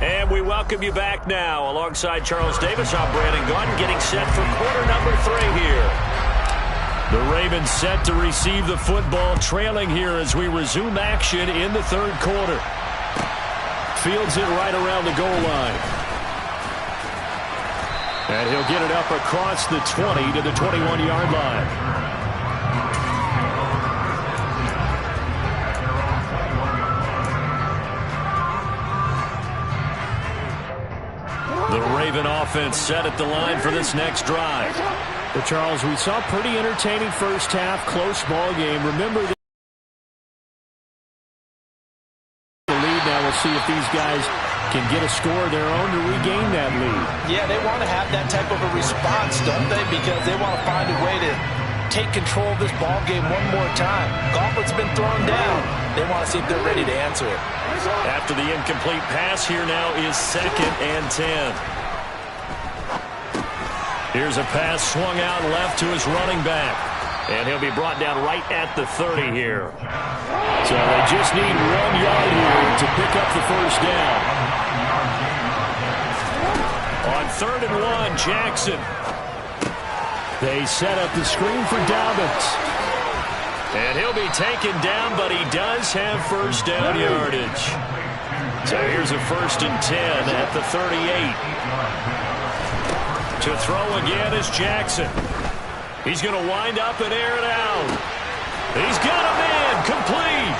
And we welcome you back now. Alongside Charles Davis, I'm Brandon Gordon, getting set for quarter number 3 here. The Ravens set to receive the football, trailing here as we resume action in the 3rd quarter. Fields it right around the goal line. And he'll get it up across the 20 to the 21-yard line. The Raven offense set at the line for this next drive. But Charles, we saw a pretty entertaining first half, close ball game. Remember the lead now. We'll see if these guys can get a score of their own to regain that lead. Yeah, they want to have that type of a response, don't they? Because they want to find a way to take control of this ball game one more time. Gauntlet's been thrown down. They want to see if they're ready to answer it. After the incomplete pass, here now is 2nd and 10. Here's a pass swung out left to his running back. And he'll be brought down right at the 30 here. So they just need 1 yard here to pick up the first down. On 3rd and 1, Jackson. They set up the screen for Dobbins. And he'll be taken down, but he does have first down yardage. So here's a 1st and 10 at the 38. To throw again is Jackson. He's going to wind up and air it out. He's got a man complete.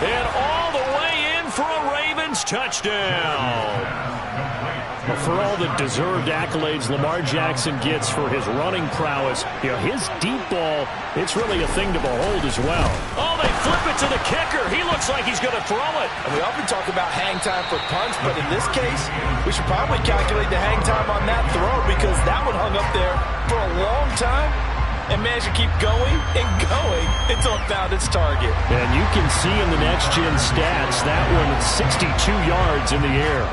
And all the way in for a Ravens touchdown. Well, for all the deserved accolades Lamar Jackson gets for his running prowess, you know, his deep ball, it's really a thing to behold as well. Oh, they flip it to the kicker. He looks like he's going to throw it. And we often talk about hang time for punts, but in this case, we should probably calculate the hang time on that throw because that one hung up there for a long time and managed to keep going and going until it found its target. And you can see in the next-gen stats, that one is 62 yards in the air.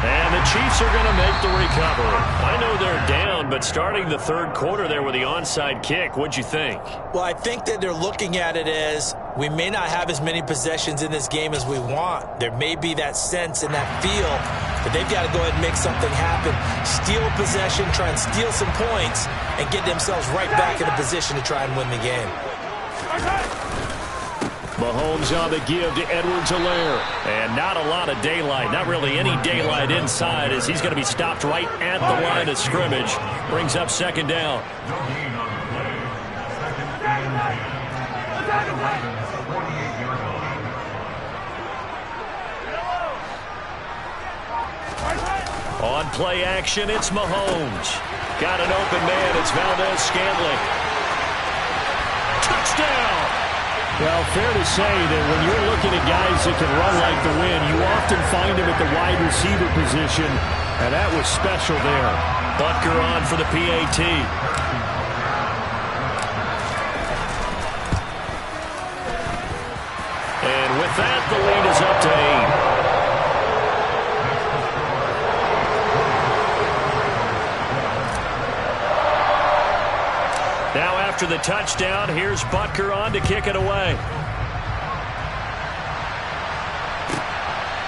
And the Chiefs are going to make the recovery. I know they're down, but starting the 3rd quarter there with the onside kick, what'd you think? Well, I think that they're looking at it as we may not have as many possessions in this game as we want. There may be that sense and that feel, but they've got to go ahead and make something happen. Steal a possession, try and steal some points, and get themselves right back in a position to try and win the game. Mahomes on the give to Edwards-Helaire. And not a lot of daylight, not really any daylight inside as he's going to be stopped right at the line of scrimmage. Brings up 2nd down. On play action, it's Mahomes. Got an open man, it's Valdez-Scantling. Touchdown! Well, fair to say that when you're looking at guys that can run like the wind, you often find them at the wide receiver position, and that was special there. Butker on for the PAT. And with that, the lead is up to 8. Now after the touchdown, here's Butker on to kick it away.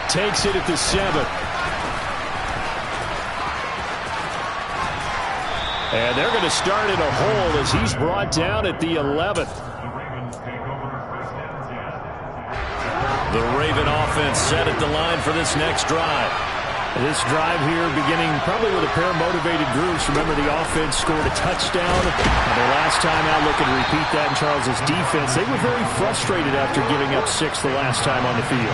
Takes it at the 7. And they're going to start in a hole as he's brought down at the 11th. The Raven offense set at the line for this next drive. This drive here beginning probably with a pair of motivated groups. Remember, the offense scored a touchdown. And their last time out, looking to repeat that in Charles's defense. They were very frustrated after giving up 6 the last time on the field.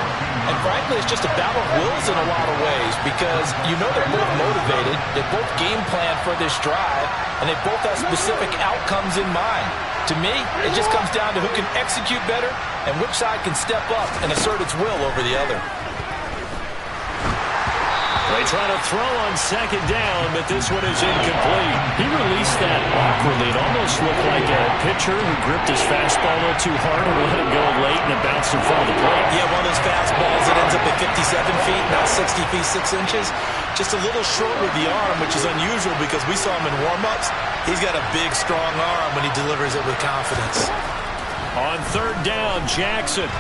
And frankly, it's just a battle of wills in a lot of ways because you know they're both motivated. They both game plan for this drive, and they both have specific outcomes in mind. To me, it just comes down to who can execute better and which side can step up and assert its will over the other. They try to throw on 2nd down, but this one is incomplete. He released that awkwardly. It almost looked like a pitcher who gripped his fastball a little too hard and let it go late, and it bounced in front of the plate. Yeah, one of those fastballs that ends up at 57 feet, not 60 feet, 6 inches. Just a little short with the arm, which is unusual because we saw him in warm-ups. He's got a big, strong arm when he delivers it with confidence. On 3rd down, Jackson.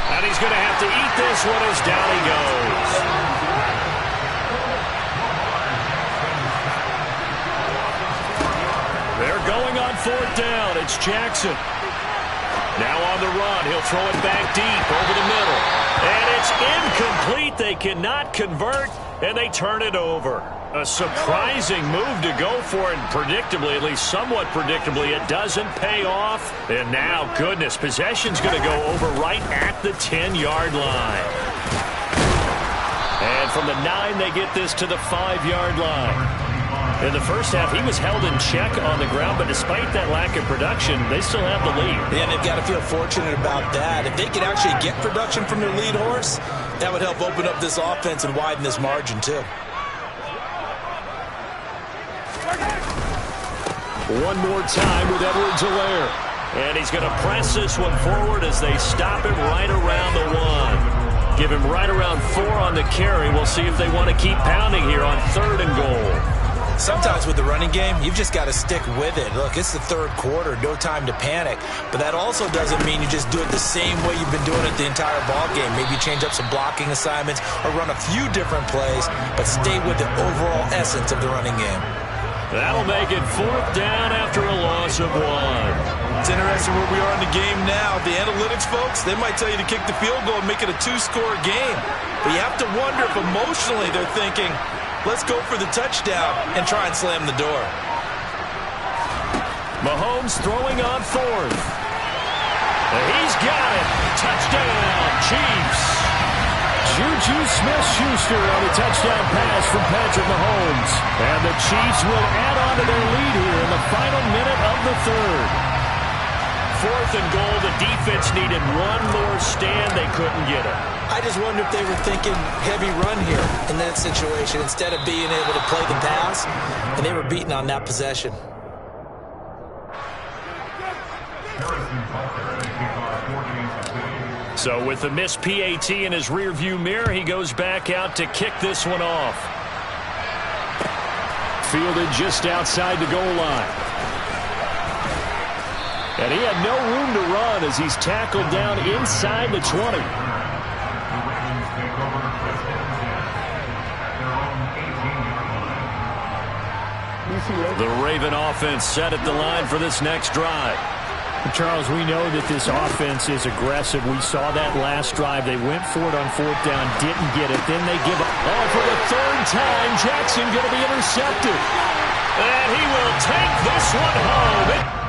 And he's going to have to eat this one as down he goes. They're going on 4th down. It's Jackson. Now on the run. He'll throw it back deep over the middle. And it's incomplete. They cannot convert, and they turn it over. A surprising move to go for it, and predictably, at least somewhat predictably, it doesn't pay off. And now, goodness, possession's going to go over right at the 10-yard line. And from the 9, they get this to the 5-yard line. In the first half, he was held in check on the ground, but despite that lack of production, they still have the lead. Yeah, they've got to feel fortunate about that. If they could actually get production from their lead horse, that would help open up this offense and widen this margin, too. One more time with Edwards-Helaire. And he's going to press this one forward as they stop him right around the 1. Give him right around 4 on the carry. We'll see if they want to keep pounding here on 3rd and goal. Sometimes with the running game, you've just got to stick with it. Look, it's the 3rd quarter, no time to panic. But that also doesn't mean you just do it the same way you've been doing it the entire ball game. Maybe change up some blocking assignments or run a few different plays, but stay with the overall essence of the running game. That'll make it 4th down after a loss of 1. It's interesting where we are in the game now. The analytics folks, they might tell you to kick the field goal and make it a 2-score game. But you have to wonder if emotionally they're thinking, let's go for the touchdown and try and slam the door. Mahomes throwing on 4th. He's got it. Touchdown, Chiefs. Juju Smith-Schuster on a touchdown pass from Patrick Mahomes. And the Chiefs will add on to their lead here in the final minute of the 3rd. 4th and goal. The defense needed one more stand. They couldn't get it. I just wonder if they were thinking heavy run here in that situation instead of being able to play the pass, and they were beaten on that possession. So with the missed PAT in his rearview mirror, he goes back out to kick this one off. Fielded just outside the goal line. And he had no room to run as he's tackled down inside the 20. The Raven offense set at the line for this next drive. Charles, we know that this offense is aggressive. We saw that last drive. They went for it on 4th down, didn't get it. Then they give up. Oh, for the 3rd time, Jackson going to be intercepted. And he will take this one home.